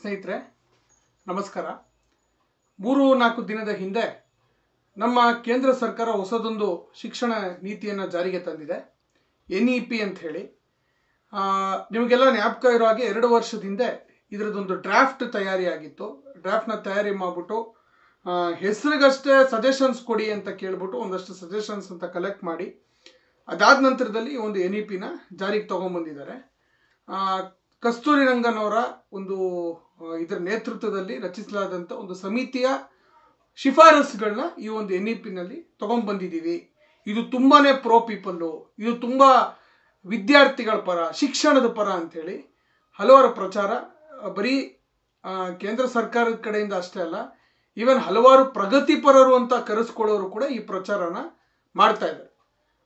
ಸ್ನೇಹಿತರೆ ನಮಸ್ಕಾರ. 3-4 ದಿನದ ಹಿಂದೆ ನಮ್ಮ ಕೇಂದ್ರ ಸರ್ಕಾರ ಹೊಸದೊಂದು ಶಿಕ್ಷಣ ನೀತಿಯನ್ನು ಜಾರಿಗೆ ತಂದಿದೆ. NEP ಅಂತ ಹೇಳಿ. ನಿಮಗೆಲ್ಲ ಜ್ಞಾಪಕ ಇರೋ ಹಾಗೆ 2 ವರ್ಷದಿಂದ ಇದರದೊಂದು ಡ್ರಾಫ್ಟ್ ತಯಾರಿಯಾಗಿತ್ತು. ಡ್ರಾಫ್ಟ್ನ ತಯಾರಿ ಮಾಡಿಬಿಟ್ಟು ಹೆಸರಿಗಷ್ಟೇ ಸಜೆಷನ್ಸ್ ಕೊಡಿ ಅಂತ ಕೇಳ್ಬಿಟ್ಟು ಒಂದಷ್ಟು ಸಜೆಷನ್ಸ್ ಅಂತ ಕಲೆಕ್ಟ್ ಮಾಡಿ ಅದಾದ ನಂತರದಲ್ಲಿ ಒಂದು NEPನ ಜಾರಿಗೆ ತಗೊಂಡ್ಬಂದಿದ್ದಾರೆ. ಕಸ್ತೂರಿ ರಂಗನ್ ಅವರ ಒಂದು ಇದರ ನೇತೃತ್ವದಲ್ಲಿ ರಚಿಸಲಾದಂಥ ಒಂದು ಸಮಿತಿಯ ಶಿಫಾರಸುಗಳನ್ನ ಈ ಒಂದು NEPನಲ್ಲಿ ತಗೊಂಡ್ಬಂದಿದ್ದೀವಿ. ಇದು ತುಂಬಾ ಪ್ರೋ ಪೀಪಲ್ಲು, ಇದು ತುಂಬ ವಿದ್ಯಾರ್ಥಿಗಳ ಪರ, ಶಿಕ್ಷಣದ ಪರ ಅಂಥೇಳಿ ಹಲವಾರು ಪ್ರಚಾರ ಬರೀ ಕೇಂದ್ರ ಸರ್ಕಾರದ ಕಡೆಯಿಂದ ಅಷ್ಟೇ ಅಲ್ಲ, ಈವನ್ ಹಲವಾರು ಪ್ರಗತಿಪರರು ಅಂತ ಕರೆಸ್ಕೊಳ್ಳೋರು ಕೂಡ ಈ ಪ್ರಚಾರನ ಮಾಡ್ತಾ ಇದ್ದಾರೆ.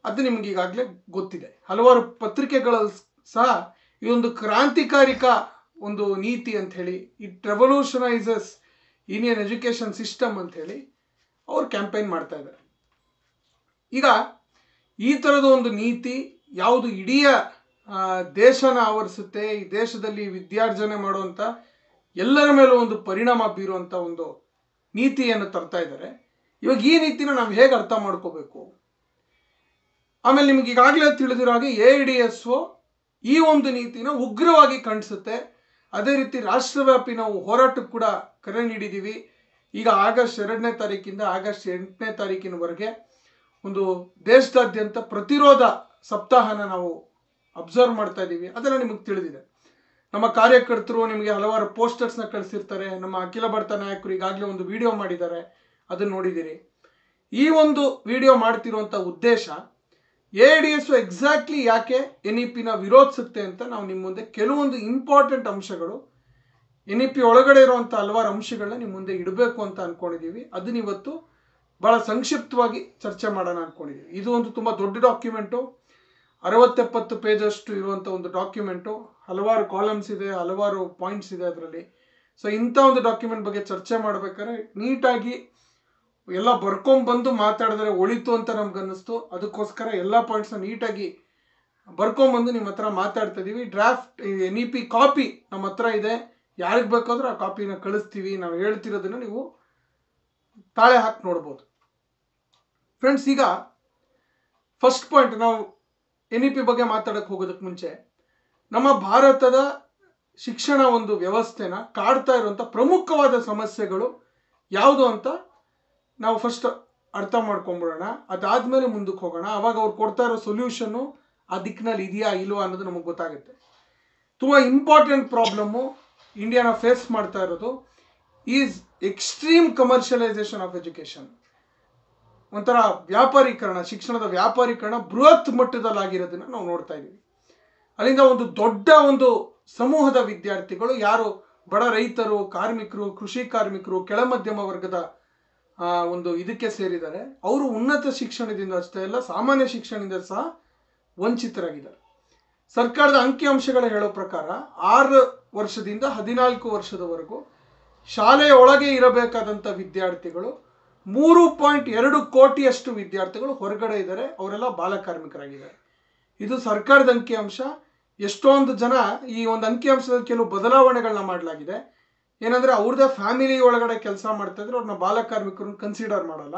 ಅದು ನಿಮ್ಗೆ ಈಗಾಗಲೇ ಗೊತ್ತಿದೆ. ಹಲವಾರು ಪತ್ರಿಕೆಗಳಲ್ಲಿ ಸಹ ಇದೊಂದು ಕ್ರಾಂತಿಕಾರಿಕ ಒಂದು ನೀತಿ ಅಂಥೇಳಿ, ಇಟ್ ರೆವಲ್ಯೂಷನೈಸಸ್ ಇಂಡಿಯನ್ ಎಜುಕೇಷನ್ ಸಿಸ್ಟಮ್ ಅಂಥೇಳಿ ಅವ್ರು ಕ್ಯಾಂಪೇನ್ ಮಾಡ್ತಾ ಇದ್ದಾರೆ. ಈಗ ಈ ಥರದ ಒಂದು ನೀತಿ ಯಾವುದು ಇಡೀ ದೇಶನ ಆವರಿಸುತ್ತೆ, ಈ ದೇಶದಲ್ಲಿ ವಿದ್ಯಾರ್ಜನೆ ಮಾಡುವಂಥ ಎಲ್ಲರ ಮೇಲೂ ಒಂದು ಪರಿಣಾಮ ಬೀರುವಂಥ ಒಂದು ನೀತಿಯನ್ನು ತರ್ತಾ ಇದ್ದಾರೆ. ಇವಾಗ ಈ ನೀತಿನ ನಾವು ಹೇಗೆ ಅರ್ಥ ಮಾಡ್ಕೋಬೇಕು? ಆಮೇಲೆ ನಿಮ್ಗೆ ಈಗಾಗಲೇ ತಿಳಿದಿರೋ ಹಾಗೆ AIDSO ಈ ಒಂದು ನೀತಿನ ಉಗ್ರವಾಗಿ ಖಂಡಿಸುತ್ತೆ. ಅದೇ ರೀತಿ ರಾಷ್ಟ್ರವ್ಯಾಪಿ ನಾವು ಹೋರಾಟಕ್ಕೆ ಕೂಡ ಕರೆ ನೀಡಿದ್ದೀವಿ. ಈಗ ಆಗಸ್ಟ್ 2ನೇ ತಾರೀಕಿಂದ ಆಗಸ್ಟ್ 8ನೇ ತಾರೀಕಿನವರೆಗೆ ಒಂದು ದೇಶದಾದ್ಯಂತ ಪ್ರತಿರೋಧ ಸಪ್ತಾಹನ ನಾವು ಅಬ್ಸರ್ವ್ ಮಾಡ್ತಾ ಇದ್ದೀವಿ. ಅದೆಲ್ಲ ನಿಮಗೆ ತಿಳಿದಿದೆ. ನಮ್ಮ ಕಾರ್ಯಕರ್ತರು ನಿಮಗೆ ಹಲವಾರು ಪೋಸ್ಟರ್ಸ್ನ ಕಳಿಸಿರ್ತಾರೆ. ನಮ್ಮ ಅಖಿಲ ಭಾರತ ನಾಯಕರು ಈಗಾಗಲೇ ಒಂದು ವಿಡಿಯೋ ಮಾಡಿದ್ದಾರೆ, ಅದನ್ನು ನೋಡಿದ್ದೀರಿ. ಈ ಒಂದು ವಿಡಿಯೋ ಮಾಡ್ತಿರುವಂಥ ಉದ್ದೇಶ AIDSO ಎಕ್ಸಾಕ್ಟ್ಲಿ ಯಾಕೆ NEPನ ವಿರೋಧಿಸುತ್ತೆ ಅಂತ ನಾವು ನಿಮ್ಮ ಮುಂದೆ ಕೆಲವೊಂದು ಇಂಪಾರ್ಟೆಂಟ್ ಅಂಶಗಳು, NEP ಒಳಗಡೆ ಇರುವಂಥ ಹಲವಾರು ಅಂಶಗಳನ್ನ ನಿಮ್ಮ ಮುಂದೆ ಇಡಬೇಕು ಅಂತ ಅಂದ್ಕೊಂಡಿದ್ದೀವಿ. ಅದನ್ನ ಇವತ್ತು ಭಾಳ ಸಂಕ್ಷಿಪ್ತವಾಗಿ ಚರ್ಚೆ ಮಾಡೋಣ ಅಂದ್ಕೊಂಡಿದ್ದೀವಿ. ಇದು ಒಂದು ತುಂಬ ದೊಡ್ಡ ಡಾಕ್ಯುಮೆಂಟು, 60-70 ಪೇಜಷ್ಟು ಇರುವಂಥ ಒಂದು ಡಾಕ್ಯುಮೆಂಟು. ಹಲವಾರು ಕಾಲಮ್ಸ್ ಇದೆ, ಹಲವಾರು ಪಾಯಿಂಟ್ಸ್ ಇದೆ ಅದರಲ್ಲಿ. ಸೊ ಇಂಥ ಒಂದು ಡಾಕ್ಯುಮೆಂಟ್ ಬಗ್ಗೆ ಚರ್ಚೆ ಮಾಡ್ಬೇಕಾದ್ರೆ ನೀಟಾಗಿ ಎಲ್ಲ ಬರ್ಕೊಂಬಂದು ಮಾತಾಡಿದ್ರೆ ಒಳಿತು ಅಂತ ನಮ್ಗನ್ನಿಸ್ತು. ಅದಕ್ಕೋಸ್ಕರ ಎಲ್ಲ ಪಾಯಿಂಟ್ಸ್ನ ನೀಟಾಗಿ ಬರ್ಕೊಂಬಂದು ನಿಮ್ಮ ಹತ್ರ ಮಾತಾಡ್ತಾ ಇದ್ದೀವಿ. ಡ್ರಾಫ್ಟ್ NEP ಕಾಪಿ ನಮ್ಮ ಹತ್ರ ಇದೆ. ಯಾರಿಗೆ ಬೇಕಾದ್ರೂ ಆ ಕಾಪಿನ ಕಳಿಸ್ತೀವಿ. ನಾವು ಹೇಳ್ತಿರೋದನ್ನು ನೀವು ತಾಳೆ ಹಾಕಿ ನೋಡ್ಬೋದು. ಫ್ರೆಂಡ್ಸ್, ಈಗ ಫಸ್ಟ್ ಪಾಯಿಂಟ್, ನಾವು NEP ಬಗ್ಗೆ ಮಾತಾಡೋಕ್ಕೆ ಹೋಗೋದಕ್ಕೆ ಮುಂಚೆ ನಮ್ಮ ಭಾರತದ ಶಿಕ್ಷಣ ಒಂದು ವ್ಯವಸ್ಥೆನ ಕಾಡ್ತಾ ಇರುವಂಥ ಪ್ರಮುಖವಾದ ಸಮಸ್ಯೆಗಳು ಯಾವುದು ಅಂತ ನಾವು ಫಸ್ಟ್ ಅರ್ಥ ಮಾಡ್ಕೊಂಬಿಡೋಣ. ಅದಾದಮೇಲೆ ಮುಂದಕ್ಕೆ ಹೋಗೋಣ. ಆವಾಗ ಅವ್ರು ಕೊಡ್ತಾ ಇರೋ ಸೊಲ್ಯೂಷನ್ನು ಆ ದಿಕ್ಕಿನಲ್ಲಿ ಇದೆಯಾ ಇಲ್ವಾ ಅನ್ನೋದು ನಮಗೆ ಗೊತ್ತಾಗುತ್ತೆ. ತುಂಬ ಇಂಪಾರ್ಟೆಂಟ್ ಪ್ರಾಬ್ಲಮ್ಮು ಇಂಡಿಯಾನ ಫೇಸ್ ಮಾಡ್ತಾ ಇರೋದು is extreme commercialisation of education. ಒಂಥರ ವ್ಯಾಪಾರೀಕರಣ, ಶಿಕ್ಷಣದ ವ್ಯಾಪಾರೀಕರಣ ಬೃಹತ್ ಮಟ್ಟದಲ್ಲಾಗಿರೋದನ್ನು ನಾವು ನೋಡ್ತಾ ಇದ್ದೀವಿ. ಅಲ್ಲಿಂದ ಒಂದು ದೊಡ್ಡ ಒಂದು ಸಮೂಹದ ವಿದ್ಯಾರ್ಥಿಗಳು, ಯಾರು ಬಡ ರೈತರು, ಕಾರ್ಮಿಕರು, ಕೃಷಿ ಕಾರ್ಮಿಕರು, ಕೆಳ ಮಧ್ಯಮ ವರ್ಗದ ಒಂದು ಇದಕ್ಕೆ ಸೇರಿದ್ದಾರೆ, ಅವರು ಉನ್ನತ ಶಿಕ್ಷಣದಿಂದ ಅಷ್ಟೇ ಅಲ್ಲ ಸಾಮಾನ್ಯ ಶಿಕ್ಷಣದಿಂದ ಸಹ ವಂಚಿತರಾಗಿದ್ದಾರೆ. ಸರ್ಕಾರದ ಅಂಕಿಅಂಶಗಳು ಹೇಳೋ ಪ್ರಕಾರ 6 ವರ್ಷದಿಂದ 14 ವರ್ಷದವರೆಗೂ ಶಾಲೆಯ ಒಳಗೆ ಇರಬೇಕಾದಂಥ ವಿದ್ಯಾರ್ಥಿಗಳು 3.2 ಕೋಟಿಯಷ್ಟು ವಿದ್ಯಾರ್ಥಿಗಳು ಹೊರಗಡೆ ಇದ್ದಾರೆ. ಅವರೆಲ್ಲ ಬಾಲಕಾರ್ಮಿಕರಾಗಿದ್ದಾರೆ. ಇದು ಸರ್ಕಾರದ ಅಂಕಿಅಂಶ. ಎಷ್ಟೊಂದು ಜನ ಈ ಒಂದು ಅಂಕಿಅಂಶದಲ್ಲಿ ಕೆಲವು ಬದಲಾವಣೆಗಳನ್ನ ಮಾಡಲಾಗಿದೆ. ಏನಂದರೆ ಅವ್ರದ್ದೇ ಫ್ಯಾಮಿಲಿ ಒಳಗಡೆ ಕೆಲಸ ಮಾಡ್ತಾ ಇದ್ರೆ ಅವ್ರನ್ನ ಬಾಲಕಾರ್ಮಿಕರನ್ನ ಕನ್ಸಿಡರ್ ಮಾಡಲ್ಲ.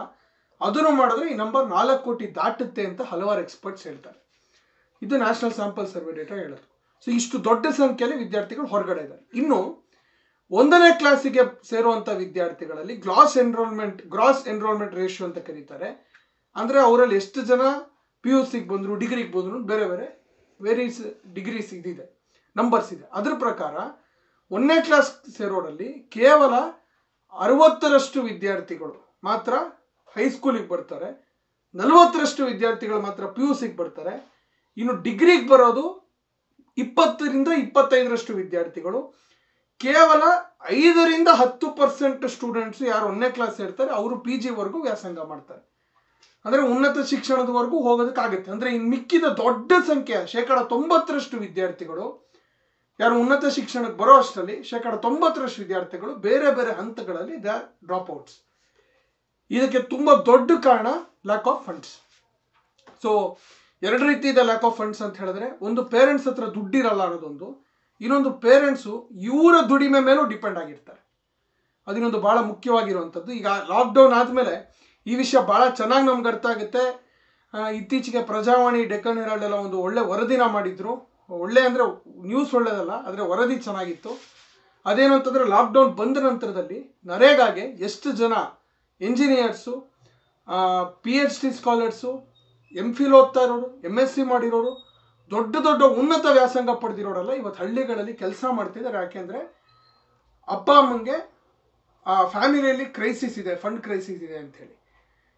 ಅದನ್ನು ಮಾಡಿದ್ರೆ ಈ ನಂಬರ್ 4 ಕೋಟಿ ದಾಟುತ್ತೆ ಅಂತ ಹಲವಾರು ಎಕ್ಸ್ಪರ್ಟ್ಸ್ ಹೇಳ್ತಾರೆ. ಇದು ನ್ಯಾಷನಲ್ ಸ್ಯಾಂಪಲ್ ಸರ್ವೆ ಡೇಟಾ ಹೇಳೋದು. ಸೊ ಇಷ್ಟು ದೊಡ್ಡ ಸಂಖ್ಯೆಯಲ್ಲಿ ವಿದ್ಯಾರ್ಥಿಗಳು ಹೊರಗಡೆ ಇದ್ದಾರೆ. ಇನ್ನು 1ನೇ ಕ್ಲಾಸಿಗೆ ಸೇರುವಂಥ ವಿದ್ಯಾರ್ಥಿಗಳಲ್ಲಿ ಗ್ರಾಸ್ ಎನ್ರೋಲ್ಮೆಂಟ್ ರೇಷಿಯೋ ಅಂತ ಕರೀತಾರೆ. ಅಂದರೆ ಅವರಲ್ಲಿ ಎಷ್ಟು ಜನ PUCಗೆ ಬಂದರು, ಡಿಗ್ರಿಗೆ ಬಂದರು, ಬೇರೆ ಬೇರೆ ವೇರಿಯಸ್ ಡಿಗ್ರೀಸ್ ಇದಿದೆ, ನಂಬರ್ಸ್ ಇದೆ. ಅದ್ರ ಪ್ರಕಾರ 1ನೇ ಕ್ಲಾಸ್ ಸೇರೋರಲ್ಲಿ ಕೇವಲ 60ರಷ್ಟು ವಿದ್ಯಾರ್ಥಿಗಳು ಮಾತ್ರ ಹೈಸ್ಕೂಲಿಗೆ ಬರ್ತಾರೆ, 40ರಷ್ಟು ವಿದ್ಯಾರ್ಥಿಗಳು ಮಾತ್ರ PUCಗೆ ಬರ್ತಾರೆ. ಇನ್ನು ಡಿಗ್ರಿಗೆ ಬರೋದು 20ರಿಂದ 25ರಷ್ಟು ವಿದ್ಯಾರ್ಥಿಗಳು. ಕೇವಲ 5ರಿಂದ 10% ಸ್ಟೂಡೆಂಟ್ಸ್ ಯಾರು 1ನೇ ಕ್ಲಾಸ್ ಸೇರ್ತಾರೆ ಅವರು PGವರೆಗೂ ವ್ಯಾಸಂಗ ಮಾಡ್ತಾರೆ. ಅಂದರೆ ಉನ್ನತ ಶಿಕ್ಷಣದವರೆಗೂ ಹೋಗೋದಕ್ಕಾಗುತ್ತೆ. ಅಂದರೆ ಇನ್ನು ಮಿಕ್ಕಿದ ದೊಡ್ಡ ಸಂಖ್ಯೆ 90% ವಿದ್ಯಾರ್ಥಿಗಳು ಯಾರು ಉನ್ನತ ಶಿಕ್ಷಣಕ್ಕೆ ಬರೋ ಅಷ್ಟರಲ್ಲಿ 90% ವಿದ್ಯಾರ್ಥಿಗಳು ಬೇರೆ ಬೇರೆ ಹಂತಗಳಲ್ಲಿ ಡ್ರಾಪ್ ಔಟ್ಸ್. ಇದಕ್ಕೆ ತುಂಬ ದೊಡ್ಡ ಕಾರಣ ಲ್ಯಾಕ್ ಆಫ್ ಫಂಡ್ಸ್. ಸೊ 2 ರೀತಿ ಇದೆ ಲ್ಯಾಕ್ ಆಫ್ ಫಂಡ್ಸ್ ಅಂತ ಹೇಳಿದ್ರೆ, ಒಂದು ಪೇರೆಂಟ್ಸ್ ಹತ್ರ ದುಡ್ಡಿರಲ್ಲ ಅನ್ನೋದೊಂದು, ಇನ್ನೊಂದು ಪೇರೆಂಟ್ಸು ಇವರ ದುಡಿಮೆ ಮೇಲೂ ಡಿಪೆಂಡ್ ಆಗಿರ್ತಾರೆ. ಅದಿನ್ನೊಂದು ಭಾಳ ಮುಖ್ಯವಾಗಿರುವಂಥದ್ದು. ಈಗ ಲಾಕ್ಡೌನ್ ಆದಮೇಲೆ ಈ ವಿಷಯ ಭಾಳ ಚೆನ್ನಾಗಿ ನಮ್ಗೆ ಅರ್ಥ ಆಗುತ್ತೆ. ಇತ್ತೀಚೆಗೆ ಪ್ರಜಾವಾಣಿ, ಡೆಕ್ಕನ್ ಹೆರಾಲ್ಡ್ ಎಲ್ಲ ಒಂದು ಒಳ್ಳೆ ವರದಿನ ಮಾಡಿದ್ರು. ಒಳ್ಳೆ ಅಂದರೆ ನ್ಯೂಸ್ ಒಳ್ಳೆಯದಲ್ಲ, ಆದರೆ ವರದಿ ಚೆನ್ನಾಗಿತ್ತು. ಅದೇನು ಅಂತಂದರೆ, ಲಾಕ್ಡೌನ್ ಬಂದ ನಂತರದಲ್ಲಿ ನರೇಗಾಗೆ ಎಷ್ಟು ಜನ ಎಂಜಿನಿಯರ್ಸು, PhD ಸ್ಕಾಲರ್ಸು, MPhil ಓದ್ತಾ ಇರೋರು, MSc ಮಾಡಿರೋರು, ದೊಡ್ಡ ದೊಡ್ಡ ಉನ್ನತ ವ್ಯಾಸಂಗ ಪಡೆದಿರೋರೆಲ್ಲ ಇವತ್ತು ಹಳ್ಳಿಗಳಲ್ಲಿ ಕೆಲಸ ಮಾಡ್ತಿದ್ದಾರೆ. ಯಾಕೆಂದರೆ ಅಪ್ಪ ಅಮ್ಮಂಗೆ ಫ್ಯಾಮಿಲಿಯಲ್ಲಿ ಕ್ರೈಸಿಸ್ ಇದೆ, ಫಂಡ್ ಕ್ರೈಸಿಸ್ ಇದೆ ಅಂಥೇಳಿ.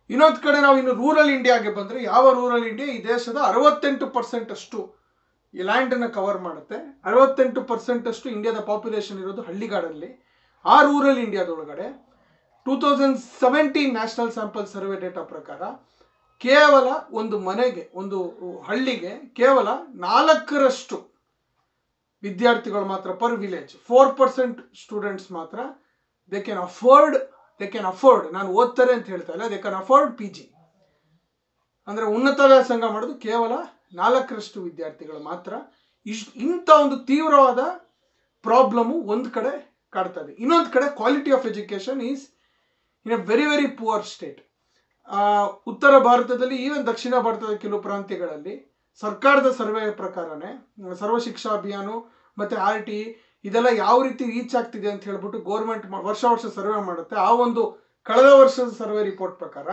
ಇನ್ನೊಂದು ಕಡೆ ನಾವು ಇನ್ನು ರೂರಲ್ ಇಂಡಿಯಾಗೆ ಬಂದರೆ, ಯಾವ ರೂರಲ್ ಇಂಡಿಯಾ ಈ ದೇಶದ 68% ಅಷ್ಟು ಈ ಲ್ಯಾಂಡನ್ನು ಕವರ್ ಮಾಡುತ್ತೆ. 68% ಅಷ್ಟು ಇಂಡಿಯಾದ ಪಾಪ್ಯುಲೇಷನ್ ಇರೋದು ಹಳ್ಳಿಗಾಡಲ್ಲಿ. ಆ ರೂರಲ್ ಇಂಡಿಯಾದೊಳಗಡೆ 2017 ನ್ಯಾಷನಲ್ ಸ್ಯಾಂಪಲ್ ಸರ್ವೆ ಡೇಟಾ ಪ್ರಕಾರ ಕೇವಲ ಒಂದು ಮನೆಗೆ, ಒಂದು ಹಳ್ಳಿಗೆ ಕೇವಲ 4ರಷ್ಟು ವಿದ್ಯಾರ್ಥಿಗಳು ಮಾತ್ರ ಪರ್ ವಿಲೇಜ್, 4% ಸ್ಟೂಡೆಂಟ್ಸ್ ಮಾತ್ರ ದೇ ಕ್ಯಾನ್ ಅಫೋರ್ಡ್, ನಾನು ಓದ್ತಾರೆ ಅಂತ ಹೇಳ್ತಾ ಇಲ್ಲ, ದೇ ಕ್ಯಾನ್ ಅಫೋರ್ಡ್ PG ಅಂದರೆ ಉನ್ನತ ವ್ಯಾಸಂಗ ಮಾಡೋದು ಕೇವಲ 4ರಷ್ಟು ವಿದ್ಯಾರ್ಥಿಗಳು ಮಾತ್ರ. ಇಂಥ ಒಂದು ತೀವ್ರವಾದ ಪ್ರಾಬ್ಲಮ್ಮು ಒಂದು ಕಡೆ ಕಾಡ್ತಾ ಇದೆ. ಇನ್ನೊಂದು ಕಡೆ quality of education is in a very very poor state. ಉತ್ತರ ಭಾರತದಲ್ಲಿ, ಈವನ್ ದಕ್ಷಿಣ ಭಾರತದ ಕೆಲವು ಪ್ರಾಂತ್ಯಗಳಲ್ಲಿ ಸರ್ಕಾರದ ಸರ್ವೆ ಪ್ರಕಾರನೇ ಸರ್ವ ಶಿಕ್ಷಾ ಅಭಿಯಾನ ಮತ್ತು RTE ಇದೆಲ್ಲ ಯಾವ ರೀತಿ ರೀಚ್ ಆಗ್ತಿದೆ ಅಂತ ಹೇಳ್ಬಿಟ್ಟು ಗೌರ್ಮೆಂಟ್ ವರ್ಷ ಸರ್ವೆ ಮಾಡುತ್ತೆ. ಆ ಒಂದು ಕಳೆದ ವರ್ಷದ ಸರ್ವೆ ರಿಪೋರ್ಟ್ ಪ್ರಕಾರ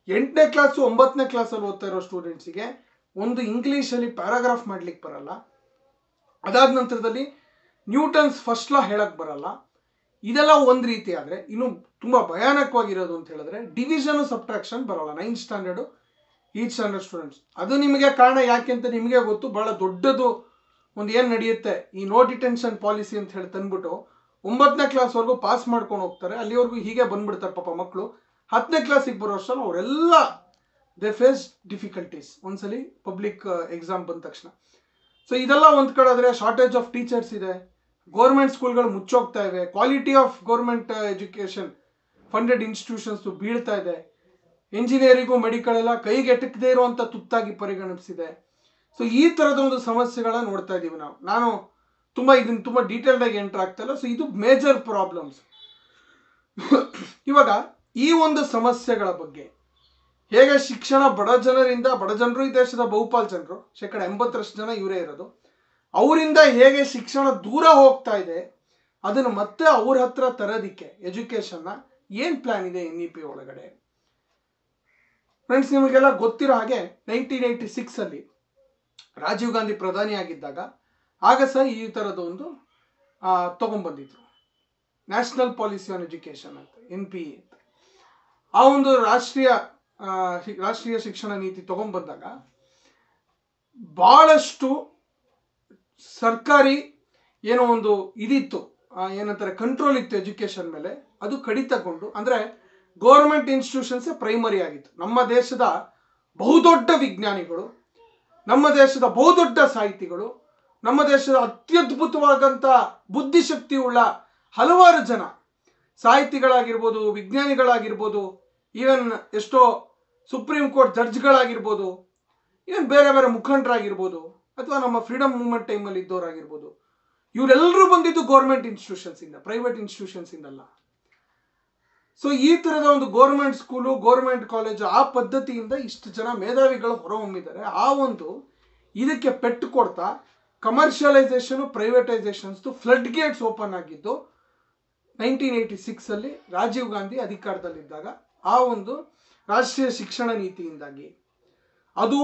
8ನೇ ಕ್ಲಾಸು 9ನೇ ಕ್ಲಾಸಲ್ಲಿ ಓದ್ತಾ ಇರೋ ಸ್ಟೂಡೆಂಟ್ಸಿಗೆ ಒಂದು ಇಂಗ್ಲೀಷಲ್ಲಿ ಪ್ಯಾರಾಗ್ರಾಫ್ ಮಾಡ್ಲಿಕ್ಕೆ ಬರಲ್ಲ. ಅದಾದ ನಂತರದಲ್ಲಿ ನ್ಯೂಟನ್ಸ್ ಫಸ್ಟ್ ಲಾ ಹೇಳಕ್ಕೆ ಬರಲ್ಲ. ಇದೆಲ್ಲ ಒಂದು ರೀತಿ. ಆದರೆ ಇನ್ನು ತುಂಬ ಭಯಾನಕವಾಗಿರೋದು ಅಂತ ಹೇಳಿದ್ರೆ ಡಿವಿಷನ್ ಸಬ್ಟ್ರಾಕ್ಷನ್ ಬರಲ್ಲ 9th standard 8th standard students. ಅದು ನಿಮಗೆ ಕಾರಣ ಯಾಕೆ ಅಂತ ನಿಮಗೆ ಗೊತ್ತು. ಭಾಳ ದೊಡ್ಡದು ಒಂದು ಏನು ನಡೆಯುತ್ತೆ, ಈ ನೋ ಡಿಟೆನ್ಷನ್ ಪಾಲಿಸಿ ಅಂತ ಹೇಳಿ ತಂದ್ಬಿಟ್ಟು 9ನೇ ಕ್ಲಾಸ್ವರೆಗೂ ಪಾಸ್ ಮಾಡ್ಕೊಂಡು ಹೋಗ್ತಾರೆ. ಅಲ್ಲಿವರೆಗೂ ಹೀಗೆ ಬಂದ್ಬಿಡ್ತಾರೆ ಪಾಪ ಮಕ್ಕಳು. 10ನೇ ಕ್ಲಾಸಿಗೆ ಬರೋ ಅಷ್ಟರಲ್ಲಿ ಅವರೆಲ್ಲ ದೇ ಫೇಸ್ ಡಿಫಿಕಲ್ಟೀಸ್ ಒಂದ್ಸಲಿ ಪಬ್ಲಿಕ್ ಎಕ್ಸಾಮ್ ಬಂದ ತಕ್ಷಣ. ಸೊ ಇದೆಲ್ಲ ಒಂದು ಕಡೆ ಆದರೆ ಶಾರ್ಟೇಜ್ ಆಫ್ ಟೀಚರ್ಸ್ ಇದೆ, ಗೌರ್ಮೆಂಟ್ ಸ್ಕೂಲ್ಗಳು ಮುಚ್ಚೋಗ್ತಾ ಇವೆ, quality of government education funded institutions ಬೀಳ್ತಾ ಇದೆ, ಇಂಜಿನಿಯರಿಂಗು ಮೆಡಿಕಲ್ ಎಲ್ಲ ಕೈಗೆಟಕದೇ ಇರುವಂಥ ತುತ್ತಾಗಿ ಪರಿಗಣಿಸಿದೆ. ಸೊ ಈ ಥರದ ಒಂದು ಸಮಸ್ಯೆಗಳನ್ನ ನೋಡ್ತಾ ಇದ್ದೀವಿ ನಾವು. ನಾನು ಇದನ್ನು ತುಂಬ ಡೀಟೇಲ್ಡಾಗಿ ಎಂಟರ್ ಆಗ್ತಾ ಇಲ್ಲ. ಸೊ ಇದು ಮೇಜರ್ ಪ್ರಾಬ್ಲಮ್ಸ್. ಇವಾಗ ಈ ಒಂದು ಸಮಸ್ಯೆಗಳ ಬಗ್ಗೆ ಹೇಗೆ ಶಿಕ್ಷಣ ಬಡ ಜನರು, ಈ ದೇಶದ ಬಹುಪಾಲು ಜನರು, 80% ಜನ ಇವರೇ ಇರೋದು, ಅವರಿಂದ ಹೇಗೆ ಶಿಕ್ಷಣ ದೂರ ಹೋಗ್ತಾ ಇದೆ, ಅದನ್ನು ಮತ್ತೆ ಅವ್ರ ಹತ್ರ ತರೋದಿಕ್ಕೆ ಎಜುಕೇಷನ್ನ ಏನು ಪ್ಲ್ಯಾನ್ ಇದೆ NEP ಒಳಗಡೆ. ಫ್ರೆಂಡ್ಸ್, ನಿಮಗೆಲ್ಲ ಗೊತ್ತಿರೋ ಹಾಗೆ 1986 ರಾಜೀವ್ ಗಾಂಧಿ ಪ್ರಧಾನಿಯಾಗಿದ್ದಾಗ ಆಗ ಸಹ ಈ ಥರದ ಒಂದು ತೊಗೊಂಡ್ಬಂದಿದ್ರು, ನ್ಯಾಷನಲ್ ಪಾಲಿಸಿ ಆನ್ ಎಜುಕೇಷನ್ ಅಂತ, NPE ಅಂತ. ಆ ಒಂದು ರಾಷ್ಟ್ರೀಯ ಶಿಕ್ಷಣ ನೀತಿ ತೊಗೊಂಡ್ಬಂದಾಗ ಭಾಳಷ್ಟು ಸರ್ಕಾರಿ ಏನೋ ಒಂದು ಇದಿತ್ತು, ಏನಂತಾರೆ ಕಂಟ್ರೋಲ್ ಇತ್ತು ಎಜುಕೇಷನ್ ಮೇಲೆ, ಅದು ಕಡಿತಗೊಂಡು, ಅಂದರೆ ಗೌರ್ಮೆಂಟ್ ಇನ್ಸ್ಟಿಟ್ಯೂಷನ್ಸೇ ಪ್ರೈಮರಿ ಆಗಿತ್ತು. ನಮ್ಮ ದೇಶದ ಬಹುದೊಡ್ಡ ವಿಜ್ಞಾನಿಗಳು, ನಮ್ಮ ದೇಶದ ಬಹುದೊಡ್ಡ ಸಾಹಿತಿಗಳು, ನಮ್ಮ ದೇಶದ ಅತ್ಯದ್ಭುತವಾದಂಥ ಬುದ್ಧಿಶಕ್ತಿ ಉಳ್ಳ ಹಲವಾರು ಜನ ಸಾಹಿತಿಗಳಾಗಿರ್ಬೋದು, ವಿಜ್ಞಾನಿಗಳಾಗಿರ್ಬೋದು, ಈವನ್ ಎಷ್ಟೋ ಸುಪ್ರೀಂ ಕೋರ್ಟ್ ಜಡ್ಜ್ಗಳಾಗಿರ್ಬೋದು, ಈವನ್ ಬೇರೆ ಬೇರೆ ಮುಖಂಡರಾಗಿರ್ಬೋದು, ಅಥವಾ ನಮ್ಮ ಫ್ರೀಡಮ್ ಮೂವ್ಮೆಂಟ್ ಟೈಮಲ್ಲಿ ಇದ್ದವರಾಗಿರ್ಬೋದು, ಇವರೆಲ್ಲರೂ ಬಂದಿದ್ದು ಗೌರ್ಮೆಂಟ್ ಇನ್ಸ್ಟಿಟ್ಯೂಷನ್ಸಿಂದ, ಪ್ರೈವೇಟ್ ಇನ್ಸ್ಟಿಟ್ಯೂಷನ್ಸಿಂದಲ್ಲ. ಸೊ ಈ ಥರದ ಒಂದು ಗೌರ್ಮೆಂಟ್ ಸ್ಕೂಲು, ಗೌರ್ಮೆಂಟ್ ಕಾಲೇಜು, ಆ ಪದ್ಧತಿಯಿಂದ ಇಷ್ಟು ಜನ ಮೇಧಾವಿಗಳು ಹೊರಹೊಮ್ಮಿದ್ದಾರೆ. ಆ ಒಂದು ಇದಕ್ಕೆ ಪೆಟ್ಟು ಕೊಡ್ತಾ ಕಮರ್ಷಿಯಲೈಸೇಷನು, ಪ್ರೈವೇಟೈಸೇಷನ್ಸ್ದು ಫ್ಲಡ್ ಗೇಟ್ಸ್ ಓಪನ್ ಆಗಿದ್ದು 1986 ರಾಜೀವ್ ಗಾಂಧಿ ಅಧಿಕಾರದಲ್ಲಿದ್ದಾಗ. ಆ ಒಂದು ರಾಷ್ಟ್ರೀಯ ಶಿಕ್ಷಣ ನೀತಿಯಿಂದಾಗಿ ಅದು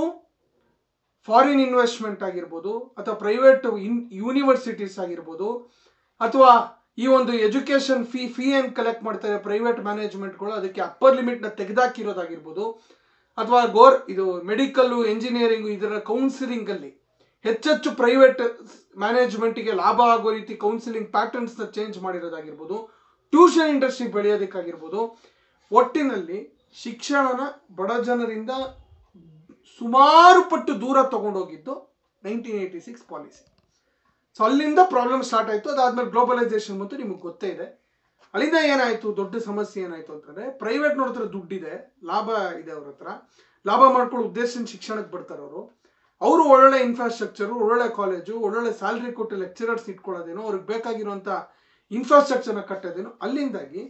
ಫಾರಿನ್ ಇನ್ವೆಸ್ಟ್ಮೆಂಟ್ ಆಗಿರ್ಬೋದು, ಅಥವಾ ಪ್ರೈವೇಟ್ ಯೂನಿವರ್ಸಿಟೀಸ್ ಆಗಿರ್ಬೋದು, ಅಥವಾ ಈ ಒಂದು ಎಜುಕೇಷನ್ ಫೀ ಏನು ಕಲೆಕ್ಟ್ ಮಾಡ್ತಾರೆ ಪ್ರೈವೇಟ್ ಮ್ಯಾನೇಜ್ಮೆಂಟ್ಗಳು, ಅದಕ್ಕೆ ಅಪ್ಪರ್ ಲಿಮಿಟ್ನ ತೆಗೆದಾಕಿರೋದಾಗಿರ್ಬೋದು, ಅಥವಾ ಇದು ಮೆಡಿಕಲ್ಲು, ಎಂಜಿನಿಯರಿಂಗು, ಇದರ ಕೌನ್ಸಿಲಿಂಗಲ್ಲಿ ಹೆಚ್ಚೆಚ್ಚು ಪ್ರೈವೇಟ್ ಮ್ಯಾನೇಜ್ಮೆಂಟಿಗೆ ಲಾಭ ಆಗೋ ರೀತಿ ಕೌನ್ಸಿಲಿಂಗ್ ಪ್ಯಾಟರ್ನ್ಸ್ನ ಚೇಂಜ್ ಮಾಡಿರೋದಾಗಿರ್ಬೋದು, ಟ್ಯೂಷನ್ ಇಂಡಸ್ಟ್ರಿ ಬೆಳೆಯೋದಕ್ಕಾಗಿರ್ಬೋದು. ಒಟ್ಟಿನಲ್ಲಿ ಶಿಕ್ಷಣನ ಬಡ ಜನರಿಂದ ಸುಮಾರು ಪಟ್ಟು ದೂರ ತಗೊಂಡೋಗಿದ್ದು 1986 ಪಾಲಿಸಿ. ಸೊ ಅಲ್ಲಿಂದ ಪ್ರಾಬ್ಲಮ್ ಸ್ಟಾರ್ಟ್ ಆಯಿತು. ಅದಾದಮೇಲೆ ಗ್ಲೋಬಲೈಸೇಷನ್ ಬಂತು, ನಿಮಗೆ ಗೊತ್ತೇ ಇದೆ. ಅಲ್ಲಿಂದ ಏನಾಯಿತು, ದೊಡ್ಡ ಸಮಸ್ಯೆ ಏನಾಯಿತು ಅಂತಂದರೆ, ಪ್ರೈವೇಟ್ನವ್ರ ಹತ್ರ ದುಡ್ಡಿದೆ, ಲಾಭ ಇದೆ, ಅವ್ರ ಹತ್ರ ಲಾಭ ಮಾಡ್ಕೊಳ್ಳೋ ಉದ್ದೇಶದಿಂದ ಶಿಕ್ಷಣಕ್ಕೆ ಬರ್ತಾರೆ ಅವರು. ಅವರು ಒಳ್ಳೊಳ್ಳೆ ಇನ್ಫ್ರಾಸ್ಟ್ರಕ್ಚರು, ಒಳ್ಳೊಳ್ಳೆ ಕಾಲೇಜು, ಒಳ್ಳೊಳ್ಳೆ ಸ್ಯಾಲ್ರಿ ಕೊಟ್ಟು ಲೆಕ್ಚರರ್ಸ್ ಇಟ್ಕೊಳ್ಳೋದೇನೋ, ಅವ್ರಿಗೆ ಬೇಕಾಗಿರುವಂಥ ಇನ್ಫ್ರಾಸ್ಟ್ರಕ್ಚರ್ನ ಕಟ್ಟೋದೇನೋ, ಅಲ್ಲಿಂದಾಗಿ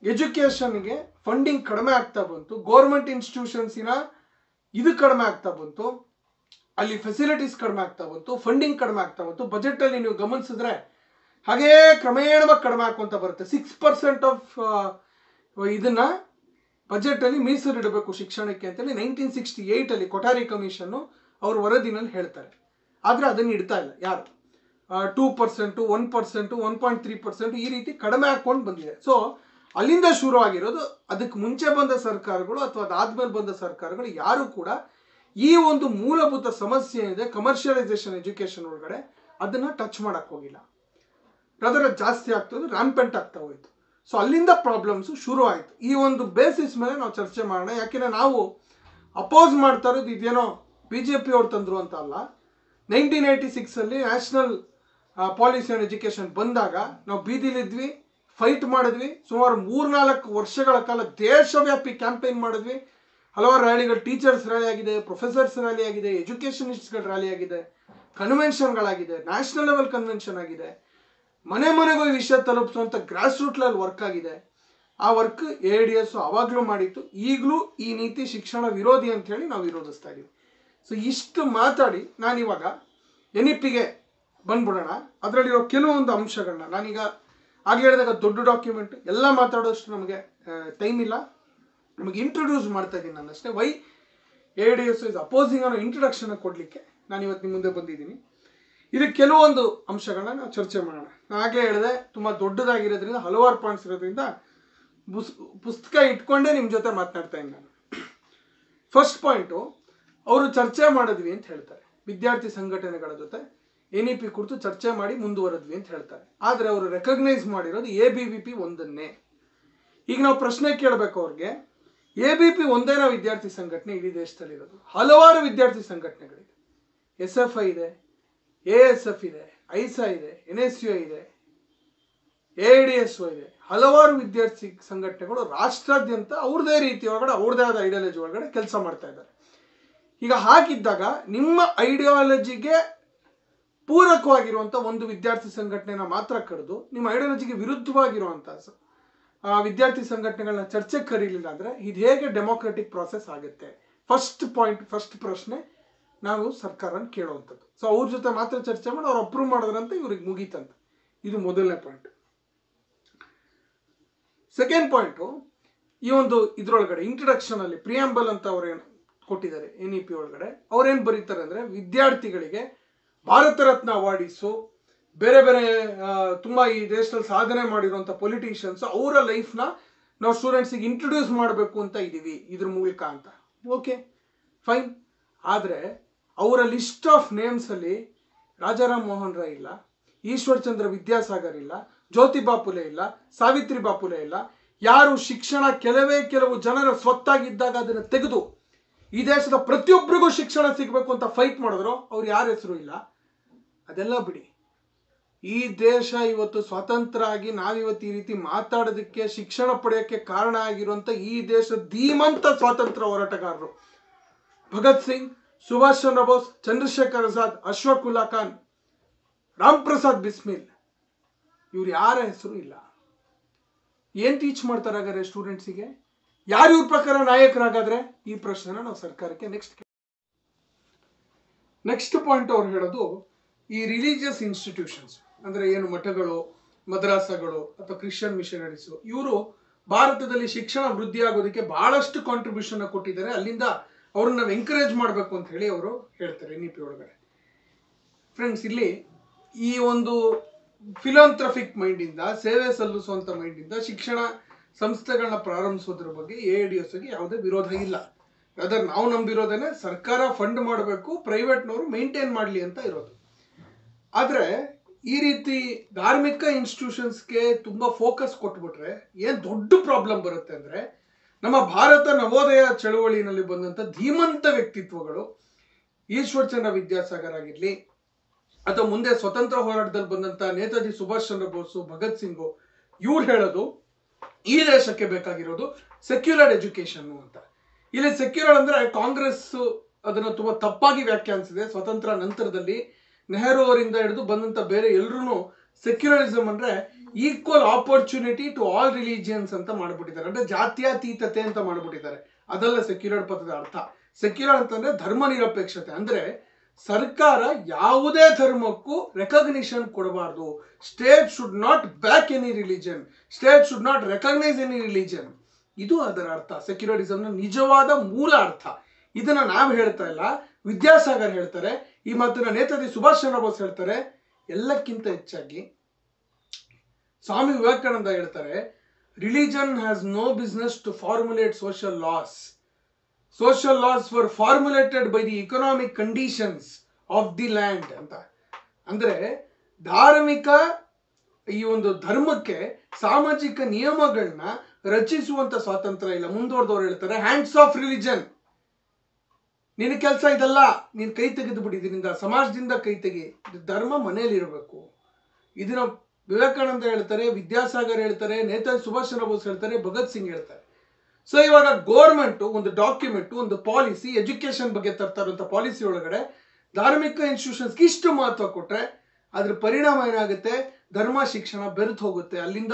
ಎಜುಕೇಷನ್ಗೆ ಫಂಡಿಂಗ್ ಕಡಿಮೆ ಆಗ್ತಾ ಬಂತು. ಗೌರ್ಮೆಂಟ್ ಇನ್ಸ್ಟಿಟ್ಯೂಷನ್ಸಿನ ಇದು ಕಡಿಮೆ ಆಗ್ತಾ ಬಂತು, ಅಲ್ಲಿ ಫೆಸಿಲಿಟೀಸ್ ಕಡಿಮೆ ಆಗ್ತಾ ಬಂತು, ಫಂಡಿಂಗ್ ಕಡಿಮೆ ಆಗ್ತಾ ಬಂತು. ಬಜೆಟಲ್ಲಿ ನೀವು ಗಮನಿಸಿದ್ರೆ ಹಾಗೇ ಕ್ರಮೇಣವಾಗಿ ಕಡಿಮೆ ಹಾಕೊಂತ ಬರುತ್ತೆ. 6% ಆಫ್ ಇದನ್ನ ಬಜೆಟಲ್ಲಿ ಮೀಸಲಿಡಬೇಕು ಶಿಕ್ಷಣಕ್ಕೆ ಅಂತೇಳಿ 1968 ಕೊಠಾರಿ ಕಮಿಷನ್ನು ಅವ್ರ ವರದಿನಲ್ಲಿ ಹೇಳ್ತಾರೆ. ಆದರೆ ಅದನ್ನು ಇಡ್ತಾ ಇಲ್ಲ ಯಾರು. 2%, 1%, 1.3% ಈ ರೀತಿ ಕಡಿಮೆ ಹಾಕೊಂಡು ಬಂದಿದೆ. ಸೊ ಅಲ್ಲಿಂದ ಶುರು ಆಗಿರೋದು. ಅದಕ್ಕೆ ಮುಂಚೆ ಬಂದ ಸರ್ಕಾರಗಳು ಅಥವಾ ಅದಾದ್ಮೇಲೆ ಬಂದ ಸರ್ಕಾರಗಳು ಯಾರು ಕೂಡ ಈ ಒಂದು ಮೂಲಭೂತ ಸಮಸ್ಯೆ ಏನಿದೆ ಕಮರ್ಷಿಯಲೈಸೇಷನ್ ಎಜುಕೇಶನ್ ಒಳಗಡೆ ಅದನ್ನ ಟಚ್ ಮಾಡಕ್ ಹೋಗಿಲ್ಲ. ಅದರ ಜಾಸ್ತಿ ಆಗ್ತದೆ, ರ್ಯಾಂಪೆಂಟ್ ಆಗ್ತಾ ಹೋಯ್ತು. ಸೊ ಅಲ್ಲಿಂದ ಪ್ರಾಬ್ಲಮ್ಸ್ ಶುರು ಆಯಿತು. ಈ ಒಂದು ಬೇಸಿಸ್ ಮೇಲೆ ನಾವು ಚರ್ಚೆ ಮಾಡೋಣ. ಯಾಕೆಂದರೆ ನಾವು ಅಪೋಸ್ ಮಾಡ್ತಾ ಇರೋದು ಇದೇನೋ BJP ಅವ್ರು ತಂದರು ಅಂತ ಅಲ್ಲ. 1986 ನ್ಯಾಷನಲ್ ಪಾಲಿಸಿ ಆನ್ ಎಜುಕೇಷನ್ ಬಂದಾಗ ನಾವು ಬೀದಿಲಿದ್ವಿ, ಫೈಟ್ ಮಾಡಿದ್ವಿ. ಸುಮಾರು 3-4 ವರ್ಷಗಳ ಕಾಲ ದೇಶವ್ಯಾಪಿ ಕ್ಯಾಂಪೇನ್ ಮಾಡಿದ್ವಿ. ಹಲವಾರು ರ್ಯಾಲಿಗಳು, ಟೀಚರ್ಸ್ ರ್ಯಾಲಿ ಆಗಿದೆ, ಪ್ರೊಫೆಸರ್ಸ್ ರ್ಯಾಲಿ ಆಗಿದೆ, ಎಜುಕೇಷನಿಸ್ಟ್ಗಳ ರ್ಯಾಲಿ ಆಗಿದೆ, ಕನ್ವೆನ್ಷನ್ಗಳಾಗಿದೆ, ನ್ಯಾಷನಲ್ ಲೆವೆಲ್ ಕನ್ವೆನ್ಷನ್ ಆಗಿದೆ, ಮನೆ ಮನೆಗೂ ಈ ವಿಷಯ ತಲುಪಿಸುವಂಥ ಗ್ರಾಸ್ ರೂಟ್ ಲೆವೆಲ್ ವರ್ಕ್ ಆಗಿದೆ. ಆ ವರ್ಕ್ AIDS ಆವಾಗಲೂ ಮಾಡಿತ್ತು. ಈಗಲೂ ಈ ನೀತಿ ಶಿಕ್ಷಣ ವಿರೋಧಿ ಅಂತ ಹೇಳಿ ನಾವು ವಿರೋಧಿಸ್ತಾ ಇದ್ದೀವಿ. ಸೊ ಇಷ್ಟು ಮಾತಾಡಿ ನಾನಿವಾಗ NEPಗೆ ಬಂದ್ಬಿಡೋಣ. ಅದರಲ್ಲಿರೋ ಕೆಲವೊಂದು ಅಂಶಗಳನ್ನ ನಾನೀಗ ಆಗಲೇ ಹೇಳಿದಾಗ ದೊಡ್ಡ ಡಾಕ್ಯುಮೆಂಟ್ ಎಲ್ಲ ಮಾತಾಡೋಷ್ಟು ನಮಗೆ ಟೈಮ್ ಇಲ್ಲ. ನಮಗೆ ಇಂಟ್ರೊಡ್ಯೂಸ್ ಮಾಡ್ತಾ ಇದ್ದೀನಿ ನಾನು ಅಷ್ಟೇ. ವೈ AIDS ಇಸ್ ಅಪೋಸಿಂಗ್ ಅನ್ನೋ ಇಂಟ್ರೊಡಕ್ಷನ್ ಕೊಡಲಿಕ್ಕೆ ನಾನು ಇವತ್ತು ನಿಮ್ಮ ಮುಂದೆ ಬಂದಿದ್ದೀನಿ. ಇದಕ್ಕೆ ಕೆಲವೊಂದು ಅಂಶಗಳನ್ನ ನಾವು ಚರ್ಚೆ ಮಾಡೋಣ. ನಾನು ಆಗಲೇ ಹೇಳಿದೆ ತುಂಬ ದೊಡ್ಡದಾಗಿರೋದ್ರಿಂದ ಹಲವಾರು ಪಾಯಿಂಟ್ಸ್ ಇರೋದ್ರಿಂದ ಪುಸ್ತಕ ಇಟ್ಕೊಂಡೇ ನಿಮ್ಮ ಜೊತೆ ಮಾತನಾಡ್ತಾ ಇದ್ದೀನಿ ನಾನು. ಫಸ್ಟ್ ಪಾಯಿಂಟು, ಅವರು ಚರ್ಚೆ ಮಾಡಿದ್ವಿ ಅಂತ ಹೇಳ್ತಾರೆ. ವಿದ್ಯಾರ್ಥಿ ಸಂಘಟನೆಗಳ ಜೊತೆ NEP ಕುರಿತು ಚರ್ಚೆ ಮಾಡಿ ಮುಂದುವರೆದ್ವಿ ಅಂತ ಹೇಳ್ತಾರೆ. ಆದರೆ ಅವರು ರೆಕಗ್ನೈಸ್ ಮಾಡಿರೋದು ABVP ಒಂದನ್ನೇ. ಈಗ ನಾವು ಪ್ರಶ್ನೆ ಕೇಳಬೇಕು ಅವ್ರಿಗೆ, ABVP ಒಂದೇನೋ ವಿದ್ಯಾರ್ಥಿ ಸಂಘಟನೆ ಇಡೀ ದೇಶದಲ್ಲಿರೋದು? ಹಲವಾರು ವಿದ್ಯಾರ್ಥಿ ಸಂಘಟನೆಗಳಿದೆ. SFI ಇದೆ, ASF ಇದೆ, ISA ಇದೆ, NSU ಇದೆ, AIDS ಇದೆ. ಹಲವಾರು ವಿದ್ಯಾರ್ಥಿ ಸಂಘಟನೆಗಳು ರಾಷ್ಟ್ರಾದ್ಯಂತ ಅವ್ರದೇ ರೀತಿ ಒಳಗಡೆ ಅವ್ರದೇ ಆದ ಐಡಿಯಾಲಜಿ ಒಳಗಡೆ ಕೆಲಸ ಮಾಡ್ತಾ ಇದ್ದಾರೆ. ಈಗ ಹಾಗಿದ್ದಾಗ ನಿಮ್ಮ ಐಡಿಯಾಲಜಿಗೆ ಪೂರಕವಾಗಿರುವಂಥ ಒಂದು ವಿದ್ಯಾರ್ಥಿ ಸಂಘಟನೆನ ಮಾತ್ರ ಕರೆದು ನಿಮ್ಮ ಐಡಿಯಾಲಜಿಗೆ ವಿರುದ್ಧವಾಗಿರುವಂಥ ವಿದ್ಯಾರ್ಥಿ ಸಂಘಟನೆಗಳನ್ನ ಚರ್ಚೆಗೆ ಕರೀಲಿಲ್ಲ ಅಂದರೆ ಇದು ಹೇಗೆ ಡೆಮೋಕ್ರೆಟಿಕ್ ಪ್ರಾಸೆಸ್ ಆಗುತ್ತೆ? ಫಸ್ಟ್ ಪಾಯಿಂಟ್, ಫಸ್ಟ್ ಪ್ರಶ್ನೆ ನಾವು ಸರ್ಕಾರನ ಕೇಳುವಂಥದ್ದು. ಸೊ ಅವ್ರ ಜೊತೆ ಮಾತ್ರ ಚರ್ಚೆ ಮಾಡಿ ಅವ್ರು ಅಪ್ರೂವ್ ಮಾಡಿದ್ರಂತೆ, ಇವ್ರಿಗೆ ಮುಗೀತಂತ. ಇದು ಮೊದಲನೇ ಪಾಯಿಂಟ್. ಸೆಕೆಂಡ್ ಪಾಯಿಂಟು, ಈ ಒಂದು ಇದ್ರೊಳಗಡೆ ಇಂಟ್ರಡಕ್ಷನಲ್ಲಿ ಪ್ರಿಯಾಂಬಲ್ ಅಂತ ಅವ್ರೇನು ಕೊಟ್ಟಿದ್ದಾರೆ NEP ಒಳಗಡೆ, ಅವ್ರೇನು ಬರೀತಾರೆ ಅಂದರೆ ವಿದ್ಯಾರ್ಥಿಗಳಿಗೆ ಭಾರತ ರತ್ನ ಅವಾರ್ಡಿಸು, ಬೇರೆ ಬೇರೆ ತುಂಬ ಈ ದೇಶದಲ್ಲಿ ಸಾಧನೆ ಮಾಡಿರುವಂಥ ಪೊಲಿಟಿಷಿಯನ್ಸ್ ಅವರ ಲೈಫ್ನ ನಾವು ಸ್ಟೂಡೆಂಟ್ಸಿಗೆ ಇಂಟ್ರೊಡ್ಯೂಸ್ ಮಾಡಬೇಕು ಅಂತ ಇದ್ದೀವಿ ಇದ್ರ ಮೂಲಕ ಅಂತ. Okay fine. ಆದರೆ ಅವರ ಲಿಸ್ಟ್ ಆಫ್ ನೇಮ್ಸಲ್ಲಿ ರಾಜಾರಾಮ್ ಮೋಹನ್ ರಾಯ್ ಇಲ್ಲ, ಈಶ್ವರ್ ಚಂದ್ರ ವಿದ್ಯಾಸಾಗರ್ ಇಲ್ಲ, ಜ್ಯೋತಿಬಾ ಫುಲೆ ಇಲ್ಲ, ಸಾವಿತ್ರಿಬಾ ಫುಲೆ ಇಲ್ಲ. ಯಾರು ಶಿಕ್ಷಣ ಕೆಲವು ಜನರ ಸ್ವತ್ತಾಗಿದ್ದಾಗ ಅದನ್ನು ತೆಗೆದು ಈ ದೇಶದ ಪ್ರತಿಯೊಬ್ಬರಿಗೂ ಶಿಕ್ಷಣ ಸಿಗಬೇಕು ಅಂತ ಫೈಟ್ ಮಾಡಿದ್ರು, ಅವ್ರು ಯಾರ ಹೆಸರು ಇಲ್ಲ. ಅದೆಲ್ಲ ಬಿಡಿ. ಈ ದೇಶ ಇವತ್ತು ಸ್ವತಂತ್ರ ಆಗಿ ನಾವಿವತ್ತು ಈ ರೀತಿ ಮಾತಾಡೋದಕ್ಕೆ, ಶಿಕ್ಷಣ ಪಡೆಯೋಕ್ಕೆ ಕಾರಣ ಆಗಿರುವಂಥ ಈ ದೇಶದ ಧೀಮಂತ ಸ್ವಾತಂತ್ರ್ಯ ಹೋರಾಟಗಾರರು ಭಗತ್ ಸಿಂಗ್, ಸುಭಾಷ್ ಚಂದ್ರ ಬೋಸ್, ಚಂದ್ರಶೇಖರ್ ಆಜಾದ್, ಅಶ್ವಕ್ ಉಲ್ಲಾ ಖಾನ್, ರಾಮ್ ಪ್ರಸಾದ್ ಬಿಸ್ಮಿಲ್, ಇವ್ರು ಯಾರ ಹೆಸರು ಇಲ್ಲ. ಏನ್ ಟೀಚ್ ಮಾಡ್ತಾರೆ ಹಾಗಾದ್ರೆ ಸ್ಟೂಡೆಂಟ್ಸಿಗೆ? ಯಾರು ಇವ್ರ ಪ್ರಕಾರ ನಾಯಕರಾಗಾದ್ರೆ? ಈ ಪ್ರಶ್ನೆನ ನಾವು ಸರ್ಕಾರಕ್ಕೆ ನೆಕ್ಸ್ಟ್ ಪಾಯಿಂಟ್ ಅವ್ರು ಹೇಳೋದು, ಈ ರಿಲಿಜಿಯಸ್ ಇನ್ಸ್ಟಿಟ್ಯೂಷನ್ಸ್ ಅಂದ್ರೆ ಏನು ಮಠಗಳು, ಮದ್ರಾಸಗಳು ಅಥವಾ ಕ್ರಿಶ್ಚಿಯನ್ ಮಿಷನರೀಸು, ಇವರು ಭಾರತದಲ್ಲಿ ಶಿಕ್ಷಣ ವೃದ್ಧಿ ಆಗೋದಕ್ಕೆ ಬಹಳಷ್ಟು ಕಾಂಟ್ರಿಬ್ಯೂಷನ್ ಕೊಟ್ಟಿದ್ದಾರೆ. ಅಲ್ಲಿಂದ ಅವ್ರನ್ನ ನಾವು ಎಂಕರೇಜ್ ಮಾಡಬೇಕು ಅಂತ ಹೇಳಿ ಅವರು ಹೇಳ್ತಾರೆ NEP ಒಳಗಡೆ. ಫ್ರೆಂಡ್ಸ್, ಇಲ್ಲಿ ಈ ಒಂದು ಫಿಲಾಂಥ್ರಫಿಕ್ ಮೈಂಡಿಂದ, ಸೇವೆ ಸಲ್ಲಿಸುವಂಥ ಮೈಂಡಿಂದ ಶಿಕ್ಷಣ ಸಂಸ್ಥೆಗಳನ್ನ ಪ್ರಾರಂಭಿಸೋದ್ರ ಬಗ್ಗೆ AIDSಗೆ ಯಾವುದೇ ವಿರೋಧ ಇಲ್ಲ. ಅದರ ನಾವು ನಂಬಿರೋದೇನೆ ಸರ್ಕಾರ ಫಂಡ್ ಮಾಡಬೇಕು, ಪ್ರೈವೇಟ್ನವರು ಮೇಂಟೈನ್ ಮಾಡಲಿ ಅಂತ ಇರೋದು. ಆದರೆ ಈ ರೀತಿ ಧಾರ್ಮಿಕ ಇನ್ಸ್ಟಿಟ್ಯೂಷನ್ಸ್ಗೆ ತುಂಬ ಫೋಕಸ್ ಕೊಟ್ಬಿಟ್ರೆ ಏನು ದೊಡ್ಡ ಪ್ರಾಬ್ಲಮ್ ಬರುತ್ತೆ ಅಂದರೆ, ನಮ್ಮ ಭಾರತ ನವೋದಯ ಚಳುವಳಿನಲ್ಲಿ ಬಂದಂಥ ಧೀಮಂತ ವ್ಯಕ್ತಿತ್ವಗಳು, ಈಶ್ವರ್ ಚಂದ್ರ ವಿದ್ಯಾಸಾಗರ್ ಆಗಿರಲಿ ಅಥವಾ ಮುಂದೆ ಸ್ವತಂತ್ರ ಹೋರಾಟದಲ್ಲಿ ಬಂದಂಥ ನೇತಾಜಿ ಸುಭಾಷ್ ಚಂದ್ರ ಬೋಸು, ಭಗತ್ ಸಿಂಗು, ಇವ್ರು ಹೇಳೋದು ಈ ದೇಶಕ್ಕೆ ಬೇಕಾಗಿರೋದು ಸೆಕ್ಯುಲರ್ ಎಜುಕೇಶನ್ ಅಂತ. ಇಲ್ಲಿ ಸೆಕ್ಯುಲರ್ ಅಂದರೆ ಕಾಂಗ್ರೆಸ್ ಅದನ್ನು ತುಂಬಾ ತಪ್ಪಾಗಿ ವ್ಯಾಖ್ಯಾನಿಸಿದೆ. ಸ್ವತಂತ್ರ ನಂತರದಲ್ಲಿ ನೆಹರು ಅವರಿಂದ ಹಿಡಿದು ಬಂದಂತ ಬೇರೆ ಎಲ್ಲರೂ ಸೆಕ್ಯುಲರಿಸಮ್ ಅಂದ್ರೆ equal opportunity to all religions ಅಂತ ಮಾಡ್ಬಿಟ್ಟಿದ್ದಾರೆ. ಅಂದ್ರೆ ಜಾತ್ಯತೀತತೆ ಅಂತ ಮಾಡ್ಬಿಟ್ಟಿದ್ದಾರೆ. ಅದಲ್ಲ ಸೆಕ್ಯುಲರ್ ಪದದ ಅರ್ಥ. ಸೆಕ್ಯುಲರ್ ಅಂತಂದ್ರೆ ಧರ್ಮ ನಿರಪೇಕ್ಷತೆ. ಅಂದ್ರೆ ಸರ್ಕಾರ ಯಾವುದೇ ಧರ್ಮಕ್ಕೂ ರೆಕಗ್ನಿಷನ್ ಕೊಡಬಾರ್ದು. State should not back any religion, state should not recognise any religion. ಇದು ಅದರ ಅರ್ಥ, ಸೆಕ್ಯುಲರಿಸಮ್ನ ನಿಜವಾದ ಮೂಲ ಅರ್ಥ. ಇದನ್ನ ನಾವು ಹೇಳ್ತಾ ಇಲ್ಲ, ವಿದ್ಯಾಸಾಗರ್ ಹೇಳ್ತಾರೆ, ಈ ಮಾತನ್ನ ನೇತಾಜಿ ಸುಭಾಷ್ ಚಂದ್ರ ಬೋಸ್ ಹೇಳ್ತಾರೆ. ಎಲ್ಲಕ್ಕಿಂತ ಹೆಚ್ಚಾಗಿ ಸ್ವಾಮಿ ವಿವೇಕಾನಂದ ಹೇಳ್ತಾರೆ, religion has no business to formulate social laws. Social laws were formulated by the economic conditions of the land ಅಂತ. ಅಂದ್ರೆ ಧಾರ್ಮಿಕ ಈ ಒಂದು ಧರ್ಮಕ್ಕೆ ಸಾಮಾಜಿಕ ನಿಯಮಗಳನ್ನ ರಚಿಸುವಂತ ಸ್ವಾತಂತ್ರ್ಯ ಇಲ್ಲ. ಮುಂದುವರೆದವ್ರು ಹೇಳ್ತಾರೆ, ಹ್ಯಾಂಡ್ಸ್ ಆಫ್ ರಿಲಿಜನ್, ನಿನ್ನ ಕೆಲಸ ಇದಲ್ಲ, ನೀನ್ ಕೈ ತೆಗೆದು ಬಿಡಿ, ಇದರಿಂದ ಸಮಾಜದಿಂದ ಕೈ ತೆಗಿ, ಧರ್ಮ ಮನೆಯಲ್ಲಿ ಇರಬೇಕು. ಇದನ್ನ ವಿವೇಕಾನಂದ ಹೇಳ್ತಾರೆ, ವಿದ್ಯಾಸಾಗರ್ ಹೇಳ್ತಾರೆ, ನೇತಾಜಿ ಸುಭಾಷ್ ಚಂದ್ರ ಬೋಸ್ ಹೇಳ್ತಾರೆ, ಭಗತ್ ಸಿಂಗ್ ಹೇಳ್ತಾರೆ. ಸೊ ಇವಾಗ ಗೌರ್ಮೆಂಟ್ ಒಂದು ಡಾಕ್ಯುಮೆಂಟ್, ಒಂದು ಪಾಲಿಸಿ, ಎಜುಕೇಶನ್ ಬಗ್ಗೆ ತರ್ತಾ ಇರುವಂತ ಪಾಲಿಸಿ ಒಳಗಡೆ ಧಾರ್ಮಿಕ ಇನ್ಸ್ಟಿಟ್ಯೂಷನ್ಸ್ಗೆ ಇಷ್ಟು ಮಹತ್ವ ಕೊಟ್ರೆ ಅದ್ರ ಪರಿಣಾಮ ಏನಾಗುತ್ತೆ, ಧರ್ಮ ಶಿಕ್ಷಣ ಬೆರೆತು ಹೋಗುತ್ತೆ. ಅಲ್ಲಿಂದ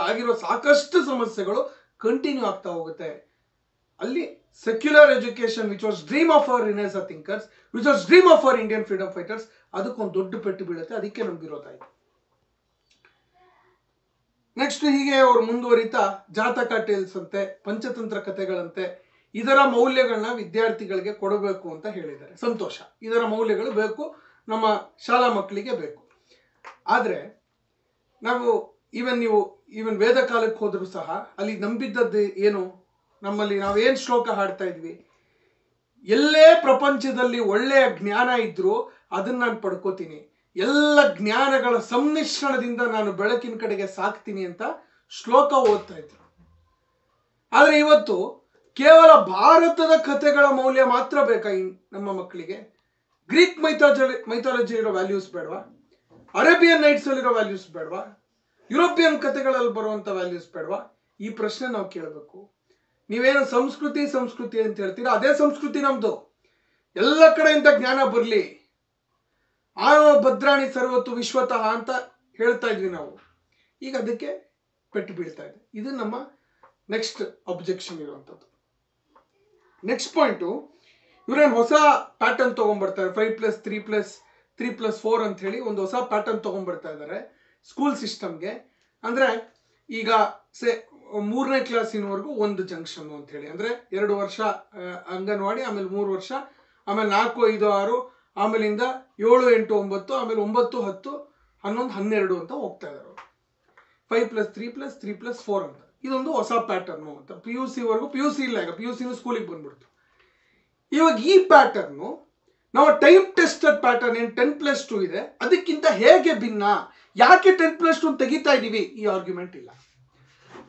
ಆಗಿರೋ ಸಾಕಷ್ಟು ಸಮಸ್ಯೆಗಳು ಕಂಟಿನ್ಯೂ ಆಗ್ತಾ ಹೋಗುತ್ತೆ. ಅಲ್ಲಿ secular education which was dream of our renaissance thinkers, which was dream of our Indian freedom fighters, ಅದಕ್ಕೊಂದು ದೊಡ್ಡ ಪೆಟ್ಟು ಬೀಳುತ್ತೆ. ಅದಕ್ಕೆ ನಮ್ಗೆ ವಿರೋಧ ಆಯ್ತು. ನೆಕ್ಸ್ಟ್ ಹೀಗೆ ಅವರು ಮುಂದುವರಿತಾ ಜಾತಕ ಟೇಲ್ಸ್ ಅಂತೆ, ಪಂಚತಂತ್ರ ಕಥೆಗಳಂತೆ, ಇದರ ಮೌಲ್ಯಗಳನ್ನ ವಿದ್ಯಾರ್ಥಿಗಳಿಗೆ ಕೊಡಬೇಕು ಅಂತ ಹೇಳಿದ್ದಾರೆ. ಸಂತೋಷ, ಇದರ ಮೌಲ್ಯಗಳು ಬೇಕು, ನಮ್ಮ ಶಾಲಾ ಮಕ್ಕಳಿಗೆ ಬೇಕು. ಆದ್ರೆ ನಾವು ಈವನ್ ವೇದ ಕಾಲಕ್ಕೆ ಹೋದ್ರು ಸಹ ಅಲ್ಲಿ ನಂಬಿದ್ದದ್ದು ಏನು, ನಮ್ಮಲ್ಲಿ ನಾವೇನ್ ಶ್ಲೋಕ ಹಾಡ್ತಾ ಇದ್ವಿ, ಎಲ್ಲೇ ಪ್ರಪಂಚದಲ್ಲಿ ಒಳ್ಳೆಯ ಜ್ಞಾನ ಇದ್ರೂ ಅದನ್ನ ನಾನು ಪಡ್ಕೋತೀನಿ, ಎಲ್ಲ ಜ್ಞಾನಗಳ ಸಮ್ಮಿಶ್ರಣದಿಂದ ನಾನು ಬೆಳಕಿನ ಕಡೆಗೆ ಸಾಕ್ತೀನಿ ಅಂತ ಶ್ಲೋಕ ಓದ್ತಾ ಇದ್ರು. ಆದ್ರೆ ಇವತ್ತು ಕೇವಲ ಭಾರತದ ಕಥೆಗಳ ಮೌಲ್ಯ ಮಾತ್ರ ಬೇಕಾ ನಮ್ಮ ಮಕ್ಕಳಿಗೆ? ಗ್ರೀಕ್ ಮೈಥಾಲಜಿ ಇರೋ ವ್ಯಾಲ್ಯೂಸ್ ಬೇಡವಾ? ಅರೇಬಿಯನ್ ನೈಟ್ಸ್ ಅಲ್ಲಿರೋ ವ್ಯಾಲ್ಯೂಸ್ ಬೇಡವಾ? ಯುರೋಪಿಯನ್ ಕಥೆಗಳಲ್ಲಿ ಬರುವಂತ ವ್ಯಾಲ್ಯೂಸ್ ಬೇಡವಾ? ಈ ಪ್ರಶ್ನೆ ನಾವು ಕೇಳಬೇಕು. ನೀವೇನು ಸಂಸ್ಕೃತಿ ಅಂತ ಹೇಳ್ತೀರಾ, ಅದೇ ಸಂಸ್ಕೃತಿ ನಮ್ದು. ಎಲ್ಲ ಕಡೆಯಿಂದ ಜ್ಞಾನ ಬರಲಿ, ಆ ಭದ್ರಾಣಿ ಸರ್ವತ್ತು ವಿಶ್ವತಃ ಅಂತ ಹೇಳ್ತಾ ಇದ್ವಿ ನಾವು. ಈಗ ಅದಕ್ಕೆ ಪೆಟ್ಟು ಬೀಳ್ತಾ ಇದೆ. ಇದು ನಮ್ಮ ನೆಕ್ಸ್ಟ್ ಅಬ್ಜೆಕ್ಷನ್ ಇರುವಂಥದ್ದು. ನೆಕ್ಸ್ಟ್ ಪಾಯಿಂಟು, ಇವ್ರೇನು ಹೊಸ ಪ್ಯಾಟರ್ನ್ ತಗೊಂಡ್ಬರ್ತಾರೆ, 5+3+3+4 ಅಂತ ಹೇಳಿ ಒಂದು ಹೊಸ ಪ್ಯಾಟರ್ನ್ ತಗೊಂಡ್ಬರ್ತಾ ಇದ್ದಾರೆ ಸ್ಕೂಲ್ ಸಿಸ್ಟಮ್ಗೆ. ಅಂದ್ರೆ ಈಗ 3ನೇ ಕ್ಲಾಸಿನವರೆಗೂ ಒಂದು ಜಂಕ್ಷನ್ ಅಂತ ಹೇಳಿ, ಅಂದ್ರೆ 2 ವರ್ಷ ಅಂಗನವಾಡಿ, ಆಮೇಲೆ 3 ವರ್ಷ, ಆಮೇಲೆ 4, 5, 6, ಆಮೇಲಿಂದ 7, 8, 9, ಆಮೇಲೆ 9, 10, 11, 12 ಅಂತ ಹೋಗ್ತಾ ಇದ್ದಾರೆ. 5+3+3+4 ಅಂತ ಇದೊಂದು ಹೊಸ ಪ್ಯಾಟರ್ನು ಅಂತ. PUC ವರೆಗೂ, PUC ಇಲ್ಲ, ಈಗ PUC ಸ್ಕೂಲಿಗೆ ಬಂದ್ಬಿಡ್ತು. ಇವಾಗ ಈ ಪ್ಯಾಟರ್ನು ನಾವು ಟೈಮ್ ಟೆಸ್ಟೆಡ್ ಪ್ಯಾಟರ್ನ್ ಏನು 10+2 ಇದೆ ಅದಕ್ಕಿಂತ ಹೇಗೆ ಭಿನ್ನ? ಯಾಕೆ 10+2 ತೆಗಿತಾ ಇದೀವಿ? ಈ ಆರ್ಗ್ಯುಮೆಂಟ್ ಇಲ್ಲ.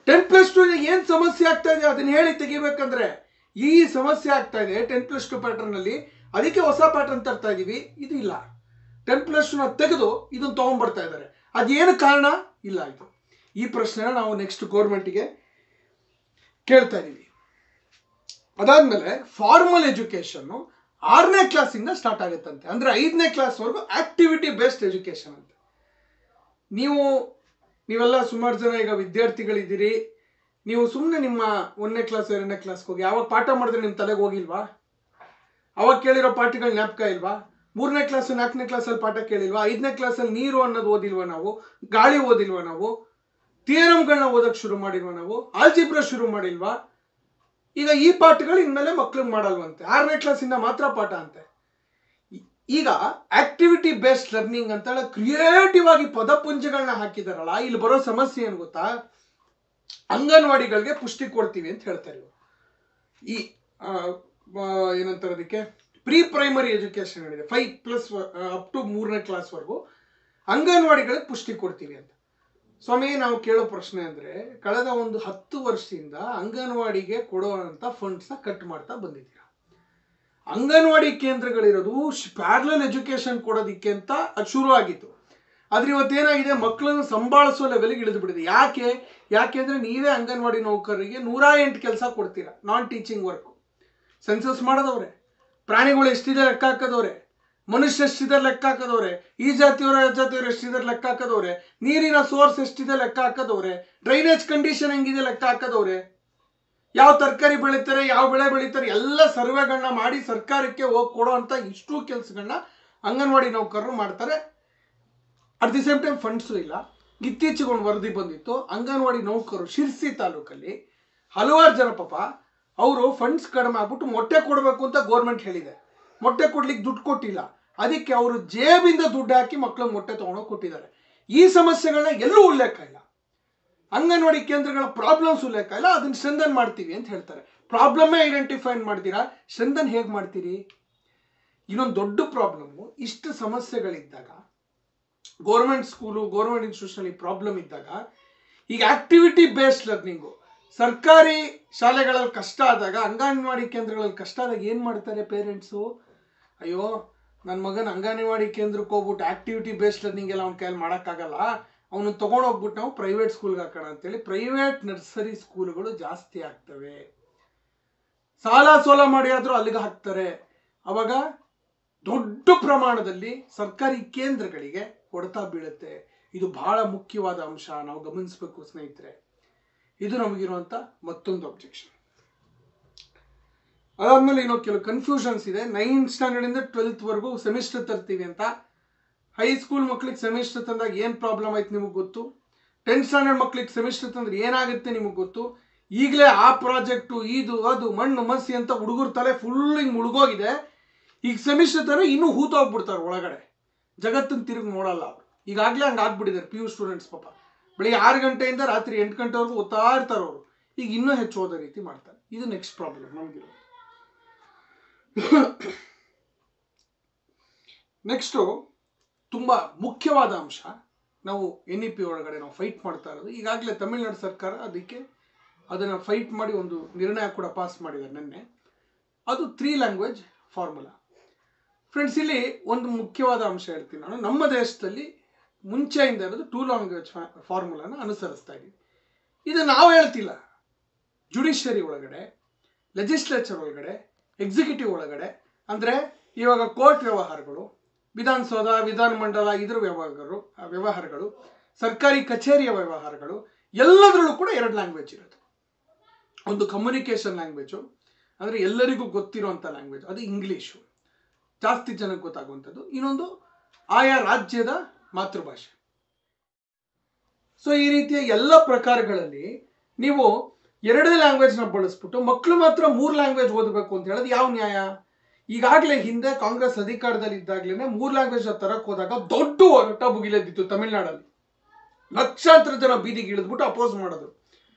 10+2 ಏನ್ ಸಮಸ್ಯೆ ಆಗ್ತಾ ಇದೆ ಅದನ್ನ ಹೇಳಿ ತೆಗಿಬೇಕಂದ್ರೆ ಈ ಸಮಸ್ಯೆ ಆಗ್ತಾ ಇದೆ 10+2 ಪ್ಯಾಟರ್ನ್ ಅಲ್ಲಿ, ಅದಕ್ಕೆ ಹೊಸ ಪ್ಯಾಟರ್ನ್ ತರ್ತಾ ಇದೀವಿ. ಇದು ಇಲ್ಲ, 10+2 ತೆಗೆದು ಇದನ್ನ ತಗೊಂಡ್ಬರ್ತಾ ಇದ್ದಾರೆ. ಅದೇನು ಕಾರಣ ಇಲ್ಲ. ಇದು ಈ ಪ್ರಶ್ನೆನ ನಾವು ನೆಕ್ಸ್ಟ್ ಗೌರ್ಮೆಂಟ್ಗೆ ಕೇಳ್ತಾ ಇದೀವಿ. ಅದಾದ್ಮೇಲೆ ಫಾರ್ಮಲ್ ಎಜುಕೇಶನ್ 6ನೇ ಕ್ಲಾಸಿಂದ ಸ್ಟಾರ್ಟ್ ಆಗುತ್ತಂತೆ. ಅಂದ್ರೆ 5ನೇ ಕ್ಲಾಸ್ವರೆಗೂ ಆಕ್ಟಿವಿಟಿ ಬೇಸ್ಡ್ ಎಜುಕೇಶನ್ ಅಂತ. ನೀವೆಲ್ಲ ಸುಮಾರು ಜನ ಈಗ ವಿದ್ಯಾರ್ಥಿಗಳಿದ್ದೀರಿ. ನೀವು ಸುಮ್ಮನೆ ನಿಮ್ಮ 1ನೇ ಕ್ಲಾಸ್ 2ನೇ ಕ್ಲಾಸ್ಗೆ ಹೋಗಿ ಯಾವಾಗ ಪಾಠ ಮಾಡಿದ್ರೆ ನಿಮ್ಮ ತಲೆಗೆ ಹೋಗಿಲ್ವಾ? ಅವಾಗ ಕೇಳಿರೋ ಪಾಠಗಳ ಜ್ಞಾಪಕ ಇಲ್ವಾ? 3ನೇ ಕ್ಲಾಸ್ 4ನೇ ಕ್ಲಾಸಲ್ಲಿ ಪಾಠ ಕೇಳಿಲ್ವಾ? 5ನೇ ಕ್ಲಾಸಲ್ಲಿ ನೀರು ಅನ್ನೋದು ಓದಿಲ್ವಾ ನಾವು? ಗಾಳಿ ಓದಿಲ್ವಾ ನಾವು? ಥಿಯರಮ್ಗಳನ್ನ ಓದಕ್ಕೆ ಶುರು ಮಾಡಿಲ್ವಾ ನಾವು? ಆಲ್ಜಿಬ್ರಾ ಶುರು ಮಾಡಿಲ್ವಾ? ಈಗ ಈ ಪಾಠಗಳು ಇನ್ಮೇಲೆ ಮಕ್ಳಿಗೆ ಮಾಡಲ್ವಂತೆ, 6ನೇ ಕ್ಲಾಸಿಂದ ಮಾತ್ರ ಪಾಠ ಅಂತೆ. ಈಗ ಆಕ್ಟಿವಿಟಿ ಬೇಸ್ಡ್ ಲರ್ನಿಂಗ್ ಅಂತ ಕ್ರಿಯೇಟಿವ್ ಆಗಿ ಪದಪುಂಜಗಳನ್ನ ಹಾಕಿದಾರಲ್ಲ, ಇಲ್ಲಿ ಬರೋ ಸಮಸ್ಯೆ ಏನು ಗೊತ್ತಾ? ಅಂಗನವಾಡಿಗಳಿಗೆ ಪುಷ್ಟಿ ಕೊಡ್ತೀವಿ ಅಂತ ಹೇಳ್ತಾರೆ. ಈ ಏನಂತಾರೆ ಅದಕ್ಕೆ, ಪ್ರೀ ಪ್ರೈಮರಿ ಎಜುಕೇಶನ್ ಏನಿದೆ 5+ ಅಪ್ ಟು 3ನೇ ಕ್ಲಾಸ್ವರೆಗೂ ಅಂಗನವಾಡಿಗಳಿಗೆ ಪುಷ್ಟಿ ಕೊಡ್ತೀವಿ ಅಂತ. ಸ್ವಾಮಿ, ನಾವು ಕೇಳೋ ಪ್ರಶ್ನೆ ಅಂದ್ರೆ, ಕಳೆದ ಒಂದು 10 ವರ್ಷದಿಂದ ಅಂಗನವಾಡಿಗೆ ಕೊಡುವಂತ ಫಂಡ್ಸ್ನ ಕಟ್ ಮಾಡ್ತಾ ಬಂದಿದ್ದೀರಾ. ಅಂಗನವಾಡಿ ಕೇಂದ್ರಗಳಿರೋದು ಪ್ಯಾರಲಲ್ ಎಜುಕೇಶನ್ ಕೊಡೋದಿಕ್ಕೆ ಅಂತ ಅದು ಶುರು ಆಗಿತ್ತು. ಆದ್ರೆ ಇವತ್ತೇನಾಗಿದೆ, ಮಕ್ಕಳನ್ನು ಸಂಭಾಳಿಸೋ ಲೆವೆಲ್ಗೆ ಇಳಿದು ಬಿಡಿದೆ. ಯಾಕೆಂದ್ರೆ ನೀವೇ ಅಂಗನವಾಡಿ ನೌಕರರಿಗೆ 108 ಕೆಲಸ ಕೊಡ್ತೀರಾ, ನಾನ್ ಟೀಚಿಂಗ್ ವರ್ಕ್. ಸೆನ್ಸಸ್ ಮಾಡೋದವ್ರೆ, ಪ್ರಾಣಿಗಳು ಎಷ್ಟಿದೆ ಲೆಕ್ಕ ಹಾಕದವ್ರೆ, ಮನುಷ್ಯ ಎಷ್ಟಿದೆ ಲೆಕ್ಕ ಹಾಕದವ್ರೆ, ಈ ಜಾತಿಯವರು ಆ ಜಾತಿಯವರು ಎಷ್ಟಿದೆ ಲೆಕ್ಕ ಹಾಕದವ್ರೆ, ನೀರಿನ ಸೋರ್ಸ್ ಎಷ್ಟಿದೆ ಲೆಕ್ಕ ಹಾಕದವ್ರೆ, ಡ್ರೈನೇಜ್ ಕಂಡೀಷನ್ ಹೆಂಗಿದೆ ಲೆಕ್ಕ ಹಾಕದವ್ರೆ, ಯಾವ ತರಕಾರಿ ಬೆಳೀತಾರೆ, ಯಾವ ಬೆಳೆ ಬೆಳೀತಾರೆ, ಎಲ್ಲ ಸರ್ವೆಗಳನ್ನ ಮಾಡಿ ಸರ್ಕಾರಕ್ಕೆ ಹೋಗಿ ಕೊಡೋ ಅಂತ ಇಷ್ಟು ಕೆಲಸಗಳನ್ನ ಅಂಗನವಾಡಿ ನೌಕರರು ಮಾಡ್ತಾರೆ. At the same time funds ಇಲ್ಲ. ಇತ್ತೀಚೆಗೆ ಒಂದು ವರದಿ ಬಂದಿತ್ತು, ಅಂಗನವಾಡಿ ನೌಕರರು ಶಿರ್ಸಿ ತಾಲೂಕಲ್ಲಿ ಹಲವಾರು ಜನ ಪಾಪ ಅವರು ಫಂಡ್ಸ್ ಕಡಿಮೆ ಆಗ್ಬಿಟ್ಟು ಮೊಟ್ಟೆ ಕೊಡಬೇಕು ಅಂತ ಗೋರ್ಮೆಂಟ್ ಹೇಳಿದೆ, ಮೊಟ್ಟೆ ಕೊಡ್ಲಿಕ್ಕೆ ದುಡ್ಡು ಕೊಟ್ಟಿಲ್ಲ, ಅದಕ್ಕೆ ಅವರು ಜೇಬಿಂದ ದುಡ್ಡು ಹಾಕಿ ಮಕ್ಕಳು ಮೊಟ್ಟೆ ತಗೊಂಡೋಗಿ ಕೊಟ್ಟಿದ್ದಾರೆ. ಈ ಸಮಸ್ಯೆಗಳನ್ನ ಎಲ್ಲೂ ಉಲ್ಲೇಖ ಇಲ್ಲ, ಅಂಗನವಾಡಿ ಕೇಂದ್ರಗಳ ಪ್ರಾಬ್ಲಮ್ಸ್ ಉಲ್ಲೇಖ ಇಲ್ಲ. ಅದನ್ನ ಸ್ಟ್ರೆಂಥನ್ ಮಾಡ್ತೀವಿ ಅಂತ ಹೇಳ್ತಾರೆ. ಪ್ರಾಬ್ಲಮ್ಮೇ ಐಡೆಂಟಿಫೈ ಮಾಡ್ತೀರಾ, ಸ್ಟ್ರೆಂಥನ್ ಹೇಗೆ ಮಾಡ್ತೀರಿ? ಇನ್ನೊಂದು ದೊಡ್ಡ ಪ್ರಾಬ್ಲಮ್ಮು, ಇಷ್ಟು ಸಮಸ್ಯೆಗಳಿದ್ದಾಗ government school government institution problem ಇದ್ದಾಗ ಈಗ ಆಕ್ಟಿವಿಟಿ ಬೇಸ್ಡ್ ಲರ್ನಿಂಗು ಸರ್ಕಾರಿ ಶಾಲೆಗಳಲ್ಲಿ ಕಷ್ಟ ಆದಾಗ, ಅಂಗನವಾಡಿ ಕೇಂದ್ರಗಳಲ್ಲಿ ಕಷ್ಟ ಆದಾಗ ಏನು ಮಾಡ್ತಾರೆ ಪೇರೆಂಟ್ಸು? ಅಯ್ಯೋ ನನ್ನ ಮಗನ ಅಂಗನವಾಡಿ ಕೇಂದ್ರಕ್ಕೆ ಹೋಗ್ಬಿಟ್ಟು ಆಕ್ಟಿವಿಟಿ ಬೇಸ್ಡ್ ಲರ್ನಿಂಗ್ ಎಲ್ಲ ಅವ್ನ ಕೈಯಲ್ಲಿ ಮಾಡೋಕ್ಕಾಗಲ್ಲ, ಅವನು ತೊಗೊಂಡೋಗ್ಬಿಟ್ಟು ನಾವು ಪ್ರೈವೇಟ್ ಸ್ಕೂಲ್ಗೆ ಹಾಕೋಣ ಅಂತೇಳಿ ಪ್ರೈವೇಟ್ ನರ್ಸರಿ ಸ್ಕೂಲ್ಗಳು ಜಾಸ್ತಿ ಆಗ್ತವೆ. ಸಾಲ ಸೋಲ ಮಾಡಿ ಆದರೂ ಅಲ್ಲಿಗೆ ಹಾಕ್ತಾರೆ. ಅವಾಗ ದೊಡ್ಡ ಪ್ರಮಾಣದಲ್ಲಿ ಸರ್ಕಾರಿ ಕೇಂದ್ರಗಳಿಗೆ ಹೊಡೆತ ಬೀಳುತ್ತೆ. ಇದು ಬಹಳ ಮುಖ್ಯವಾದ ಅಂಶ, ನಾವು ಗಮನಿಸಬೇಕು ಸ್ನೇಹಿತರೆ. ಇದು ನಮಗಿರುವಂಥ ಮತ್ತೊಂದು ಅಬ್ಜೆಕ್ಷನ್. ಅದಾದ್ಮೇಲೆ ಇನ್ನೂ ಕೆಲವು ಕನ್ಫ್ಯೂಷನ್ಸ್ ಇದೆ. 9th ಸ್ಟ್ಯಾಂಡರ್ಡಿಂದ 12th ವರೆಗೂ ಸೆಮಿಸ್ಟರ್ ತರ್ತೀವಿ ಅಂತ. ಹೈಸ್ಕೂಲ್ ಮಕ್ಳಿಗೆ ಸೆಮಿಸ್ಟರ್ ತಂದಾಗ ಏನು ಪ್ರಾಬ್ಲಮ್ ಆಯ್ತು ನಿಮಗೆ ಗೊತ್ತು. 10th ಸ್ಟ್ಯಾಂಡರ್ಡ್ ಮಕ್ಳಿಗೆ ಸೆಮಿಸ್ಟರ್ ತಂದ್ರೆ ಏನಾಗುತ್ತೆ ನಿಮಗೆ ಗೊತ್ತು. ಈಗಲೇ ಆ ಪ್ರಾಜೆಕ್ಟು ಇದು ಅದು ಮಣ್ಣು ಮಸಿ ಅಂತ ಹುಡುಗರ ತಲೆ ಫುಲ್ ಹಿಂಗೆ ಮುಳುಗೋಗಿದೆ. ಈಗ ಸೆಮಿಸ್ಟರ್ ತರ ಇನ್ನೂ ಹೂತೋಗ್ಬಿಡ್ತಾರೆ ಒಳಗಡೆ, ಜಗತ್ತನ್ನು ತಿರುಗಿ ನೋಡಲ್ಲ ಅವರು. ಈಗಾಗಲೇ ಹಂಗೆ ಆಗ್ಬಿಟ್ಟಿದ್ದಾರೆ PU ಸ್ಟೂಡೆಂಟ್ಸ್. ಪಾಪ ಬೆಳಿಗ್ಗೆ 6 ಗಂಟೆಯಿಂದ ರಾತ್ರಿ 8 ಗಂಟೆವರೆಗೂ ಓದ್ತಾ ಇರ್ತಾರೆ ಅವರು. ಈಗ ಇನ್ನೂ ಹೆಚ್ಚು ಓದೋ ರೀತಿ ಮಾಡ್ತಾರೆ. ಇದು ನೆಕ್ಸ್ಟ್ ಪ್ರಾಬ್ಲಮ್ ನಮಗಿರೋದು. ನೆಕ್ಸ್ಟು ತುಂಬ ಮುಖ್ಯವಾದ ಅಂಶ, ನಾವು NEP ಒಳಗಡೆ ನಾವು ಫೈಟ್ ಮಾಡ್ತಾ ಇರೋದು. ಈಗಾಗಲೇ ತಮಿಳುನಾಡು ಸರ್ಕಾರ ಅದನ್ನು ಫೈಟ್ ಮಾಡಿ ಒಂದು ನಿರ್ಣಯ ಕೂಡ ಪಾಸ್ ಮಾಡಿದ್ದಾರೆ ನಿನ್ನೆ. ಅದು 3 ಲ್ಯಾಂಗ್ವೇಜ್ ಫಾರ್ಮುಲಾ. ಫ್ರೆಂಡ್ಸ್, ಇಲ್ಲಿ ಒಂದು ಮುಖ್ಯವಾದ ಅಂಶ ಹೇಳ್ತೀನಿ ನಾನು. ನಮ್ಮ ದೇಶದಲ್ಲಿ ಮುಂಚೆಯಿಂದ ಇರೋದು 2 ಲ್ಯಾಂಗ್ವೇಜ್ ಫಾರ್ಮುಲಾನ ಅನುಸರಿಸ್ತಾ ಇದ್ದೀವಿ. ಇದು ನಾವು ಹೇಳ್ತಿಲ್ಲ, ಜುಡಿಷಿಯರಿ ಒಳಗಡೆ, ಲೆಜಿಸ್ಲೇಚರ್ ಒಳಗಡೆ, ಎಕ್ಸಿಕ್ಯೂಟಿವ್ ಒಳಗಡೆ, ಅಂದರೆ ಇವಾಗ ಕೋರ್ಟ್ ವ್ಯವಹಾರಗಳು, ವಿಧಾನಸೌಧ ವಿಧಾನಮಂಡಲ ಇದರ ವ್ಯವಹಾರಗಳು, ಸರ್ಕಾರಿ ಕಚೇರಿಯ ವ್ಯವಹಾರಗಳು, ಎಲ್ಲದರಲ್ಲೂ ಕೂಡ 2 ಲ್ಯಾಂಗ್ವೇಜ್ ಇರೋದು. ಒಂದು ಕಮ್ಯುನಿಕೇಷನ್ ಲ್ಯಾಂಗ್ವೇಜು, ಅಂದರೆ ಎಲ್ಲರಿಗೂ ಗೊತ್ತಿರುವಂಥ ಲ್ಯಾಂಗ್ವೇಜ್, ಅದು ಇಂಗ್ಲೀಷು, ಜಾಸ್ತಿ ಜನಕ್ಕೆ ಗೊತ್ತಾಗುವಂಥದ್ದು. ಇನ್ನೊಂದು ಆಯಾ ರಾಜ್ಯದ ಮಾತೃಭಾಷೆ. ಸೊ ಈ ರೀತಿಯ ಎಲ್ಲ ಪ್ರಕಾರಗಳಲ್ಲಿ ನೀವು 2 ಲ್ಯಾಂಗ್ವೇಜ್ನ ಬಳಸ್ಬಿಟ್ಟು ಮಕ್ಕಳು ಮಾತ್ರ 3 ಲ್ಯಾಂಗ್ವೇಜ್ ಓದಬೇಕು ಅಂತ ಹೇಳೋದು ಯಾವ ನ್ಯಾಯ? ಈಗಾಗಲೇ ಹಿಂದೆ ಕಾಂಗ್ರೆಸ್ ಅಧಿಕಾರದಲ್ಲಿ ಇದ್ದಾಗಲೇ 3 ಲ್ಯಾಂಗ್ವೇಜ್ನ ತರಕ್ಕೆ ಹೋದಾಗ ದೊಡ್ಡ ಹೋರಾಟ ಭುಗಿಲೆದ್ದಿತ್ತು ತಮಿಳುನಾಡಲ್ಲಿ. ಲಕ್ಷಾಂತರ ಜನ ಬೀದಿಗೆ ಇಳಿದ್ಬಿಟ್ಟು ಅಪೋಸ್ ಮಾಡಿದ್ರು.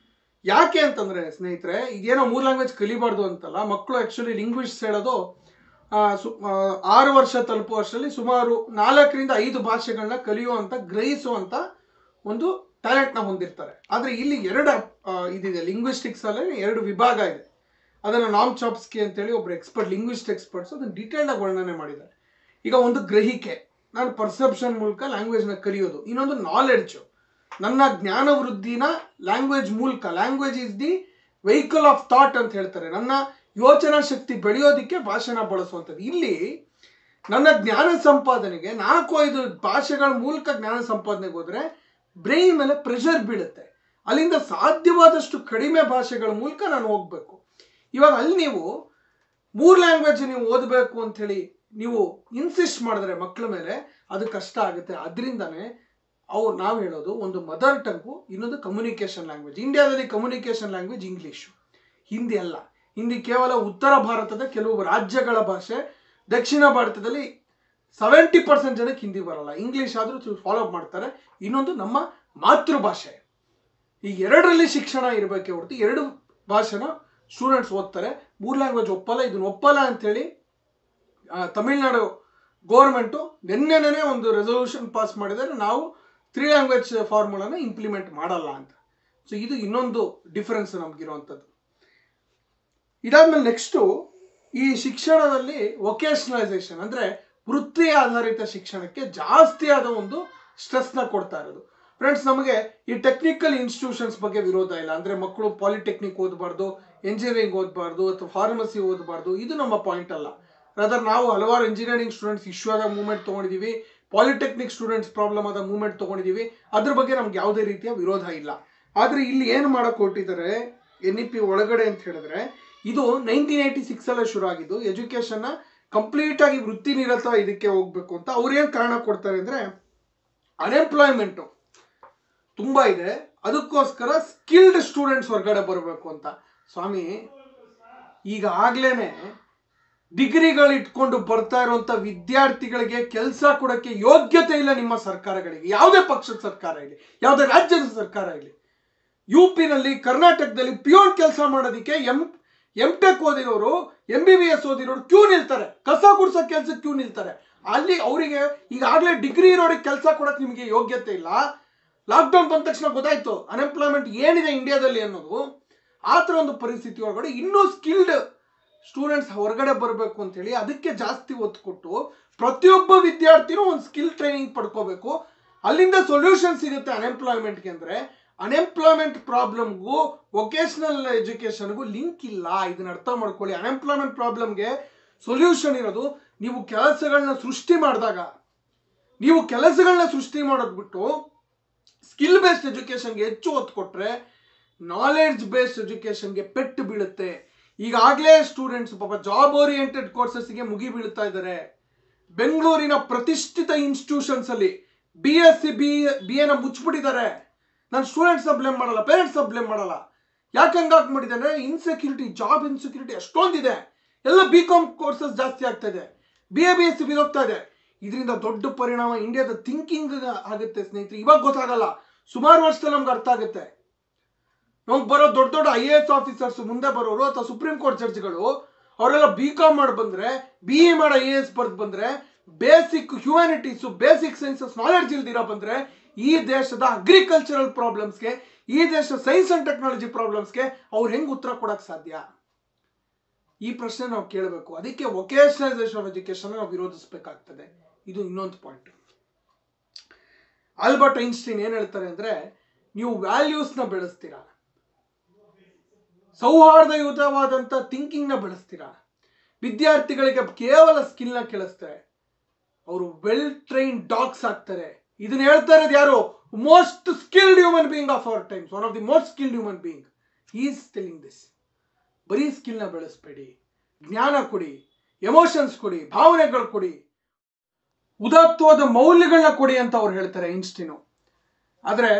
ಯಾಕೆ ಅಂತಂದರೆ ಸ್ನೇಹಿತರೆ, ಇದೇನೋ 3 ಲ್ಯಾಂಗ್ವೇಜ್ ಕಲಿಬಾರ್ದು ಅಂತಲ್ಲ. ಮಕ್ಕಳು ಆ್ಯಕ್ಚುಲಿ ಲಿಂಗ್ವಿಸ್ಟ್ ಹೇಳೋದು 6 ವರ್ಷ ತಲುಪುವ ವರ್ಷದಲ್ಲಿ ಸುಮಾರು 4 ರಿಂದ 5 ಭಾಷೆಗಳನ್ನ ಕಲಿಯುವಂಥ, ಗ್ರಹಿಸುವಂಥ ಒಂದು ಟ್ಯಾಲೆಂಟ್ನ ಹೊಂದಿರ್ತಾರೆ. ಆದರೆ ಇಲ್ಲಿ 2 ಇದಿದೆ. ಲಿಂಗ್ವಿಸ್ಟಿಕ್ಸಲ್ಲಿ 2 ವಿಭಾಗ ಇದೆ. ಅದನ್ನು ನಾಮ್ ಚಾಮ್ಸ್ಕಿ ಅಂತೇಳಿ ಒಬ್ಬರು ಎಕ್ಸ್ಪರ್ಟ್, ಲಿಂಗ್ವಿಸ್ಟ್ ಎಕ್ಸ್ಪರ್ಟ್ಸ್ ಅದನ್ನು ಡೀಟೇಲ್ಡಾಗಿ ವರ್ಣನೆ ಮಾಡಿದ್ದಾರೆ. ಈಗ ಒಂದು ಗ್ರಹಿಕೆ, ನಾನು ಪರ್ಸೆಪ್ಷನ್ ಮೂಲಕ ಲ್ಯಾಂಗ್ವೇಜ್ನ ಕಲಿಯೋದು. ಇನ್ನೊಂದು ನಾಲೆಡ್ಜು, ನನ್ನ ಜ್ಞಾನ ವೃದ್ಧಿನ ಲ್ಯಾಂಗ್ವೇಜ್ ಮೂಲಕ. Language is the vehicle of thought ಅಂತ ಹೇಳ್ತಾರೆ. ನನ್ನ ಯೋಚನಾ ಶಕ್ತಿ ಬೆಳೆಯೋದಕ್ಕೆ ಭಾಷೆನ ಬಳಸುವಂಥದ್ದು. ಇಲ್ಲಿ ನನ್ನ ಜ್ಞಾನ ಸಂಪಾದನೆಗೆ 4-5 ಭಾಷೆಗಳ ಮೂಲಕ ಜ್ಞಾನ ಸಂಪಾದನೆಗೆ ಹೋದರೆ ಬ್ರೈನ್ ಮೇಲೆ ಪ್ರೆಷರ್ ಬೀಳುತ್ತೆ. ಅಲ್ಲಿಂದ ಸಾಧ್ಯವಾದಷ್ಟು ಕಡಿಮೆ ಭಾಷೆಗಳ ಮೂಲಕ ನಾನು ಹೋಗಬೇಕು. ಇವಾಗ ಅಲ್ಲಿ ನೀವು 3 ಲ್ಯಾಂಗ್ವೇಜ್ ನೀವು ಓದಬೇಕು ಅಂಥೇಳಿ ನೀವು ಇನ್ಸಿಸ್ಟ್ ಮಾಡಿದ್ರೆ ಮಕ್ಕಳ ಮೇಲೆ ಅದು ಕಷ್ಟ ಆಗುತ್ತೆ. ಅದರಿಂದನೇ ನಾವು ಹೇಳೋದು ಒಂದು ಮದರ್ ಟಂಗು, ಇನ್ನೊಂದು ಕಮ್ಯುನಿಕೇಷನ್ ಲ್ಯಾಂಗ್ವೇಜ್. ಇಂಡಿಯಾದಲ್ಲಿ ಕಮ್ಯುನಿಕೇಷನ್ ಲ್ಯಾಂಗ್ವೇಜ್ ಇಂಗ್ಲೀಷು, ಹಿಂದಿ ಅಲ್ಲ. ಹಿಂದಿ ಕೇವಲ ಉತ್ತರ ಭಾರತದ ಕೆಲವು ರಾಜ್ಯಗಳ ಭಾಷೆ. ದಕ್ಷಿಣ ಭಾರತದಲ್ಲಿ 70% ಜನಕ್ಕೆ ಹಿಂದಿ ಬರಲ್ಲ. ಇಂಗ್ಲೀಷ್ ಆದರೂ ಫಾಲೋ ಮಾಡ್ತಾರೆ. ಇನ್ನೊಂದು ನಮ್ಮ ಮಾತೃಭಾಷೆ. ಈ 2ರಲ್ಲಿ ಶಿಕ್ಷಣ ಇರಬೇಕೆ ಹೊರತು 2 ಭಾಷೆನ ಸ್ಟೂಡೆಂಟ್ಸ್ ಓದ್ತಾರೆ. 3 ಲ್ಯಾಂಗ್ವೇಜ್ ಒಪ್ಪಲ್ಲ. ಇದನ್ನು ಒಪ್ಪಲ್ಲ ಅಂಥೇಳಿ ತಮಿಳುನಾಡು ಗೌರ್ಮೆಂಟು ನಿನ್ನೆನೇ ಒಂದು ರೆಸೊಲ್ಯೂಷನ್ ಪಾಸ್ ಮಾಡಿದರೆ, ನಾವು 3 ಲ್ಯಾಂಗ್ವೇಜ್ ಫಾರ್ಮುಲಾನ ಇಂಪ್ಲಿಮೆಂಟ್ ಮಾಡಲ್ಲ ಅಂತ. ಸೊ ಇದು ಇನ್ನೊಂದು ಡಿಫರೆನ್ಸ್ ನಮಗಿರುವಂಥದ್ದು. ಇದಾದ್ಮೇಲೆ ನೆಕ್ಸ್ಟು, ಈ ಶಿಕ್ಷಣದಲ್ಲಿ ವೊಕೇಶನಲೈಸೇಷನ್ ಅಂದರೆ ವೃತ್ತಿ ಆಧಾರಿತ ಶಿಕ್ಷಣಕ್ಕೆ ಜಾಸ್ತಿ ಆದ ಒಂದು ಸ್ಟ್ರೆಸ್ನ ಕೊಡ್ತಾ ಇರೋದು. ಫ್ರೆಂಡ್ಸ್, ನಮಗೆ ಈ ಟೆಕ್ನಿಕಲ್ ಇನ್ಸ್ಟಿಟ್ಯೂಷನ್ಸ್ ಬಗ್ಗೆ ವಿರೋಧ ಇಲ್ಲ. ಅಂದರೆ ಮಕ್ಕಳು ಪಾಲಿಟೆಕ್ನಿಕ್ ಓದಬಾರ್ದು, ಎಂಜಿನಿಯರಿಂಗ್ ಓದಬಾರ್ದು ಅಥವಾ ಫಾರ್ಮಸಿ ಓದಬಾರ್ದು, ಇದು ನಮ್ಮ ಪಾಯಿಂಟ್ ಅಲ್ಲ. ರಾದರ್ ನಾವು ಹಲವಾರು ಇಂಜಿನಿಯರಿಂಗ್ ಸ್ಟೂಡೆಂಟ್ಸ್ ಇಶ್ಯೂ ಆದ ಮೂವ್ಮೆಂಟ್ ತೊಗೊಂಡಿದ್ದೀವಿ, ಪಾಲಿಟೆಕ್ನಿಕ್ ಸ್ಟೂಡೆಂಟ್ಸ್ ಪ್ರಾಬ್ಲಮ್ ಆದ ಮೂವ್ಮೆಂಟ್ ತೊಗೊಂಡಿದ್ದೀವಿ. ಅದ್ರ ಬಗ್ಗೆ ನಮ್ಗೆ ಯಾವುದೇ ರೀತಿಯ ವಿರೋಧ ಇಲ್ಲ. ಆದರೆ ಇಲ್ಲಿ ಏನು ಮಾಡಕ್ಕೆ ಹೊರಟಿದ್ದಾರೆ NEP ಒಳಗಡೆ ಅಂತ ಹೇಳಿದ್ರೆ, ಇದು 1986 ಶುರು ಆಗಿದ್ದು. ಎಜುಕೇಷನ್ನ ಕಂಪ್ಲೀಟಾಗಿ ವೃತ್ತಿ ನಿರತ ಇದಕ್ಕೆ ಹೋಗ್ಬೇಕು ಅಂತ ಅವ್ರೇನು ಕಾರಣ ಕೊಡ್ತಾರೆ ಅಂದರೆ, ಅನ್ಎಂಪ್ಲಾಯ್ಮೆಂಟು ತುಂಬ ಇದೆ, ಅದಕ್ಕೋಸ್ಕರ ಸ್ಕಿಲ್ಡ್ ಸ್ಟೂಡೆಂಟ್ಸ್ ಹೊರಗಡೆ ಬರಬೇಕು ಅಂತ. ಸ್ವಾಮಿ, ಈಗ ಆಗ್ಲೇನೆ ಡಿಗ್ರಿಗಳು ಇಟ್ಕೊಂಡು ಬರ್ತಾ ಇರುವಂತ ವಿದ್ಯಾರ್ಥಿಗಳಿಗೆ ಕೆಲಸ ಕೊಡಕ್ಕೆ ಯೋಗ್ಯತೆ ಇಲ್ಲ ನಿಮ್ಮ ಸರ್ಕಾರಗಳಿಗೆ. ಯಾವುದೇ ಪಕ್ಷದ ಸರ್ಕಾರ ಇರಲಿ, ಯಾವುದೇ ರಾಜ್ಯದ ಸರ್ಕಾರ ಇರಲಿ. UP-ನಲ್ಲಿ, ಕರ್ನಾಟಕದಲ್ಲಿ ಪ್ಯೂರ್ ಕೆಲಸ ಮಾಡೋದಕ್ಕೆ ಎಂ.ಟೆಕ್ ಓದಿರೋರು, MBBS ಓದಿರೋರು ಕ್ಯೂ ನಿಲ್ತಾರೆ, ಕಸ ಗುಡ್ಸೋ ಕೆಲಸಕ್ಕೆ ಕ್ಯೂ ನಿಲ್ತಾರೆ. ಅಲ್ಲಿ ಅವರಿಗೆ ಈಗಾಗಲೇ ಡಿಗ್ರಿ ಇರೋರಿಗೆ ಕೆಲಸ ಕೊಡಕ್ಕೆ ನಿಮಗೆ ಯೋಗ್ಯತೆ ಇಲ್ಲ. ಲಾಕ್ಡೌನ್ ಬಂದ ತಕ್ಷಣ ಗೊತ್ತಾಯ್ತು ಅನ್ಎಂಪ್ಲಾಯ್ಮೆಂಟ್ ಏನಿದೆ ಇಂಡಿಯಾದಲ್ಲಿ ಅನ್ನೋದು. ಆ ಥರ ಒಂದು ಪರಿಸ್ಥಿತಿ ಒಳಗಡೆ ಇನ್ನೂ ಸ್ಕಿಲ್ಡ್ ಸ್ಟೂಡೆಂಟ್ಸ್ ಹೊರಗಡೆ ಬರಬೇಕು ಅಂತೇಳಿ ಅದಕ್ಕೆ ಜಾಸ್ತಿ ಒತ್ತು ಕೊಟ್ಟು ಪ್ರತಿಯೊಬ್ಬ ವಿದ್ಯಾರ್ಥಿನೂ ಒಂದು ಸ್ಕಿಲ್ ಟ್ರೈನಿಂಗ್ ಪಡ್ಕೋಬೇಕು. ಅಲ್ಲಿಂದ ಸೊಲ್ಯೂಷನ್ ಸಿಗುತ್ತೆ ಅನ್ಎಂಪ್ಲಾಯ್ಮೆಂಟ್ಗೆ. ಅಂದರೆ ಅನ್ಎಂಪ್ಲಾಯ್ಮೆಂಟ್ ಪ್ರಾಬ್ಲಮ್ಗೂ ವೊಕೇಶನಲ್ ಎಜುಕೇಷನ್ಗೂ ಲಿಂಕ್ ಇಲ್ಲ. ಇದನ್ನ ಅರ್ಥ ಮಾಡ್ಕೊಳ್ಳಿ. ಅನ್ಎಂಪ್ಲಾಯ್ಮೆಂಟ್ ಪ್ರಾಬ್ಲಮ್ಗೆ ಸೊಲ್ಯೂಷನ್ ಇರೋದು ನೀವು ಕೆಲಸಗಳನ್ನ ಸೃಷ್ಟಿ ಮಾಡಿದಾಗ. ನೀವು ಕೆಲಸಗಳನ್ನ ಸೃಷ್ಟಿ ಮಾಡೋದು ಬಿಟ್ಟು ಸ್ಕಿಲ್ ಬೇಸ್ಡ್ ಎಜುಕೇಷನ್ಗೆ ಹೆಚ್ಚು ಒತ್ತು ಕೊಟ್ಟರೆ ನಾಲೆಡ್ಜ್ ಬೇಸ್ಡ್ ಎಜುಕೇಷನ್ಗೆ ಪೆಟ್ಟು ಬೀಳುತ್ತೆ. ಈಗಾಗಲೇ ಸ್ಟೂಡೆಂಟ್ಸ್ ಪಾಪ ಜಾಬ್ ಓರಿಯೆಂಟೆಡ್ ಕೋರ್ಸಸ್ಗೆ ಮುಗಿ ಬೀಳ್ತಾ ಇದ್ದಾರೆ. ಬೆಂಗಳೂರಿನ ಪ್ರತಿಷ್ಠಿತ ಇನ್ಸ್ಟಿಟ್ಯೂಷನ್ಸ್ ಅಲ್ಲಿ BSc BA ಮುಚ್ಚಿಬಿಟ್ಟಿದ್ದಾರೆ. ನಾನು ಸ್ಟೂಡೆಂಟ್ಸ್ ಬ್ಲೇಮ್ ಮಾಡಲ್ಲ, ಪೇರೆಂಟ್ಸ್ ಬ್ಲೇಮ್ ಮಾಡಲ್ಲ. ಯಾಕೆ ಹಂಗಾಗ್ಬಿಟ್ಟಿದೆ? ಇನ್ಸೆಕ್ಯೂರಿಟಿ, ಜಾಬ್ ಇನ್ಸೆಕ್ಯೂರಿಟಿ ಅಷ್ಟೊಂದಿದೆ. ಎಲ್ಲ BCom ಕೋರ್ಸಸ್ ಜಾಸ್ತಿ ಆಗ್ತಾ ಇದೆ, BA BSc ಬಿದೋಗ್ತಾ ಇದೆ. ಇದರಿಂದ ದೊಡ್ಡ ಪರಿಣಾಮ ಇಂಡಿಯಾದ ಥಿಂಕಿಂಗ್ ಆಗುತ್ತೆ ಸ್ನೇಹಿತರೆ. ಇವಾಗ ಗೊತ್ತಾಗಲ್ಲ, ಸುಮಾರು ವರ್ಷದಲ್ಲಿ ನಮ್ಗೆ ಅರ್ಥ ಆಗುತ್ತೆ. ನಮ್ಗೆ ಬರೋ ದೊಡ್ಡ ದೊಡ್ಡ IAS ಆಫೀಸರ್ಸ್, ಮುಂದೆ ಬರೋರು ಅಥವಾ ಸುಪ್ರೀಂ ಕೋರ್ಟ್ ಜಡ್ಜ್ಗಳು, ಅವರೆಲ್ಲ BCom ಮಾಡಿ ಬಂದ್ರೆ, BE ಮಾಡಿ IAS ಬರ್ದು ಬಂದ್ರೆ, ಬೇಸಿಕ್ ಹ್ಯುಮ್ಯಾನಿಟೀಸು, ಬೇಸಿಕ್ ಸೈನ್ಸಸ್ ನಾಲೆಡ್ಜ್ ಇಲ್ದಿರ ಬಂದ್ರೆ ಈ ದೇಶದ ಅಗ್ರಿಕಲ್ಚರಲ್ ಪ್ರಾಬ್ಲಮ್ಸ್ಗೆ, ಈ ದೇಶದ ಸೈನ್ಸ್ ಅಂಡ್ ಟೆಕ್ನಾಲಜಿ ಪ್ರಾಬ್ಲಮ್ಸ್ಗೆ ಅವ್ರು ಹೆಂಗೆ ಉತ್ತರ ಕೊಡಕ್ಕೆ ಸಾಧ್ಯ? ಈ ಪ್ರಶ್ನೆ ನಾವು ಕೇಳಬೇಕು. ಅದಕ್ಕೆ ವೊಕೇಶನಲೈಸೇಷನ್ ಆಫ್ ಎಜುಕೇಶನ್ ನಾವು ವಿರೋಧಿಸಬೇಕಾಗ್ತದೆ. ಇದು ಇನ್ನೊಂದು ಪಾಯಿಂಟ್. ಆಲ್ಬರ್ಟ್ ಐನ್ಸ್ಟೀನ್ ಏನ್ ಹೇಳ್ತಾರೆ ಅಂದ್ರೆ, ನೀವು ವ್ಯಾಲ್ಯೂಸ್ನ ಬೆಳೆಸ್ತೀರಾ, ಸೌಹಾರ್ದಯುತವಾದಂಥ ಥಿಂಕಿಂಗ್ನ ಬೆಳೆಸ್ತೀರಾ, ವಿದ್ಯಾರ್ಥಿಗಳಿಗೆ ಕೇವಲ ಸ್ಕಿಲ್ನ ಕೇಳಿಸ್ತಾರೆ, ಅವರು ವೆಲ್ ಟ್ರೈನ್ ಡಾಗ್ಸ್ ಆಗ್ತಾರೆ. ಇದನ್ನ ಹೇಳ್ತಾ ಇರೋದು ಯಾರು? Most skilled human being of our times, one of the most skilled human being is telling this. ಬರೀ ಸ್ಕಿಲ್ನ ಬೆಳೆಸ್ಬೇಡಿ, ಜ್ಞಾನ ಕೊಡಿ, ಎಮೋಷನ್ಸ್ ಕೊಡಿ, ಭಾವನೆಗಳು ಕೊಡಿ, ಉದಾತ್ತವಾದ ಮೌಲ್ಯಗಳನ್ನ ಕೊಡಿ ಅಂತ ಅವ್ರು ಹೇಳ್ತಾರೆ ಐನ್ಸ್ಟೀನು. ಆದರೆ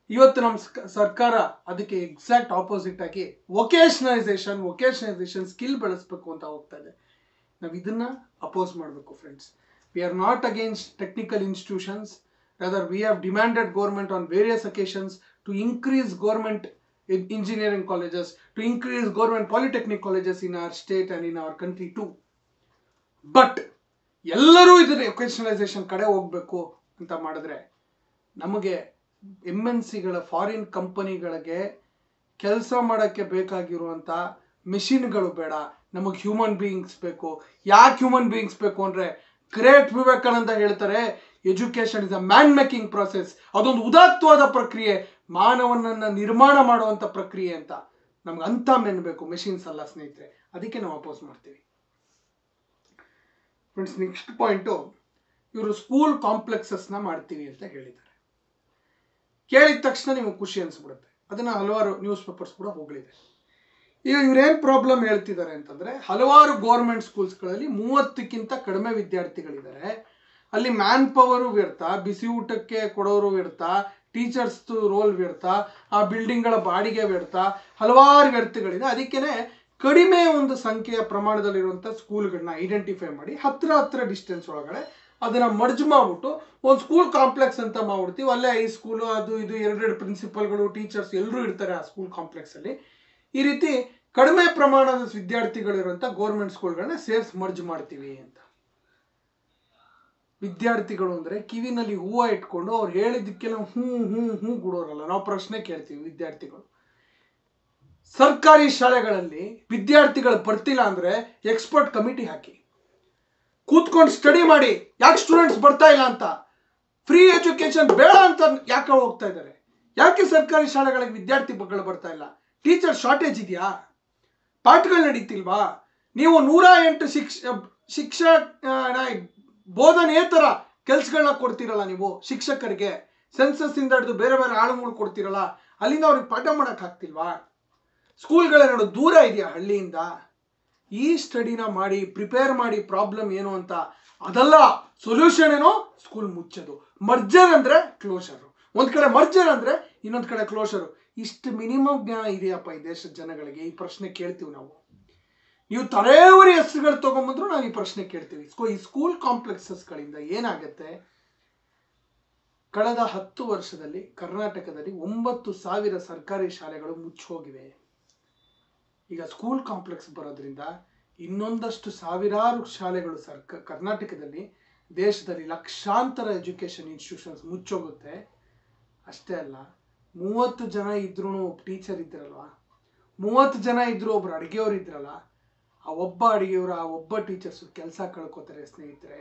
ಇವತ್ತು ನಮ್ಮ ಸರ್ಕಾರ ಅದಕ್ಕೆ ಎಕ್ಸಾಕ್ಟ್ ಆಪೋಸಿಟ್ ಆಗಿ ವೊಕೇಶನಲೈಸೇಷನ್ ಸ್ಕಿಲ್ ಬೆಳೆಸ್ಬೇಕು ಅಂತ ಹೋಗ್ತಾ ಇದೆ. ನಾವು ಇದನ್ನ ಅಪೋಸ್ ಮಾಡಬೇಕು friends. We are not against technical institutions, rather we have demanded government on various occasions to increase government engineering colleges, to increase government polytechnic colleges in our state and in our country too. But ಎಲ್ಲರೂ ಇದರ ವೊಕೇಶನಲೈಸೇಷನ್ ಕಡೆ ಹೋಗ್ಬೇಕು ಅಂತ ಮಾಡಿದ್ರೆ ನಮಗೆ MNCಗಳ foreign ಕಂಪನಿಗಳಿಗೆ ಕೆಲಸ ಮಾಡೋಕ್ಕೆ ಬೇಕಾಗಿರುವಂಥ ಮೆಷಿನ್ಗಳು ಬೇಡ, ನಮಗೆ ಹ್ಯೂಮನ್ ಬೀಯಿಂಗ್ಸ್ ಬೇಕು. ಯಾಕೆ ಹ್ಯೂಮನ್ ಬೀಯಿಂಗ್ಸ್ ಬೇಕು ಅಂದರೆ, ಗ್ರೇಟ್ ವಿವೇಕಾನಂದ ಹೇಳ್ತಾರೆ, education is a man making process. ಅದೊಂದು ಉದಾತ್ತವಾದ ಪ್ರಕ್ರಿಯೆ, ಮಾನವನನ್ನ ನಿರ್ಮಾಣ ಮಾಡುವಂಥ ಪ್ರಕ್ರಿಯೆ ಅಂತ. ನಮ್ಗೆ ಅಂಥ ಮೆನ್ ಬೇಕು, ಮೆಷಿನ್ಸ್ ಅಲ್ಲ ಸ್ನೇಹಿತರೆ. ಅದಕ್ಕೆ ನಾವು ಅಪೋಸ್ ಮಾಡ್ತೀವಿ ಫ್ರೆಂಡ್ಸ್. ನೆಕ್ಸ್ಟ್ ಪಾಯಿಂಟು, ಇವರು ಸ್ಕೂಲ್ ಕಾಂಪ್ಲೆಕ್ಸಸ್ನ ಮಾಡ್ತೀವಿ ಅಂತ ಹೇಳಿದ್ದಾರೆ. ಕೇಳಿದ ತಕ್ಷಣ ನಿಮಗೆ ಖುಷಿ ಅನಿಸ್ಬಿಡುತ್ತೆ. ಅದನ್ನು ಹಲವಾರು ನ್ಯೂಸ್ ಪೇಪರ್ಸ್ ಕೂಡ ಹೋಗಲಿದೆ. ಈಗ ಇವ್ರೇನು ಪ್ರಾಬ್ಲಮ್ ಹೇಳ್ತಿದ್ದಾರೆ ಅಂತಂದರೆ, ಹಲವಾರು ಗೌರ್ಮೆಂಟ್ ಸ್ಕೂಲ್ಸ್ಗಳಲ್ಲಿ 30ಕ್ಕಿಂತ ಕಡಿಮೆ ವಿದ್ಯಾರ್ಥಿಗಳಿದ್ದಾರೆ. ಅಲ್ಲಿ ಮ್ಯಾನ್ ಪವರು ವ್ಯರ್ಥ, ಬಿಸಿ ಊಟಕ್ಕೆ ಕೊಡೋರು ವ್ಯರ್ಥ, ಟೀಚರ್ಸ್ ರೋಲ್ ವ್ಯರ್ಥ, ಆ ಬಿಲ್ಡಿಂಗ್ಗಳ ಬಾಡಿಗೆ ವ್ಯರ್ಥ, ಹಲವಾರು ವ್ಯರ್ಥಗಳಿದೆ. ಅದಕ್ಕೇ ಕಡಿಮೆ ಒಂದು ಸಂಖ್ಯೆಯ ಪ್ರಮಾಣದಲ್ಲಿರುವಂಥ ಸ್ಕೂಲ್ಗಳನ್ನ ಐಡೆಂಟಿಫೈ ಮಾಡಿ ಹತ್ತಿರ ಡಿಸ್ಟೆನ್ಸ್ ಒಳಗಡೆ ಅದನ್ನು ಮರ್ಜ್ ಮಾಡಿಬಿಟ್ಟು ಒಂದು ಸ್ಕೂಲ್ ಕಾಂಪ್ಲೆಕ್ಸ್ ಅಂತ ಮಾಡ್ಬಿಡ್ತೀವಿ. ಅಲ್ಲೇ ಹೈಸ್ಕೂಲು ಅದು ಇದು 2 ಪ್ರಿನ್ಸಿಪಲ್ಗಳು, ಟೀಚರ್ಸ್ ಎಲ್ಲರೂ ಇರ್ತಾರೆ ಆ ಸ್ಕೂಲ್ ಕಾಂಪ್ಲೆಕ್ಸಲ್ಲಿ. ಈ ರೀತಿ ಕಡಿಮೆ ಪ್ರಮಾಣದ ವಿದ್ಯಾರ್ಥಿಗಳಿರುವಂಥ ಗೌರ್ಮೆಂಟ್ ಸ್ಕೂಲ್ಗಳನ್ನ ಸೇರ್ಸ್ ಮರ್ಜ್ ಮಾಡ್ತೀವಿ ಅಂತ. ವಿದ್ಯಾರ್ಥಿಗಳು ಅಂದರೆ ಕಿವಿನಲ್ಲಿ ಹೂವು ಇಟ್ಕೊಂಡು ಅವ್ರು ಹೇಳಿದ್ದಕ್ಕೆಲ್ಲ ಹ್ಞೂ ಗುಡೋರಲ್ಲ. ನಾವು ಪ್ರಶ್ನೆ ಕೇಳ್ತೀವಿ ವಿದ್ಯಾರ್ಥಿಗಳು. ಸರ್ಕಾರಿ ಶಾಲೆಗಳಲ್ಲಿ ವಿದ್ಯಾರ್ಥಿಗಳು ಬರ್ತಿಲ್ಲ ಅಂದರೆ ಎಕ್ಸ್ಪರ್ಟ್ ಕಮಿಟಿ ಹಾಕಿ ಕೂತ್ಕೊಂಡು ಸ್ಟಡಿ ಮಾಡಿ, ಯಾಕೆ ಸ್ಟೂಡೆಂಟ್ಸ್ ಬರ್ತಾ ಇಲ್ಲ ಅಂತ, ಫ್ರೀ ಎಜುಕೇಶನ್ ಬೇಡ ಅಂತ ಯಾಕೆ ಹೋಗ್ತಾ ಇದ್ದಾರೆ? ಯಾಕೆ ಸರ್ಕಾರಿ ಶಾಲೆಗಳಿಗೆ ವಿದ್ಯಾರ್ಥಿಗಳು ಬರ್ತಾ ಇಲ್ಲ? ಟೀಚರ್ ಶಾರ್ಟೇಜ್ ಇದೆಯಾ? ಪಾಠಗಳು ನಡೀತಿಲ್ವಾ? ನೀವು 108 ಬೋಧನೇತರ ಕೆಲಸಗಳನ್ನ ಕೊಡ್ತಿರಲ್ಲ ನೀವು ಶಿಕ್ಷಕರಿಗೆ, ಸೆನ್ಸಸ್ ಇಂದ ಹಿಡಿದು ಬೇರೆ ಬೇರೆ ಆಳುಗಳು ಕೊಡ್ತಿರಲ್ಲ, ಅಲ್ಲಿಂದ ಅವ್ರಿಗೆ ಪಾಠ ಮಾಡಕ್ ಆಗ್ತಿಲ್ವಾ? ಸ್ಕೂಲ್ಗಳೆರಡು ದೂರ ಇದೆಯಾ ಹಳ್ಳಿಯಿಂದ? ಈ ಸ್ಟಡಿನ ಮಾಡಿ ಪ್ರಿಪೇರ್ ಮಾಡಿ ಪ್ರಾಬ್ಲಮ್ ಏನು ಅಂತ. ಅದಲ್ಲ ಸೊಲ್ಯೂಷನ್ ಏನೋ ಸ್ಕೂಲ್ ಮುಚ್ಚೋದು. ಮರ್ಜರ್ ಅಂದ್ರೆ ಕ್ಲೋಷರ್, ಒಂದ್ ಕಡೆ ಮರ್ಜರ್ ಅಂದ್ರೆ ಇನ್ನೊಂದ್ ಕಡೆ ಕ್ಲೋಷರ್. ಇಷ್ಟು ಮಿನಿಮಮ್ ಜ್ಞಾನ ಇದೆಯಪ್ಪ ಈ ದೇಶದ ಜನಗಳಿಗೆ? ಈ ಪ್ರಶ್ನೆ ಕೇಳ್ತೀವಿ ನಾವು. ನೀವು ತಲೆಯವರಿ ಹೆಸರುಗಳು ತಗೊಂಬಂದ್ರು ನಾವು ಈ ಪ್ರಶ್ನೆ ಕೇಳ್ತೀವಿ. ಈ ಸ್ಕೂಲ್ ಕಾಂಪ್ಲೆಕ್ಸಸ್ಗಳಿಂದ ಏನಾಗತ್ತೆ? ಕಳೆದ 10 ವರ್ಷದಲ್ಲಿ ಕರ್ನಾಟಕದಲ್ಲಿ 9,000 ಸರ್ಕಾರಿ ಶಾಲೆಗಳು ಮುಚ್ಚೋಗಿವೆ. ಈಗ ಸ್ಕೂಲ್ ಕಾಂಪ್ಲೆಕ್ಸ್ ಬರೋದ್ರಿಂದ ಇನ್ನೊಂದಷ್ಟು ಸಾವಿರಾರು ಶಾಲೆಗಳು ಕರ್ನಾಟಕದಲ್ಲಿ, ದೇಶದಲ್ಲಿ ಲಕ್ಷಾಂತರ ಎಜುಕೇಶನ್ ಇನ್ಸ್ಟಿಟ್ಯೂಷನ್ಸ್ ಮುಚ್ಚೋಗುತ್ತೆ. ಅಷ್ಟೇ ಅಲ್ಲ, 30 ಜನ ಇದ್ರೂ ಒಬ್ಬ ಟೀಚರ್ ಇದ್ರಲ್ವಾ, 30 ಜನ ಇದ್ರು ಒಬ್ರು ಅಡುಗೆಯವರು ಇದ್ರಲ್ಲ, ಆ ಒಬ್ಬ ಅಡುಗೆಯವರು ಆ ಒಬ್ಬ ಟೀಚರ್ಸು ಕೆಲಸ ಕಳ್ಕೊತಾರೆ ಸ್ನೇಹಿತರೆ.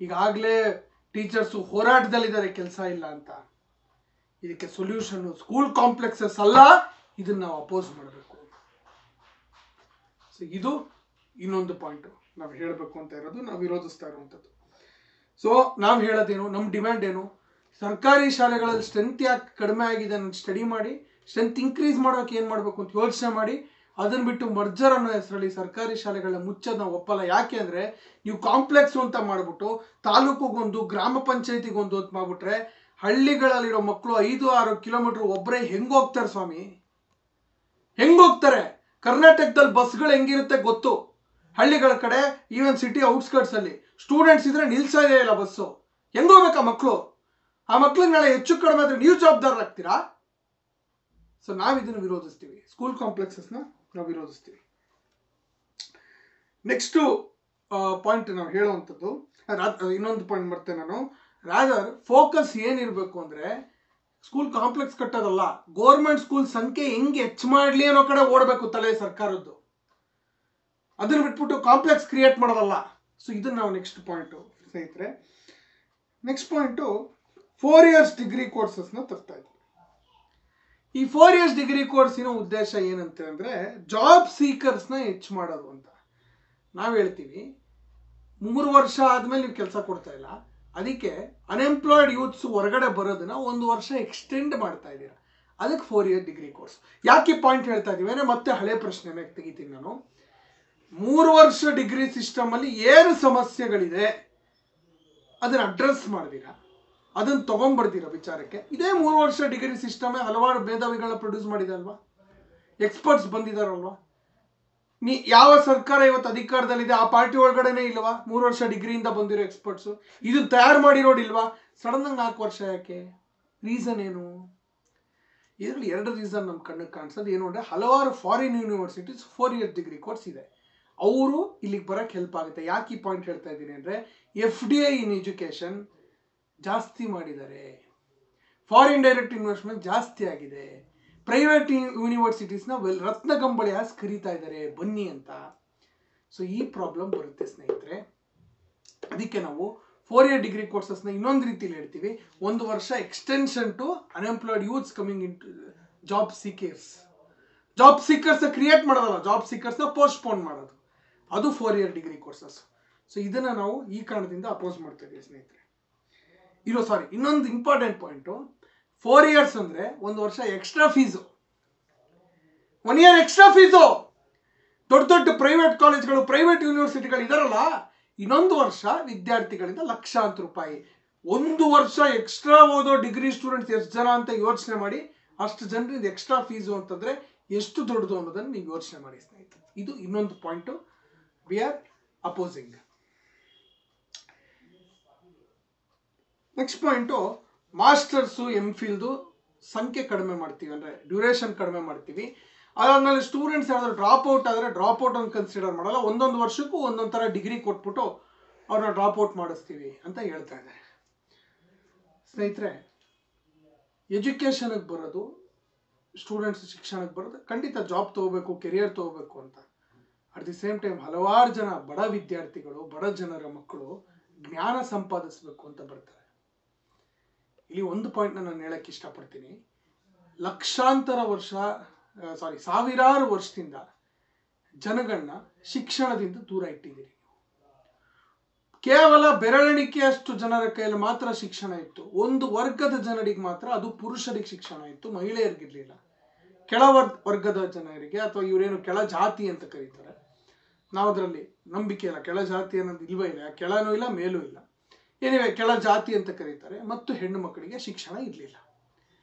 ಈಗಾಗಲೇ ಟೀಚರ್ಸು ಹೋರಾಟದಲ್ಲಿದ್ದಾರೆ ಕೆಲಸ ಇಲ್ಲ ಅಂತ. ಇದಕ್ಕೆ ಸೊಲ್ಯೂಷನ್ ಸ್ಕೂಲ್ ಕಾಂಪ್ಲೆಕ್ಸಸ್ ಅಲ್ಲ, ಇದನ್ನ ನಾವು ಅಪೋಸ್ ಮಾಡಬೇಕು. ಸೊ ಇದು ಇನ್ನೊಂದು ಪಾಯಿಂಟ್ ನಾವು ಹೇಳಬೇಕು ಅಂತ ಇರೋದು, ನಾವು ವಿರೋಧಿಸ್ತಾ ಇರುವಂಥದ್ದು. ಸೊ ನಾವು ಹೇಳೋದೇನು, ನಮ್ಮ ಡಿಮ್ಯಾಂಡ್ ಏನು? ಸರ್ಕಾರಿ ಶಾಲೆಗಳಲ್ಲಿ ಸ್ಟ್ರೆಂತ್ ಯಾಕೆ ಕಡಿಮೆ ಆಗಿದೆ ಅನ್ನೋದು ಸ್ಟಡಿ ಮಾಡಿ, ಸ್ಟ್ರೆಂತ್ ಇನ್ಕ್ರೀಸ್ ಮಾಡೋಕೆ ಏನು ಮಾಡಬೇಕು ಅಂತ ಯೋಚನೆ ಮಾಡಿ, ಅದನ್ನ ಬಿಟ್ಟು ಮರ್ಜರ್ ಅನ್ನೋ ಹೆಸರಲ್ಲಿ ಸರ್ಕಾರಿ ಶಾಲೆಗಳನ್ನ ಮುಚ್ಚೋದು ನಾವು ಒಪ್ಪಲ್ಲ. ಯಾಕೆ ಅಂದರೆ, ನೀವು ಕಾಂಪ್ಲೆಕ್ಸ್ ಅಂತ ಮಾಡಿಬಿಟ್ಟು ತಾಲೂಕಿಗೊಂದು ಗ್ರಾಮ ಪಂಚಾಯತಿಗೊಂದು ಅಂತ ಮಾಡಿಬಿಟ್ರೆ ಹಳ್ಳಿಗಳಲ್ಲಿರೋ ಮಕ್ಕಳು 5-6 ಕಿಲೋಮೀಟರ್ ಒಬ್ಬರೇ ಹೆಂಗೆ ಹೋಗ್ತಾರೆ ಸ್ವಾಮಿ? ಹೆಂಗೆ ಹೋಗ್ತಾರೆ? ಕರ್ನಾಟಕದಲ್ಲಿ ಬಸ್ಗಳು ಹೆಂಗಿರುತ್ತೆ ಗೊತ್ತು. ಹಳ್ಳಿಗಳ ಕಡೆ ಈವನ್ ಸಿಟಿ ಔಟ್ಸ್ಕರ್ಟ್ಸ್ ಅಲ್ಲಿ ಸ್ಟೂಡೆಂಟ್ಸ್ ಇದ್ರೆ ನಿಲ್ಸೋದೇ ಇಲ್ಲ ಬಸ್ಸು. ಹೆಂಗೆ ಹೋಗ್ಬೇಕಾ ಮಕ್ಕಳು? ಆ ಮಕ್ಳಿಗೆ ನಾಳೆ ಹೆಚ್ಚು ಕಡಿಮೆ ಆದ್ರೆ ನೀವು ಜವಾಬ್ದಾರರಾಗ್ತೀರಾ? ಸೊ ನಾವು ಇದನ್ನು ವಿರೋಧಿಸ್ತೀವಿ. ಸ್ಕೂಲ್ ಕಾಂಪ್ಲೆಕ್ಸಸ್ನ ನಾವು ವಿರೋಧಿಸ್ತೀವಿ. ನೆಕ್ಸ್ಟ್ ಪಾಯಿಂಟ್ ನಾವು ಹೇಳುವಂಥದ್ದು, ಇನ್ನೊಂದು ಪಾಯಿಂಟ್ ಮಾಡ್ತೇನೆ ನಾನು. ರಾದರ್ ಫೋಕಸ್ ಏನಿರಬೇಕು ಅಂದರೆ, ಸ್ಕೂಲ್ ಕಾಂಪ್ಲೆಕ್ಸ್ ಕಟ್ಟೋದಲ್ಲ, ಗೋರ್ಮೆಂಟ್ ಸ್ಕೂಲ್ ಸಂಖ್ಯೆ ಹೆಂಗೆ ಹೆಚ್ಚು ಮಾಡಲಿ ಅನ್ನೋ ಕಡೆ ಓಡಬೇಕು ತಲೆ ಸರ್ಕಾರದ್ದು. ಅದನ್ನು ಬಿಟ್ಬಿಟ್ಟು ಕಾಂಪ್ಲೆಕ್ಸ್ ಕ್ರಿಯೇಟ್ ಮಾಡೋದಲ್ಲ. ಸೊ ಇದನ್ನು ನಾವು ನೆಕ್ಸ್ಟ್ ಪಾಯಿಂಟು ಸ್ನೇಹಿತರೆ. ನೆಕ್ಸ್ಟ್ ಪಾಯಿಂಟು 4 years ಡಿಗ್ರಿ ಕೋರ್ಸಸ್ನ ತರ್ತಾ ಇದ್ವಿ. ಈ 4 years ಡಿಗ್ರಿ ಕೋರ್ಸಿನ ಉದ್ದೇಶ ಏನಂತ ಅಂದರೆ, ಜಾಬ್ ಸೀಕರ್ಸ್ನ ಹೆಚ್ಚು ಮಾಡೋದು ಅಂತ. ನಾವು ಹೇಳ್ತೀವಿ 3 ವರ್ಷ ಆದಮೇಲೆ ನೀವು ಕೆಲಸ ಕೊಡ್ತಾ ಇಲ್ಲ, ಅದಕ್ಕೆ ಅನ್ಎಂಪ್ಲಾಯ್ಡ್ ಯೂತ್ಸ್ ಹೊರಗಡೆ ಬರೋದನ್ನ 1 ವರ್ಷ ಎಕ್ಸ್ಟೆಂಡ್ ಮಾಡ್ತಾ ಇದ್ದೀರಾ. ಅದಕ್ಕೆ 4 year ಡಿಗ್ರಿ ಕೋರ್ಸ್. ಯಾಕೆ ಪಾಯಿಂಟ್ ಹೇಳ್ತಾ ಇದ್ದೀವಿ ಅಂದರೆ, ಮತ್ತೆ ಹಳೆ ಪ್ರಶ್ನೆನ ತೆಗಿತೀನಿ ನಾನು. 3 ವರ್ಷ ಡಿಗ್ರಿ ಸಿಸ್ಟಮಲ್ಲಿ ಏನು ಸಮಸ್ಯೆಗಳಿದೆ ಅದನ್ನು ಅಡ್ರೆಸ್ ಮಾಡ್ತೀರಾ, ಅದನ್ನು ತೊಗೊಂಡ್ಬರ್ತೀರ ವಿಚಾರಕ್ಕೆ. ಇದೇ 3 ವರ್ಷ ಡಿಗ್ರಿ ಸಿಸ್ಟಮೇ ಹಲವಾರು ಮೇಧಾವಿಗಳನ್ನ ಪ್ರೊಡ್ಯೂಸ್ ಮಾಡಿದೆ ಅಲ್ವಾ, ಎಕ್ಸ್ಪರ್ಟ್ಸ್ ಬಂದಿದ್ದಾರಲ್ವಾ. ಯಾವ ಸರ್ಕಾರ ಇವತ್ತು ಅಧಿಕಾರದಲ್ಲಿದೆ ಆ ಪಾರ್ಟಿ ಒಳಗಡೆನೇ ಇಲ್ವಾ 3 ವರ್ಷ ಡಿಗ್ರಿಯಿಂದ ಬಂದಿರೋ ಎಕ್ಸ್ಪರ್ಟ್ಸು? ಇದು ತಯಾರು ಮಾಡಿರೋಡಿಲ್ವಾ? ಸಡನ್ ಆಗಿ 4 ವರ್ಷ ಯಾಕೆ? ರೀಸನ್ ಏನು? ಇದರಲ್ಲಿ 2 ರೀಸನ್ ನಮ್ಮ ಕಣ್ಣಿಗೆ ಕಾಣಿಸೋದು. ಏನು ಅಂದರೆ, ಹಲವಾರು foreign universities 4 year degree course ಇದೆ, ಅವರು ಇಲ್ಲಿಗೆ ಬರೋಕ್ಕೆ ಹೆಲ್ಪ್ ಆಗುತ್ತೆ. ಯಾಕೆ ಈ ಪಾಯಿಂಟ್ ಹೇಳ್ತಾ ಇದ್ದೀನಿ ಅಂದರೆ, FDI ಇನ್ ಎಜುಕೇಷನ್ ಜಾಸ್ತಿ ಮಾಡಿದ್ದಾರೆ, ಫಾರಿನ್ ಡೈರೆಕ್ಟ್ ಇನ್ವೆಸ್ಟ್ಮೆಂಟ್ ಜಾಸ್ತಿ ಆಗಿದೆ, ಪ್ರೈವೇಟ್ ಯೂನಿವರ್ಸಿಟೀಸ್ನ ರತ್ನಗಂಬಳಿ ಹಾಸ್ ಕರೀತಾ ಇದ್ದಾರೆ ಬನ್ನಿ ಅಂತ. ಸೊ ಈ ಪ್ರಾಬ್ಲಮ್ ಬರುತ್ತೆ ಸ್ನೇಹಿತರೆ. ಅದಕ್ಕೆ ನಾವು 4 year ಡಿಗ್ರಿ ಕೋರ್ಸಸ್ನ ಇನ್ನೊಂದು ರೀತಿಯಲ್ಲಿ ಹೇಳ್ತೀವಿ, 1 ವರ್ಷ extension to unemployed youths coming in job seekers. Job ಸೀಕರ್ಸ್ನ ಕ್ರಿಯೇಟ್ ಮಾಡೋದಲ್ಲ, ಜಾಬ್ ಸೀಕರ್ಸ್ನ ಪೋಸ್ಟ್ಪೋನ್ ಮಾಡೋದು, ಅದು 4 year ಡಿಗ್ರಿ ಕೋರ್ಸಸ್. ಸೊ ಇದನ್ನು ನಾವು ಈ ಕಾರಣದಿಂದ ಅಪೋಸ್ ಮಾಡ್ತಾ ಇದ್ದೀವಿ ಸ್ನೇಹಿತರೆ. ಇನ್ನೊಂದು ಇಂಪಾರ್ಟೆಂಟ್ ಪಾಯಿಂಟು, 4 years ಅಂದರೆ 1 ವರ್ಷ extra fees, 1 year extra fees. ದೊಡ್ಡ ದೊಡ್ಡ ಪ್ರೈವೇಟ್ ಕಾಲೇಜ್ಗಳು, ಪ್ರೈವೇಟ್ ಯೂನಿವರ್ಸಿಟಿಗಳು ಇದಾರಲ್ಲ, ಇನ್ನೊಂದು ವರ್ಷ ವಿದ್ಯಾರ್ಥಿಗಳಿಂದ ಲಕ್ಷಾಂತರ ರೂಪಾಯಿ. 1 ವರ್ಷ ಎಕ್ಸ್ಟ್ರಾ ಓದೋ ಡಿಗ್ರಿ ಸ್ಟೂಡೆಂಟ್ಸ್ ಎಷ್ಟು ಜನ ಅಂತ ಯೋಚನೆ ಮಾಡಿ. ಅಷ್ಟು ಜನರಿಂದ ಎಕ್ಸ್ಟ್ರಾ ಫೀಸು ಅಂತಂದರೆ ಎಷ್ಟು ದೊಡ್ಡದು ಅನ್ನೋದನ್ನು ನೀವು ಯೋಚನೆ ಮಾಡಿ ಸ್ನೇಹಿತರೆ. ಇದು ಇನ್ನೊಂದು point we are opposing. Next point, masters MPhilದು ಸಂಖ್ಯೆ ಕಡಿಮೆ ಮಾಡ್ತೀವಿ, ಅಂದರೆ ಡ್ಯೂರೇಷನ್ ಕಡಿಮೆ ಮಾಡ್ತೀವಿ. ಅದಾದಮೇಲೆ ಸ್ಟೂಡೆಂಟ್ಸ್ ಯಾರಾದರೂ ಡ್ರಾಪ್ ಔಟ್ ಆದರೆ ಡ್ರಾಪ್ ಔಟ್ ಅಂತ ಕನ್ಸಿಡರ್ ಮಾಡಲ್ಲ, 1 ವರ್ಷಕ್ಕೂ 1 ಥರ ಡಿಗ್ರಿ ಕೊಟ್ಬಿಟ್ಟು ಅವ್ರನ್ನ ಡ್ರಾಪ್ ಔಟ್ ಮಾಡಿಸ್ತೀವಿ ಅಂತ ಹೇಳ್ತಾ ಇದ್ದಾರೆ. ಸ್ನೇಹಿತರೆ, ಎಜುಕೇಷನ್ಗೆ ಬರೋದು, ಸ್ಟೂಡೆಂಟ್ಸ್ ಶಿಕ್ಷಣಕ್ಕೆ ಬರೋದು ಖಂಡಿತ ಜಾಬ್ ತೊಗೋಬೇಕು, ಕೆರಿಯರ್ ತೊಗೋಬೇಕು ಅಂತ. ಅಟ್ ದಿ ಸೇಮ್ ಟೈಮ್ ಹಲವಾರು ಜನ ಬಡ ವಿದ್ಯಾರ್ಥಿಗಳು, ಬಡ ಜನರ ಮಕ್ಕಳು ಜ್ಞಾನ ಸಂಪಾದಿಸಬೇಕು ಅಂತ ಬರ್ತಾರೆ. ಇಲ್ಲಿ ಒಂದು ಪಾಯಿಂಟ್ನ ನಾನು ಹೇಳಕ್ಕೆ ಇಷ್ಟಪಡ್ತೀನಿ. ಸಾವಿರಾರು ವರ್ಷದಿಂದ ಜನಗಳನ್ನ ಶಿಕ್ಷಣದಿಂದ ದೂರ ಇಟ್ಟಿದ್ದೀರಿ. ಕೇವಲ ಬೆರಳೆಣಿಕೆಯಷ್ಟು ಜನರ ಕೈಯಲ್ಲಿ ಮಾತ್ರ ಶಿಕ್ಷಣ ಇತ್ತು. ಒಂದು ವರ್ಗದ ಜನರಿಗೆ ಮಾತ್ರ, ಅದು ಪುರುಷರಿಗೆ ಶಿಕ್ಷಣ ಇತ್ತು, ಮಹಿಳೆಯರಿಗಿರ್ಲಿಲ್ಲ. ಕೆಳ ವರ್ಗದ ಜನರಿಗೆ, ಅಥವಾ ಇವರೇನು ಕೆಳ ಜಾತಿ ಅಂತ ಕರೀತಾರೆ, ನಾವು ಅದರಲ್ಲಿ ನಂಬಿಕೆ ಇಲ್ಲ. ಕೆಳ ಜಾತಿ ಅನ್ನೋದು ಇಲ್ವೇ ಇಲ್ಲ, ಕೆಳನೂ ಇಲ್ಲ ಮೇಲೂ ಇಲ್ಲ. ಏನಿವೆ ಕೆಳ ಜಾತಿ ಅಂತ ಕರೀತಾರೆ. ಮತ್ತು ಹೆಣ್ಣು ಮಕ್ಕಳಿಗೆ ಶಿಕ್ಷಣ ಇರಲಿಲ್ಲ.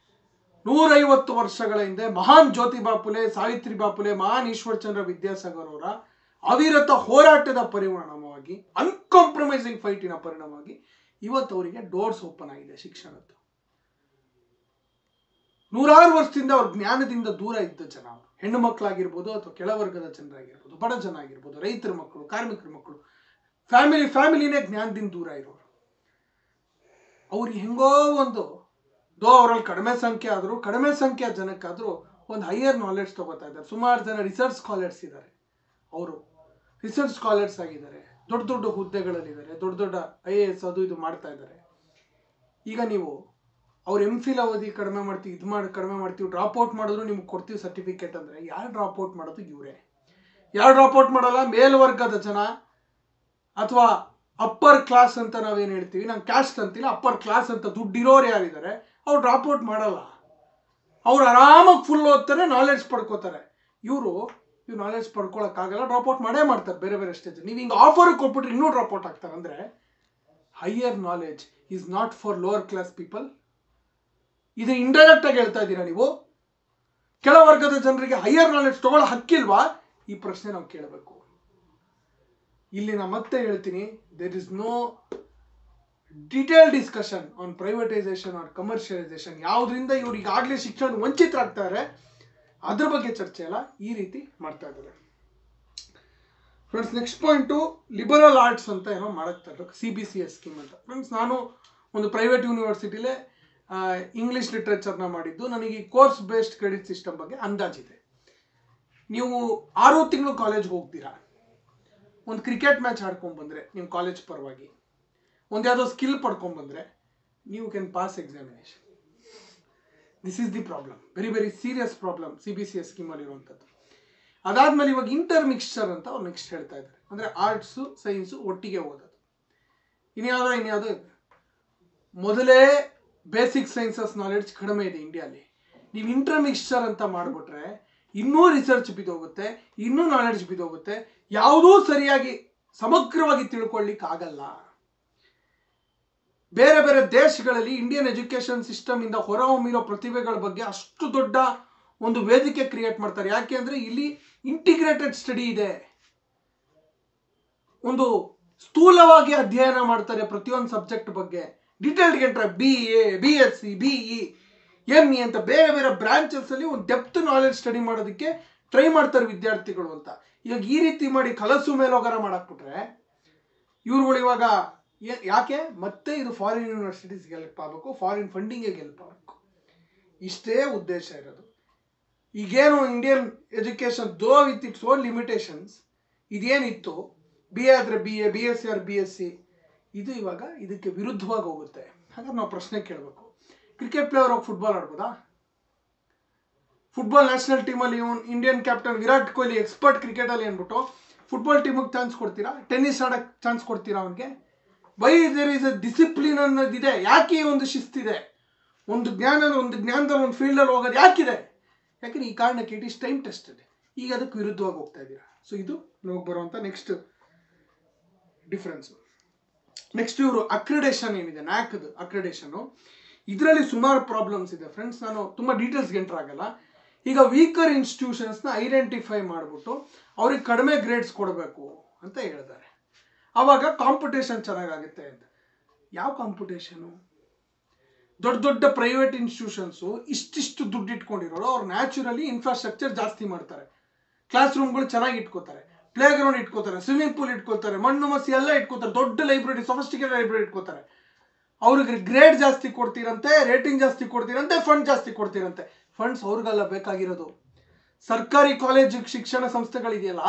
150 ವರ್ಷಗಳ ಹಿಂದೆ ಮಹಾನ್ ಜ್ಯೋತಿಬಾ ಫುಲೆ, ಸಾವಿತ್ರಿಬಾ ಫುಲೆ, ಮಹಾನ್ ಈಶ್ವರಚಂದ್ರ ವಿದ್ಯಾಸಾಗರ್ ಅವರ ಅವಿರತ ಹೋರಾಟದ ಪರಿಣಾಮವಾಗಿ, ಅನ್ಕಾಂಪ್ರಮೈಸಿಂಗ್ ಫೈಟಿನ ಪರಿಣಾಮವಾಗಿ ಇವತ್ತು ಅವರಿಗೆ ಡೋರ್ಸ್ ಓಪನ್ ಆಗಿದೆ ಶಿಕ್ಷಣದ್ದು. 100 ವರ್ಷದಿಂದ ಅವ್ರ ಜ್ಞಾನದಿಂದ ದೂರ ಇದ್ದ ಜನ ಅವರು, ಹೆಣ್ಣು ಮಕ್ಕಳಾಗಿರ್ಬೋದು ಅಥವಾ ಕೆಳವರ್ಗದ ಜನರಾಗಿರ್ಬೋದು, ಬಡ ಜನ ಆಗಿರ್ಬೋದು, ರೈತರ ಮಕ್ಕಳು, ಕಾರ್ಮಿಕರ ಮಕ್ಕಳು, ಫ್ಯಾಮಿಲಿನೇ ಜ್ಞಾನದಿಂದ ದೂರ ಇರೋರು. ಅವ್ರಿಗೆ ಹೆಂಗೋ ಒಂದು ಅವರಲ್ಲಿ ಕಡಿಮೆ ಸಂಖ್ಯೆ ಆದರೂ, ಕಡಿಮೆ ಸಂಖ್ಯೆಯ ಜನಕ್ಕಾದರೂ ಒಂದು ಹೈಯರ್ ನಾಲೆಡ್ಜ್ ತಗೋತಾ ಇದ್ದಾರೆ. ಸುಮಾರು ಜನ ರಿಸರ್ಚ್ ಸ್ಕಾಲರ್ಸ್ ಇದ್ದಾರೆ, ಅವರು ರಿಸರ್ಚ್ ಸ್ಕಾಲರ್ಸ್ ಆಗಿದ್ದಾರೆ, ದೊಡ್ಡ ದೊಡ್ಡ ಹುದ್ದೆಗಳಲ್ಲಿದ್ದಾರೆ, ದೊಡ್ಡ ದೊಡ್ಡ IAS ಅದು ಇದು ಮಾಡ್ತಾ ಇದ್ದಾರೆ. ಈಗ ನೀವು ಅವ್ರು MPhil ಅವಧಿ ಕಡಿಮೆ ಮಾಡ್ತೀವಿ, ಡ್ರಾಪ್ ಔಟ್ ಮಾಡಿದ್ರು ನಿಮ್ಗೆ ಕೊಡ್ತೀವಿ ಸರ್ಟಿಫಿಕೇಟ್ ಅಂದರೆ, ಯಾರು ಡ್ರಾಪ್ ಔಟ್ ಮಾಡೋದು? ಇವರೇ. ಯಾರು ಡ್ರಾಪ್ ಔಟ್ ಮಾಡಲ್ಲ? ಮೇಲ್ವರ್ಗದ ಜನ, ಅಥವಾ ಅಪ್ಪರ್ ಕ್ಲಾಸ್ ಅಂತ ನಾವೇನು ಹೇಳ್ತೀವಿ, ನಾವು ಕ್ಯಾಸ್ಟ್ ಅಂತಿಲ್ಲ, ಅಪ್ಪರ್ ಕ್ಲಾಸ್ ಅಂತ ದುಡ್ಡಿರೋರು ಯಾರಿದ್ದಾರೆ ಅವ್ರು ಡ್ರಾಪ್ ಔಟ್ ಮಾಡಲ್ಲ. ಅವ್ರು ಆರಾಮಾಗಿ ಫುಲ್ ಓದ್ತಾರೆ, ನಾಲೆಡ್ಜ್ ಪಡ್ಕೋತಾರೆ. ಇವರು ನಾಲೆಡ್ಜ್ ಪಡ್ಕೊಳಕ್ಕಾಗಲ್ಲ, ಡ್ರಾಪ್ ಔಟ್ ಮಾಡೇ ಮಾಡ್ತಾರೆ ಬೇರೆ ಬೇರೆ ಸ್ಟೇಜ್. ನೀವು ಹಿಂಗೆ ಆಫರ್ ಕೊಟ್ಬಿಟ್ರೆ ಇನ್ನೂ ಡ್ರಾಪ್ ಔಟ್ ಆಗ್ತಾರೆ. ಅಂದರೆ higher knowledge is not for lower class people. ಇದು ಇಂಡೈರೆಕ್ಟ್ ಆಗಿ ಹೇಳ್ತಾ ಇದ್ದೀರಾ ನೀವು. ಕೆಳವರ್ಗದ ಜನರಿಗೆ ಹೈಯರ್ ನಾಲೆಡ್ಜ್ ತಗೊಳ್ಳೋ ಹಕ್ಕಿಲ್ವಾ? ಈ ಪ್ರಶ್ನೆ ನಾವು ಕೇಳಬೇಕು. ಇಲ್ಲಿ ನಾನು ಮತ್ತೆ ಹೇಳ್ತೀನಿ, there is no detail discussion on privatisation or commercialisation. ಯಾವುದರಿಂದ ಇವ್ರು ಈಗಾಗಲೇ ಶಿಕ್ಷಣ ವಂಚಿತರಾಗ್ತಾರೆ ಅದ್ರ ಬಗ್ಗೆ ಚರ್ಚೆ ಅಲ್ಲ, ಈ ರೀತಿ ಮಾಡ್ತಾ ಇದ್ದಾರೆ. Friends, next point liberal arts ಅಂತ ಏನೋ ಮಾಡ್ತಾರೆ, CBCS ಸ್ಕೀಮ್ ಅಂತ. ಫ್ರೆಂಡ್ಸ್, ನಾನು ಒಂದು ಪ್ರೈವೇಟ್ ಯೂನಿವರ್ಸಿಟಿಲೇ ಇಂಗ್ಲೀಷ್ ಲಿಟ್ರೇಚರ್ನ ಮಾಡಿದ್ದು. ನನಗೆ ಈ ಕೋರ್ಸ್ ಬೇಸ್ಡ್ ಕ್ರೆಡಿಟ್ ಸಿಸ್ಟಮ್ ಬಗ್ಗೆ ಅಂದಾಜಿದೆ. ನೀವು 6 ತಿಂಗಳು ಕಾಲೇಜ್ಗೆ ಹೋಗ್ತೀರಾ, ಒಂದು ಕ್ರಿಕೆಟ್ ಮ್ಯಾಚ್ ಆಡ್ಕೊಂಡ್ಬಂದರೆ ನಿಮ್ಮ ಕಾಲೇಜ್ ಪರವಾಗಿ, ಒಂದು ಯಾವುದೋ ಸ್ಕಿಲ್ ಪಡ್ಕೊಂಡ್ಬಂದರೆ ನೀವು can pass examination. This is the problem, very serious problem CBCS ಸ್ಕೀಮಲ್ಲಿ ಇರುವಂಥದ್ದು. ಅದಾದಮೇಲೆ ಇವಾಗ ಇಂಟರ್ ಮಿಕ್ಸ್ಚರ್ ಅಂತ ಅವ್ರು ನೆಕ್ಸ್ಟ್ ಹೇಳ್ತಾ ಇದ್ದಾರೆ. ಅಂದರೆ ಆರ್ಟ್ಸು ಸೈನ್ಸು ಒಟ್ಟಿಗೆ ಓದೋದು. ಇನ್ಯಾವುದೋ ಮೊದಲೇ ಬೇಸಿಕ್ ಸೈನ್ಸಸ್ ನಾಲೆಡ್ಜ್ ಕಡಿಮೆ ಇದೆ ಇಂಡಿಯಾಲಿ. ನೀವು ಇಂಟರ್ ಮಿಕ್ಸ್ಚರ್ ಅಂತ ಮಾಡಿಬಿಟ್ರೆ ಇನ್ನೂ ರಿಸರ್ಚ್ ಬಿದ್ದೋಗುತ್ತೆ, ಇನ್ನೂ ನಾಲೆಡ್ಜ್ ಬಿದ್ದೋಗುತ್ತೆ, ಯಾವುದೂ ಸರಿಯಾಗಿ ಸಮಗ್ರವಾಗಿ ತಿಳ್ಕೊಳ್ಳಿಕ್ಕೆ ಆಗಲ್ಲ. ಬೇರೆ ಬೇರೆ ದೇಶಗಳಲ್ಲಿ ಇಂಡಿಯನ್ ಎಜುಕೇಶನ್ ಸಿಸ್ಟಮ್ ಇಂದ ಹೊರಹೊಮ್ಮಿರೋ ಪ್ರತಿಭೆಗಳ ಬಗ್ಗೆ ಅಷ್ಟು ದೊಡ್ಡ ಒಂದು ವೇದಿಕೆ ಕ್ರಿಯೇಟ್ ಮಾಡ್ತಾರೆ. ಯಾಕೆ ಅಂದರೆ ಇಲ್ಲಿ ಇಂಟಿಗ್ರೇಟೆಡ್ ಸ್ಟಡಿ ಇದೆ. ಒಂದು ಸ್ಥೂಲವಾಗಿ ಅಧ್ಯಯನ ಮಾಡ್ತಾರೆ ಪ್ರತಿಯೊಂದು ಸಬ್ಜೆಕ್ಟ್ ಬಗ್ಗೆ. ಡೀಟೇಲ್ಗೆ ಎಂಟ್ರೆ BA, BSc, BE, ME ಅಂತ ಬೇರೆ ಬೇರೆ ಬ್ರಾಂಚಸ್ ಅಲ್ಲಿ ಒಂದು ಡೆಪ್ತ್ ನಾಲೆಡ್ಜ್ ಸ್ಟಡಿ ಮಾಡೋದಕ್ಕೆ ಟ್ರೈ ಮಾಡ್ತಾರೆ ವಿದ್ಯಾರ್ಥಿಗಳು ಅಂತ. ಇವಾಗ ಈ ರೀತಿ ಮಾಡಿ ಕಲಸು ಮೇಲೋಗರ ಮಾಡಾಕ್ಬಿಟ್ರೆ ಇವ್ರುಗಳು ಇವಾಗ ಯಾಕೆ ಮತ್ತೆ ಇದು ಫಾರಿನ್ ಯೂನಿವರ್ಸಿಟೀಸ್ಗೆ ಹೆಲ್ಪ್ ಆಗಬೇಕು, ಫಾರಿನ್ ಫಂಡಿಂಗಿಗೆ ಹೆಲ್ಪ್ ಆಗಬೇಕು, ಇಷ್ಟೇ ಉದ್ದೇಶ ಇರೋದು. ಈಗೇನು Indian education though with its own limitations ಇದೇನಿತ್ತು, BA ಆದರೆ BA, BSc ಆರ್ BSc, ಇದು ಇವಾಗ ಇದಕ್ಕೆ ವಿರುದ್ಧವಾಗಿ ಹೋಗುತ್ತೆ. ಹಾಗಾದ್ರೆ ನಾವು ಪ್ರಶ್ನೆ ಕೇಳಬೇಕು, ಕ್ರಿಕೆಟ್ ಪ್ಲೇಯರ್ ಹೋಗಿ ಫುಟ್ಬಾಲ್ ಆಡ್ಬೋದಾ? ಫುಟ್ಬಾಲ್ ನ್ಯಾಷನಲ್ ಟೀಮಲ್ಲಿ Indian captain Virat Kohli expert ಕ್ರಿಕೆಟಲ್ಲಿ ಅಂದ್ಬಿಟ್ಟು ಫುಟ್ಬಾಲ್ ಟೀಮಿಗೆ ಚಾನ್ಸ್ ಕೊಡ್ತೀರಾ? ಟೆನ್ನಿಸ್ ಆಡೋಕ್ಕೆ ಚಾನ್ಸ್ ಕೊಡ್ತೀರಾ ಅವನಿಗೆ? Why there is a discipline ಅನ್ನೋದಿದೆ. ಯಾಕೆ ಒಂದು ಶಿಸ್ತಿದೆ? ಒಂದು ಜ್ಞಾನದಲ್ಲಿ ಒಂದು ಫೀಲ್ಡಲ್ಲಿ ಹೋಗೋದು ಯಾಕಿದೆ? ಯಾಕೆಂದ್ರೆ ಈ ಕಾರಣಕ್ಕೆ ಇಟ್ ಇಸ್ ಟೈಮ್ ಟೆಸ್ಟೆಡ್. ಈಗ ಅದಕ್ಕೆ ವಿರುದ್ಧವಾಗಿ ಹೋಗ್ತಾ ಇದ್ದೀರಾ. ಸೊ ಇದು ನಮಗೆ ಬರುವಂಥ ನೆಕ್ಸ್ಟ್ ಡಿಫ್ರೆನ್ಸು. ನೆಕ್ಸ್ಟ್ ಇವರು ಅಕ್ರಿಡೇಷನ್ ಏನಿದೆ, ನ್ಯಾಕ್ದು ಅಕ್ರಿಡೇಷನು, ಇದರಲ್ಲಿ ಸುಮಾರು ಪ್ರಾಬ್ಲಮ್ಸ್ ಇದೆ ಫ್ರೆಂಡ್ಸ್. ನಾನು ತುಂಬ ಡೀಟೇಲ್ಸ್ಗೆ ಎಂಟರ್ ಆಗಲ್ಲ. ಈಗ ವೀಕರ್ ಇನ್ಸ್ಟಿಟ್ಯೂಷನ್ಸ್ನ ಐಡೆಂಟಿಫೈ ಮಾಡಿಬಿಟ್ಟು ಅವ್ರಿಗೆ ಕಡಿಮೆ ಗ್ರೇಡ್ಸ್ ಕೊಡಬೇಕು ಅಂತ ಹೇಳಿದ್ದಾರೆ. ಆವಾಗ ಕಾಂಪಿಟೇಷನ್ ಚೆನ್ನಾಗಾಗುತ್ತೆ ಅಂತ. ಯಾವ ಕಾಂಪಿಟೇಷನು? ದೊಡ್ಡ ದೊಡ್ಡ ಪ್ರೈವೇಟ್ ಇನ್ಸ್ಟಿಟ್ಯೂಷನ್ಸು ಇಷ್ಟಿಷ್ಟು ದುಡ್ಡು ಇಟ್ಕೊಂಡಿರೋರು ಅವ್ರು ನ್ಯಾಚುರಲಿ ಇನ್ಫ್ರಾಸ್ಟ್ರಕ್ಚರ್ ಜಾಸ್ತಿ ಮಾಡ್ತಾರೆ. ಕ್ಲಾಸ್ ರೂಮ್ಗಳು ಚೆನ್ನಾಗಿ ಇಟ್ಕೋತಾರೆ, ಪ್ಲೇ ಗ್ರೌಂಡ್ ಇಟ್ಕೋತಾರೆ, ಸ್ವಿಮ್ಮಿಂಗ್ ಪೂಲ್ ಇಟ್ಕೋತಾರೆ, ಮಣ್ಣು ಮಸಿ ಎಲ್ಲ ಇಟ್ಕೋತಾರೆ, ದೊಡ್ಡ ಲೈಬ್ರರಿ, ಸೊಫಿಸ್ಟಿಕೇಟೆಡ್ ಲೈಬ್ರರಿ ಇಟ್ಕೋತಾರೆ. ಅವ್ರಿಗೆ ಗ್ರೇಡ್ ಜಾಸ್ತಿ ಕೊಡ್ತೀರಂತೆ, ರೇಟಿಂಗ್ ಜಾಸ್ತಿ ಕೊಡ್ತೀರಂತೆ, ಫಂಡ್ ಜಾಸ್ತಿ ಕೊಡ್ತೀರಂತೆ. ಫಂಡ್ಸ್ ಅವ್ರಿಗೆಲ್ಲ ಬೇಕಾಗಿರೋದು. ಸರ್ಕಾರಿ ಕಾಲೇಜ್ ಶಿಕ್ಷಣ ಸಂಸ್ಥೆಗಳಿದೆಯಲ್ಲ,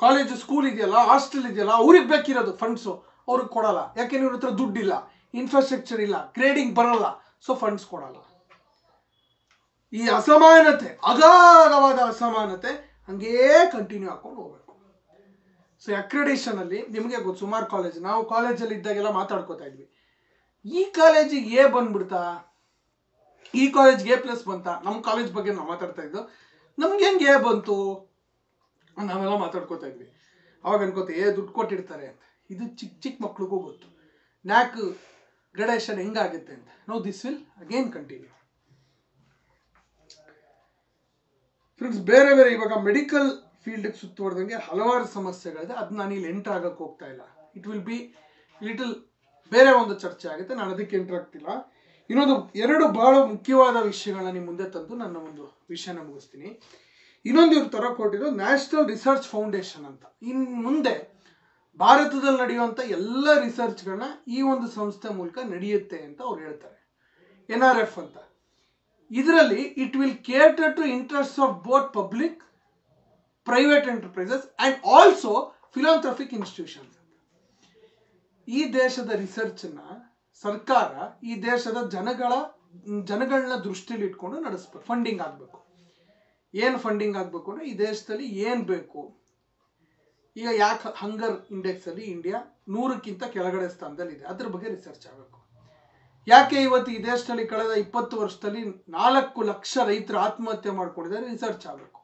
ಕಾಲೇಜು ಸ್ಕೂಲ್ ಇದೆಯಲ್ಲ, ಹಾಸ್ಟೆಲ್ ಇದೆಯಲ್ಲ, ಅವ್ರಿಗೆ ಬೇಕಿರೋದು ಫಂಡ್ಸು. ಅವ್ರಿಗೆ ಕೊಡಲ್ಲ. ಯಾಕೆಂದ್ರೆ ಇವ್ರ ಹತ್ರ ದುಡ್ಡಿಲ್ಲ, ಇನ್ಫ್ರಾಸ್ಟ್ರಕ್ಚರ್ ಇಲ್ಲ, ಗ್ರೇಡಿಂಗ್ ಬರಲ್ಲ, ಸೊ ಫಂಡ್ಸ್ ಕೊಡಲ್ಲ. ಈ ಅಸಮಾನತೆ, ಅಗಾಧವಾದ ಅಸಮಾನತೆ ಹಂಗೇ ಕಂಟಿನ್ಯೂ ಹಾಕೊಂಡು ಹೋಗ್ಬೇಕು. ಸೊ ಅಕ್ರೆಡಿಷನ್ ಅಲ್ಲಿ ನಿಮಗೆ ಗೊತ್ತು, ಸುಮಾರು ಕಾಲೇಜ್, ನಾವು ಕಾಲೇಜಲ್ಲಿ ಇದ್ದಾಗೆಲ್ಲ ಮಾತಾಡ್ಕೋತಾ ಇದ್ವಿ, ಈ ಕಾಲೇಜಿಗೆ ಎ ಬಂದ್ಬಿಡ್ತಾ, ಈ ಕಾಲೇಜ್ಗೆ A+ ಬಂತಾ, ನಮ್ಮ ಕಾಲೇಜ್ ಬಗ್ಗೆ ನಾವು ಮಾತಾಡ್ತಾ ಇದ್ದು, ನಮ್ಗೆ ಹೆಂಗೆ ಎ ಬಂತು ನಾವೆಲ್ಲ ಮಾತಾಡ್ಕೋತಾ ಇದ್ವಿ. ಅವಾಗ ಅನ್ಕೋತೆ ದುಡ್ಡು ಕೊಟ್ಟಿರ್ತಾರೆ ಅಂತ. ಇದು ಚಿಕ್ಕ ಚಿಕ್ಕ ಮಕ್ಳಿಗೂ ಗೊತ್ತು ನ್ಯಾಕ್ ಗ್ರೇಡೇಷನ್ ಹೆಂಗಾಗುತ್ತೆ ಅಂತ. No this will again continue. Friends, ಬೇರೆ ಬೇರೆ ಇವಾಗ ಮೆಡಿಕಲ್ ಫೀಲ್ಡ್ಗೆ ಸುತ್ತುವರೆದಂಗೆ ಹಲವಾರು ಸಮಸ್ಯೆಗಳಿದೆ. ಅದು ನಾನು ಇಲ್ಲಿ ಎಂಟರ್ ಆಗಕ್ಕೆ ಹೋಗ್ತಾ ಇಲ್ಲ. ಇಟ್ ವಿಲ್ ಬಿ ಲಿಟಲ್ ಬೇರೆ ಒಂದು ಚರ್ಚೆ ಆಗುತ್ತೆ, ನಾನು ಅದಕ್ಕೆ ಎಂಟರ್ ಆಗ್ತಿಲ್ಲ. ಇನ್ನೊಂದು 2 ಬಹಳ ಮುಖ್ಯವಾದ ವಿಷಯಗಳನ್ನ ನಿಮ್ಮ ಮುಂದೆ ತಂದು ನನ್ನ ಒಂದು ವಿಷಯನ ಮುಗಿಸ್ತೀನಿ. ಇನ್ನೊಂದು ಇವ್ರು ತರ ಕೊಟ್ಟಿರೋ ನ್ಯಾಷನಲ್ ರಿಸರ್ಚ್ ಫೌಂಡೇಶನ್ ಅಂತ. ಇನ್ನು ಮುಂದೆ ಭಾರತದಲ್ಲಿ ನಡೆಯುವಂಥ ಎಲ್ಲ ರಿಸರ್ಚ್ಗಳನ್ನ ಈ ಒಂದು ಸಂಸ್ಥೆ ಮೂಲಕ ನಡೆಯುತ್ತೆ ಅಂತ ಅವ್ರು ಹೇಳ್ತಾರೆ. NRF ಅಂತ. ಇದರಲ್ಲಿ it will cater to interest of both public, private enterprises and also philanthropic institutions. ಈ ದೇಶದ ರಿಸರ್ಚ್ನ ಸರ್ಕಾರ ಈ ದೇಶದ ಜನಗಳನ್ನ ದೃಷ್ಟಿಲಿ ಇಟ್ಕೊಂಡು ನಡೆಸ್ಬೇಕು. ಫಂಡಿಂಗ್ ಆಗಬೇಕು. ಏನು ಫಂಡಿಂಗ್ ಆಗಬೇಕು ಅಂದರೆ, ಈ ದೇಶದಲ್ಲಿ ಏನು ಬೇಕು. ಈಗ ಯಾಕೆ ಹಂಗರ್ ಇಂಡೆಕ್ಸಲ್ಲಿ ಇಂಡಿಯಾ 100ಕ್ಕಿಂತ ಕೆಳಗಡೆ ಸ್ಥಾನದಲ್ಲಿದೆ, ಅದ್ರ ಬಗ್ಗೆ ರಿಸರ್ಚ್ ಆಗಬೇಕು. ಯಾಕೆ ಇವತ್ತು ಈ ದೇಶದಲ್ಲಿ ಕಳೆದ 20 ವರ್ಷದಲ್ಲಿ 4 ಲಕ್ಷ ರೈತರು ಆತ್ಮಹತ್ಯೆ ಮಾಡ್ಕೊಂಡಿದ್ದಾರೆ, ರಿಸರ್ಚ್ ಆಗಬೇಕು.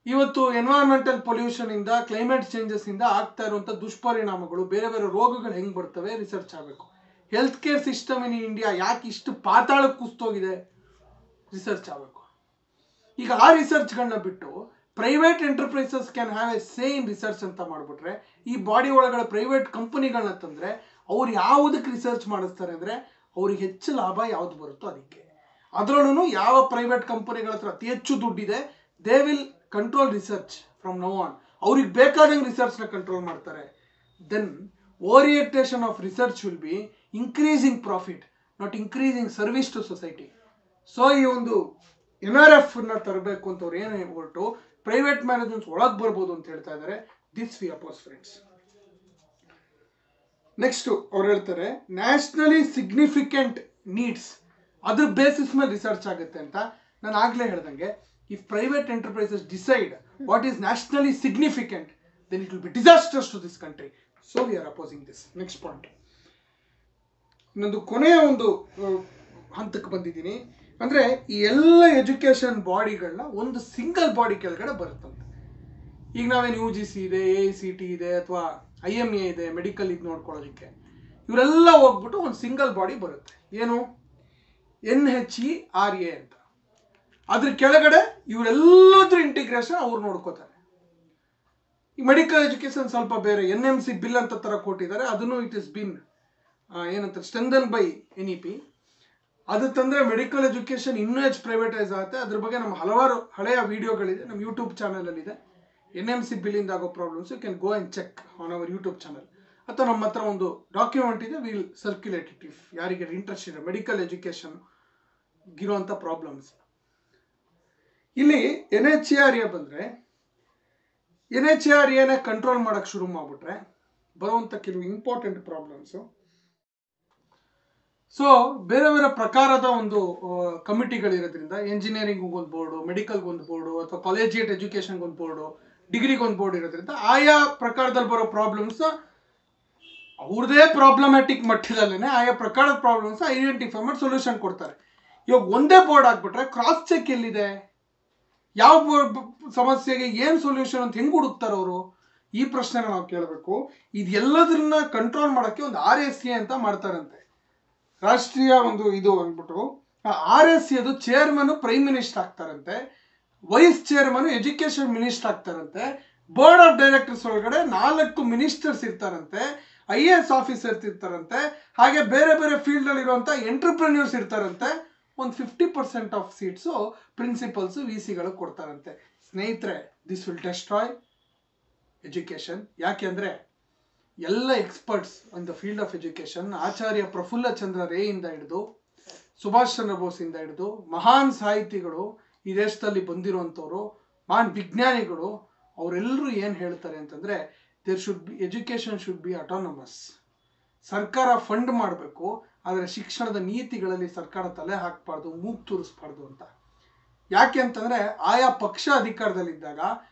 ಇವತ್ತು ಎನ್ವೈರನ್ಮೆಂಟಲ್ ಪೊಲ್ಯೂಷನ್ ಇಂದ, ಕ್ಲೈಮೇಟ್ ಚೇಂಜಸ್ ಇಂದ ಆಗ್ತಾ ಇರುವಂಥ ದುಷ್ಪರಿಣಾಮಗಳು, ಬೇರೆ ಬೇರೆ ರೋಗಗಳು ಹೆಂಗೆ ಬರ್ತವೆ, ರಿಸರ್ಚ್ ಆಗಬೇಕು. Health care system in India ಯಾಕೆ ಇಷ್ಟು ಪಾತಾಳಕ್ಕೆ ಕುಸ್ತೋಗಿದೆ, ರಿಸರ್ಚ್ ಆಗಬೇಕು. ಈಗ ಆ ರಿಸರ್ಚ್ಗಳನ್ನ ಬಿಟ್ಟು private enterprises can have A same research ಅಂತ ಮಾಡಿಬಿಟ್ರೆ, ಈ ಬಾಡಿ ಒಳಗಡೆ ಪ್ರೈವೇಟ್ ಕಂಪನಿಗಳನ್ನ ತಂದರೆ ಅವ್ರು ಯಾವುದಕ್ಕೆ ರಿಸರ್ಚ್ ಮಾಡಿಸ್ತಾರೆ ಅಂದರೆ, ಅವ್ರಿಗೆ ಹೆಚ್ಚು ಲಾಭ ಯಾವ್ದು ಬರುತ್ತೋ ಅದಕ್ಕೆ. ಅದರಲ್ಲೂ ಯಾವ ಪ್ರೈವೇಟ್ ಕಂಪನಿಗಳ ಹತ್ರ ಅತಿ ಹೆಚ್ಚು ದುಡ್ಡಿದೆ, they will control research from now on. ಅವ್ರಿಗೆ ಬೇಕಾದಂಗೆ ರಿಸರ್ಚ್ನ ಕಂಟ್ರೋಲ್ ಮಾಡ್ತಾರೆ. Then orientation of research will be increasing profit, not increasing service to society. So ಈ ಒಂದು NRF ತರಬೇಕು ಅಂತ ಅವ್ರು ಏನು ಹೊರಟು ಪ್ರೈವೇಟ್ ಮ್ಯಾನೇಜ್ಮೆಂಟ್ಸ್ ಒಳಗೆ ಬರ್ಬೋದು ಅಂತ ಹೇಳ್ತಾ ಇದ್ದಾರೆ. This we oppose friends. Next ಅವ್ರು ಹೇಳ್ತಾರೆ ನ್ಯಾಷನಲಿ ಸಿಗ್ನಿಫಿಕೆಂಟ್ ನೀಡ್ಸ್, ಅದ್ರ ಬೇಸಿಸ್ ಮೇಲೆ ರಿಸರ್ಚ್ ಆಗುತ್ತೆ ಅಂತ. ನಾನು ಆಗ್ಲೇ ಹೇಳ್ದಂಗೆ, if private enterprises decide what is nationally significant, then it will be disasters to this country. So we are opposing this. Next point, ಇನ್ನೊಂದು ಕೊನೆಯ ಒಂದು ಹಂತಕ್ಕೆ ಬಂದಿದ್ದೀನಿ. ಅಂದರೆ ಈ ಎಲ್ಲ ಎಜುಕೇಷನ್ ಬಾಡಿಗಳನ್ನ ಒಂದು ಸಿಂಗಲ್ ಬಾಡಿ ಕೆಳಗಡೆ ಬರುತ್ತಂತೆ. ಈಗ ನಾವೇನು UGC ಇದೆ, AICT ಇದೆ, ಅಥವಾ IMA ಇದೆ, ಮೆಡಿಕಲ್ ಇದು ನೋಡ್ಕೊಳ್ಳೋದಕ್ಕೆ, ಇವರೆಲ್ಲ ಹೋಗ್ಬಿಟ್ಟು ಒಂದು ಸಿಂಗಲ್ ಬಾಡಿ ಬರುತ್ತೆ. ಏನು NHERA ಅಂತ. ಅದ್ರ ಕೆಳಗಡೆ ಇವರೆಲ್ಲದ್ರ ಇಂಟಿಗ್ರೇಷನ್ ಅವ್ರು ನೋಡ್ಕೋತಾರೆ. ಈ ಮೆಡಿಕಲ್ ಎಜುಕೇಷನ್ ಸ್ವಲ್ಪ ಬೇರೆ, NMC ಬಿಲ್ ಅಂತ ತರ ಕೊಟ್ಟಿದ್ದಾರೆ. ಅದನ್ನು ಇಟ್ ಇಸ್ ಬಿನ್ ಏನಂತ ಸ್ಟ್ರೆಂಥನ್ ಬೈ NEP. ಅದು ತಂದರೆ ಮೆಡಿಕಲ್ ಎಜುಕೇಷನ್ ಇನ್ನೂ ಹೆಚ್ಚು ಪ್ರೈವೇಟೈಸ್ ಆಗುತ್ತೆ. ಅದ್ರ ಬಗ್ಗೆ ನಮ್ಮ ಹಲವಾರು ಹಳೆಯ ವಿಡಿಯೋಗಳಿದೆ, ನಮ್ಮ ಯೂಟ್ಯೂಬ್ ಚಾನಲಲ್ಲಿದೆ. NMC ಬಿಲ್ಲಿಂದ ಆಗೋ problems you can go and check on our YouTube channel. ಅಥವಾ ನಮ್ಮ ಹತ್ರ ಒಂದು ಡಾಕ್ಯುಮೆಂಟ್ ಇದೆ, ವಿಲ್ ಸರ್ಕ್ಯುಲೇಟ್ ಇಟ್ ಇಫ್ ಯಾರಿಗೆ ಇಂಟ್ರೆಸ್ಟ್ ಇದೆ ಮೆಡಿಕಲ್ ಎಜುಕೇಷನ್ ಇರುವಂಥ ಪ್ರಾಬ್ಲಮ್ಸ್. ಇಲ್ಲಿ NHERA ಬಂದರೆ, NHERAನೇ ಕಂಟ್ರೋಲ್ ಮಾಡೋಕ್ಕೆ ಶುರು ಮಾಡಿಬಿಟ್ರೆ ಬರುವಂಥ ಕೆಲವು ಇಂಪಾರ್ಟೆಂಟ್ ಪ್ರಾಬ್ಲಮ್ಸು. ಸೊ ಬೇರೆ ಬೇರೆ ಪ್ರಕಾರದ ಒಂದು ಕಮಿಟಿಗಳಿರೋದ್ರಿಂದ, ಎಂಜಿನಿಯರಿಂಗ್ ಒಂದು ಬೋರ್ಡು, ಮೆಡಿಕಲ್ಗೆ ಒಂದು ಬೋರ್ಡು, ಅಥವಾ ಕಾಲೇಜಿಯೇಟ್ ಎಜುಕೇಷನ್ಗೆ ಒಂದು ಬೋರ್ಡು, ಡಿಗ್ರಿಗೆ ಒಂದು ಬೋರ್ಡ್ ಇರೋದ್ರಿಂದ ಆಯಾ ಪ್ರಕಾರದಲ್ಲಿ ಬರೋ ಪ್ರಾಬ್ಲಮ್ಸ್ ಅವ್ರದೇ ಪ್ರಾಬ್ಲಮ್ಯಾಟಿಕ್ ಮಟ್ಟದಲ್ಲೇ ಆಯಾ ಪ್ರಕಾರದ ಪ್ರಾಬ್ಲಮ್ಸ್ ಐಡೆಂಟಿಫೈ ಮಾಡಿ ಸೊಲ್ಯೂಷನ್ ಕೊಡ್ತಾರೆ. ಇವಾಗ ಒಂದೇ ಬೋರ್ಡ್ ಆಗ್ಬಿಟ್ರೆ ಕ್ರಾಸ್ ಚೆಕ್ ಎಲ್ಲಿದೆ, ಯಾವ ಸಮಸ್ಯೆಗೆ ಏನು ಸೊಲ್ಯೂಷನ್ ಅಂತ ಹೆಂಗೆ ಹುಡುಕ್ತಾರೆ ಅವರು, ಈ ಪ್ರಶ್ನೆನ ನಾವು ಕೇಳಬೇಕು. ಇದೆಲ್ಲದನ್ನ ಕಂಟ್ರೋಲ್ ಮಾಡೋಕ್ಕೆ ಒಂದು RSA ಅಂತ ಮಾಡ್ತಾರಂತೆ, ರಾಷ್ಟ್ರೀಯ ಒಂದು ಇದು ಅಂದ್ಬಿಟ್ಟು. RSA ಅದು ಚೇರ್ಮನ್ ಪ್ರೈಮ್ ಮಿನಿಸ್ಟರ್ ಆಗ್ತಾರಂತೆ, ವೈಸ್ ಚೇರ್ಮನ್ ಎಜುಕೇಶನ್ ಮಿನಿಸ್ಟರ್ ಆಗ್ತಾರಂತೆ, ಬೋರ್ಡ್ ಆಫ್ ಡೈರೆಕ್ಟರ್ಸ್ ಒಳಗಡೆ 4 ಮಿನಿಸ್ಟರ್ಸ್ ಇರ್ತಾರಂತೆ, IAS ಆಫೀಸರ್ಸ್ ಇರ್ತಾರಂತೆ, ಹಾಗೆ ಬೇರೆ ಬೇರೆ ಫೀಲ್ಡಲ್ಲಿ ಇರುವಂಥ ಎಂಟರ್ಪ್ರೆನ್ಯೂರ್ಸ್ ಇರ್ತಾರಂತೆ. ಒಂದು 50% ಆಫ್ ಸೀಟ್ಸು ಪ್ರಿನ್ಸಿಪಲ್ಸು VCಗಳು ಕೊಡ್ತಾರಂತೆ. ಸ್ನೇಹಿತರೆ, ದಿಸ್ ವಿಲ್ ಡೆಸ್ಟ್ರಾಯ್ ಎಜುಕೇಷನ್. ಯಾಕೆ ಅಂದರೆ ಎಲ್ಲ experts on the field of education, Acharya Prafulla Chandra ರೇಯಿಂದ ಹಿಡಿದು ಸುಭಾಷ್ ಚಂದ್ರ ಬೋಸಿಂದ ಹಿಡಿದು ಮಹಾನ್ ಸಾಹಿತಿಗಳು ಈ ದೇಶದಲ್ಲಿ ಬಂದಿರುವಂಥವ್ರು, ಮಹಾನ್ ವಿಜ್ಞಾನಿಗಳು, ಅವರೆಲ್ಲರೂ ಏನು ಹೇಳ್ತಾರೆ ಅಂತಂದರೆ, there should be education should be autonomous. ಸರ್ಕಾರ ಫಂಡ್ ಮಾಡಬೇಕು, ಆದರೆ ಶಿಕ್ಷಣದ ನೀತಿಗಳಲ್ಲಿ ಸರ್ಕಾರ ತಲೆ ಹಾಕಬಾರ್ದು, ಮೂಗು ತೂರಿಸ್ಬಾರ್ದು ಅಂತ. ಯಾಕೆ ಅಂತಂದರೆ ಆಯಾ ಪಕ್ಷ ಅಧಿಕಾರದಲ್ಲಿದ್ದಾಗ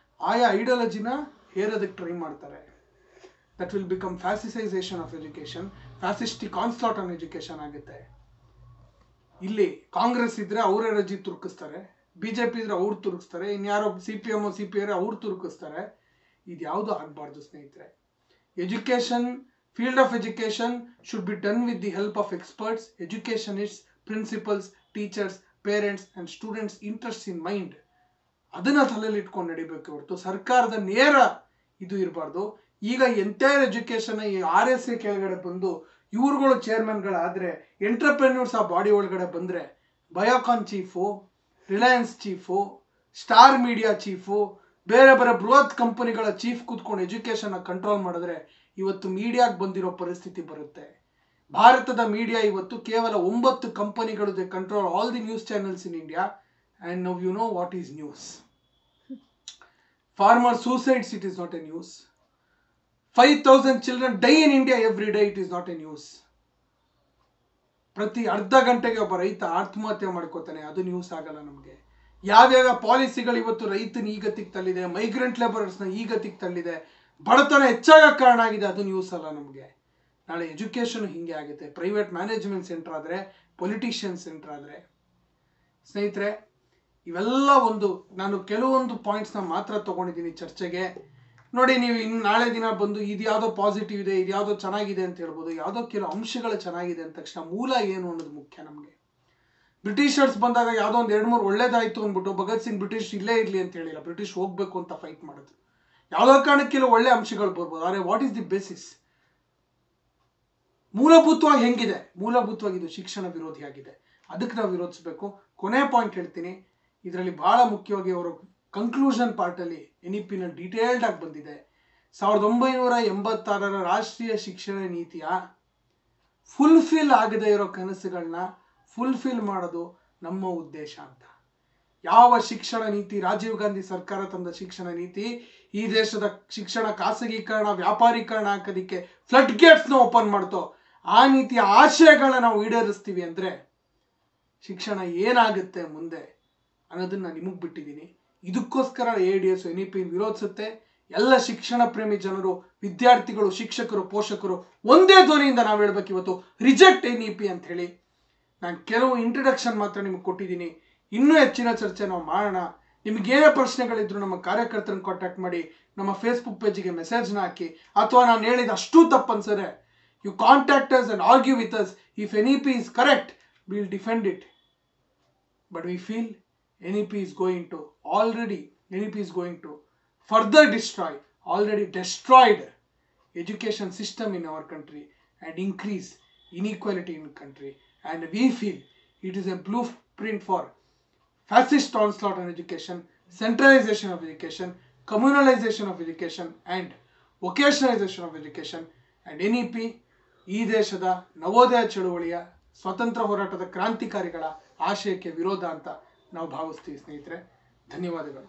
ಆಯಾ ಐಡಿಯಾಲಜಿನ ಹೇರೋದಕ್ಕೆ ಟ್ರೈ ಮಾಡ್ತಾರೆ. That will become fascisation of education, fascistic onslaught on education ಆಗುತ್ತೆ. ಇಲ್ಲಿ ಕಾಂಗ್ರೆಸ್ ಇದ್ರೆ ಅವರೇ ರಜಿ ತುರ್ಕಿಸ್ತಾರೆ, ಬಿಜೆಪಿ ಇದ್ರೆ ಅವ್ರು ತುರ್ಕಿಸ್ತಾರೆ, ಇನ್ಯಾರೋ CPM CPI ಅವ್ರು ತುರ್ಕಿಸ್ತಾರೆ. ಇದ್ಯಾವುದು ಆಗಬಾರ್ದು ಸ್ನೇಹಿತರೆ. Education, field of education should be done with the help of experts. Education is principals, teachers, parents and students interests in mind. ಅದನ್ನ ತಲೆಯಲ್ಲಿ ಇಟ್ಕೊಂಡು ನಡಿಬೇಕು ಹೊರತು ಸರ್ಕಾರದ ನೇರ ಇದು ಇರಬಾರ್ದು. ಈಗ ಎಂಟೈರ್ ಎಜುಕೇಶನ್ ಈ RSA ಕೆಳಗಡೆ ಬಂದು ಇವ್ರುಗಳು ಚೇರ್ಮನ್ಗಳಾದ್ರೆ, ಎಂಟರ್ಪ್ರೆನ್ಯೂರ್ಸ್ ಆ ಬಾಡಿ ಒಳಗಡೆ ಬಂದ್ರೆ, Biocon chief, Reliance chief, star media chief, ಬೇರೆ ಬೇರೆ ಬೃಹತ್ ಕಂಪನಿಗಳ ಚೀಫ್ ಕೂತ್ಕೊಂಡು ಎಜುಕೇಶನ್ ಕಂಟ್ರೋಲ್ ಮಾಡಿದ್ರೆ ಇವತ್ತು ಮೀಡಿಯಾಗೆ ಬಂದಿರೋ ಪರಿಸ್ಥಿತಿ ಬರುತ್ತೆ. ಭಾರತದ ಮೀಡಿಯಾ ಇವತ್ತು ಕೇವಲ 9 ಕಂಪನಿಗಳು they control all the news channels in India. And now you know what is news. Farmer suicides, it is not a news. 5,000 children die in India every day, it is not a news. ಪ್ರತಿ ಅರ್ಧ ಗಂಟೆಗೆ ಒಬ್ಬ ರೈತ ಆತ್ಮಹತ್ಯೆ ಮಾಡ್ಕೋತಾನೆ, ಅದು news ಆಗಲ್ಲ ನಮಗೆ. ಯಾವ್ಯಾವ ಪಾಲಿಸಿಗಳು ಇವತ್ತು ರೈತನ ಈ ಗತಿಗೆ ತಳ್ಳಿದೆ, ಮೈಗ್ರೆಂಟ್ ಲೇಬರರ್ಸ್ನ ಈ ಗತಿಗೆ ತಳ್ಳಿದೆ, ಬಡತನ ಹೆಚ್ಚಾಗಕ್ಕೆ ಕಾರಣ ಆಗಿದೆ, ಅದು ನ್ಯೂಸ್ ಅಲ್ಲ ನಮಗೆ. ನಾಳೆ ಎಜುಕೇಶನ್ ಹಿಂಗೆ ಆಗುತ್ತೆ. ಪ್ರೈವೇಟ್ ಮ್ಯಾನೇಜ್ಮೆಂಟ್ ಸೆಂಟರ್ ಆದರೆ, ಪೊಲಿಟಿಷಿಯನ್ ಸೆಂಟರ್ ಆದರೆ. ಸ್ನೇಹಿತರೆ, ಇವೆಲ್ಲ ನಾನು ಕೆಲವೊಂದು ಪಾಯಿಂಟ್ಸ್ನ ಮಾತ್ರ ತಗೊಂಡಿದ್ದೀನಿ ಚರ್ಚೆಗೆ. ನೋಡಿ, ನೀವು ಇನ್ನು ನಾಳೆ ದಿನ ಬಂದು ಇದು ಯಾವುದೋ ಪಾಸಿಟಿವ್ ಇದೆ, ಇದು ಯಾವುದೋ ಚೆನ್ನಾಗಿದೆ ಅಂತ ಹೇಳ್ಬೋದು. ಯಾವುದೋ ಕೆಲವು ಅಂಶಗಳು ಚೆನ್ನಾಗಿದೆ ಅಂದ ತಕ್ಷಣ ಮೂಲ ಏನು ಅನ್ನೋದು ಮುಖ್ಯ ನಮಗೆ. ಬ್ರಿಟಿಷರ್ಸ್ ಬಂದಾಗ ಯಾವುದೋ ಒಂದು 2-3 ಒಳ್ಳೇದಾಯ್ತು ಅಂದ್ಬಿಟ್ಟು ಭಗತ್ ಸಿಂಗ್ ಬ್ರಿಟಿಷ್ ಇಲ್ಲೇ ಇರಲಿ ಅಂತ ಹೇಳಿಲ್ಲ, ಬ್ರಿಟಿಷ್ ಹೋಗ್ಬೇಕು ಅಂತ ಫೈಟ್ ಮಾಡಿದ್ರು. ಯಾವುದೋ ಕಾರಣಕ್ಕೆಲ್ಲ ಒಳ್ಳೆ ಅಂಶಗಳು ಬರ್ಬೋದು, ಆದರೆ ವಾಟ್ ಈಸ್ ದಿ ಬೇಸಿಸ್? ಮೂಲಭೂತವಾಗಿ ಹೆಂಗಿದೆ? ಮೂಲಭೂತವಾಗಿ ಇದು ಶಿಕ್ಷಣ ವಿರೋಧಿಯಾಗಿದೆ, ಅದಕ್ಕೆ ನಾವು ವಿರೋಧಿಸಬೇಕು. ಕೊನೆ ಪಾಯಿಂಟ್ ಹೇಳ್ತೀನಿ, ಇದರಲ್ಲಿ ಬಹಳ ಮುಖ್ಯವಾಗಿ ಅವರು ಕನ್ಕ್ಲೂಷನ್ ಪಾರ್ಟಲ್ಲಿ NEP ಡೀಟೇಲ್ಡ್ ಆಗಿ ಬಂದಿದೆ. 1986 ರಾಷ್ಟ್ರೀಯ ಶಿಕ್ಷಣ ನೀತಿಯ ಫುಲ್ಫಿಲ್ ಆಗದೇ ಇರೋ ಕನಸುಗಳನ್ನ ಫುಲ್ಫಿಲ್ ಮಾಡೋದು ನಮ್ಮ ಉದ್ದೇಶ ಅಂತ. ಯಾವ ಶಿಕ್ಷಣ ನೀತಿ, ರಾಜೀವ್ ಗಾಂಧಿ ಸರ್ಕಾರ ತಂದ ಶಿಕ್ಷಣ ನೀತಿ ಈ ದೇಶದ ಶಿಕ್ಷಣ ಖಾಸಗೀಕರಣ, ವ್ಯಾಪಾರೀಕರಣ ಹಾಕೋದಿಕ್ಕೆ ಫ್ಲಡ್ ಗೇಟ್ಸ್ನ ಓಪನ್ ಮಾಡ್ತೋ, ಆ ನೀತಿಯ ಆಶಯಗಳನ್ನ ನಾವು ಈಡೇರಿಸ್ತೀವಿ ಅಂದರೆ ಶಿಕ್ಷಣ ಏನಾಗುತ್ತೆ ಮುಂದೆ ಅನ್ನೋದನ್ನ ನಿಮಗೆ ಬಿಟ್ಟಿದ್ದೀನಿ. ಇದಕ್ಕೋಸ್ಕರ ADS NEP ವಿರೋಧಿಸುತ್ತೆ. ಎಲ್ಲ ಶಿಕ್ಷಣ ಪ್ರೇಮಿ ಜನರು, ವಿದ್ಯಾರ್ಥಿಗಳು, ಶಿಕ್ಷಕರು, ಪೋಷಕರು ಒಂದೇ ಧ್ವನಿಯಿಂದ ನಾವು ಹೇಳ್ಬೇಕು ಇವತ್ತು ರಿಜೆಕ್ಟ್ NEP ಅಂತ ಹೇಳಿ. ನಾನು ಕೆಲವು ಇಂಟ್ರಡಕ್ಷನ್ ಮಾತ್ರ ನಿಮಗೆ ಕೊಟ್ಟಿದ್ದೀನಿ. ಇನ್ನೂ ಹೆಚ್ಚಿನ ಚರ್ಚೆ ನಾವು ಮಾಡೋಣ. ನಿಮಗೇನೇ ಪ್ರಶ್ನೆಗಳಿದ್ರು ನಮ್ಮ ಕಾರ್ಯಕರ್ತರನ್ನು ಕಾಂಟ್ಯಾಕ್ಟ್ ಮಾಡಿ, ನಮ್ಮ ಫೇಸ್ಬುಕ್ ಪೇಜಿಗೆ ಮೆಸೇಜ್ನ ಹಾಕಿ, ಅಥವಾ ನಾನು ಹೇಳಿದ ಅಷ್ಟು ತಪ್ಪನ್ಸರೆ you contact us and argue with us. If NEP is correct, we will defend it. But we feel NEP is going to further destroy already destroyed education system in our country and increase inequality in the country. And we feel it is a blueprint for fascist onslaught on education, centralization of education, communalization of education and vocationalization of education. And NEP ಈ ದೇಶದ ನವೋದಯ ಚಳುವಳಿಯ, ಸ್ವತಂತ್ರ ಹೋರಾಟದ ಕ್ರಾಂತಿಕಾರಿಗಳ ಆಶಯಕ್ಕೆ ವಿರೋಧ ಅಂತ ನಾವು ಭಾವಿಸ್ತೀವಿ ಸ್ನೇಹಿತರೆ. ಧನ್ಯವಾದಗಳು.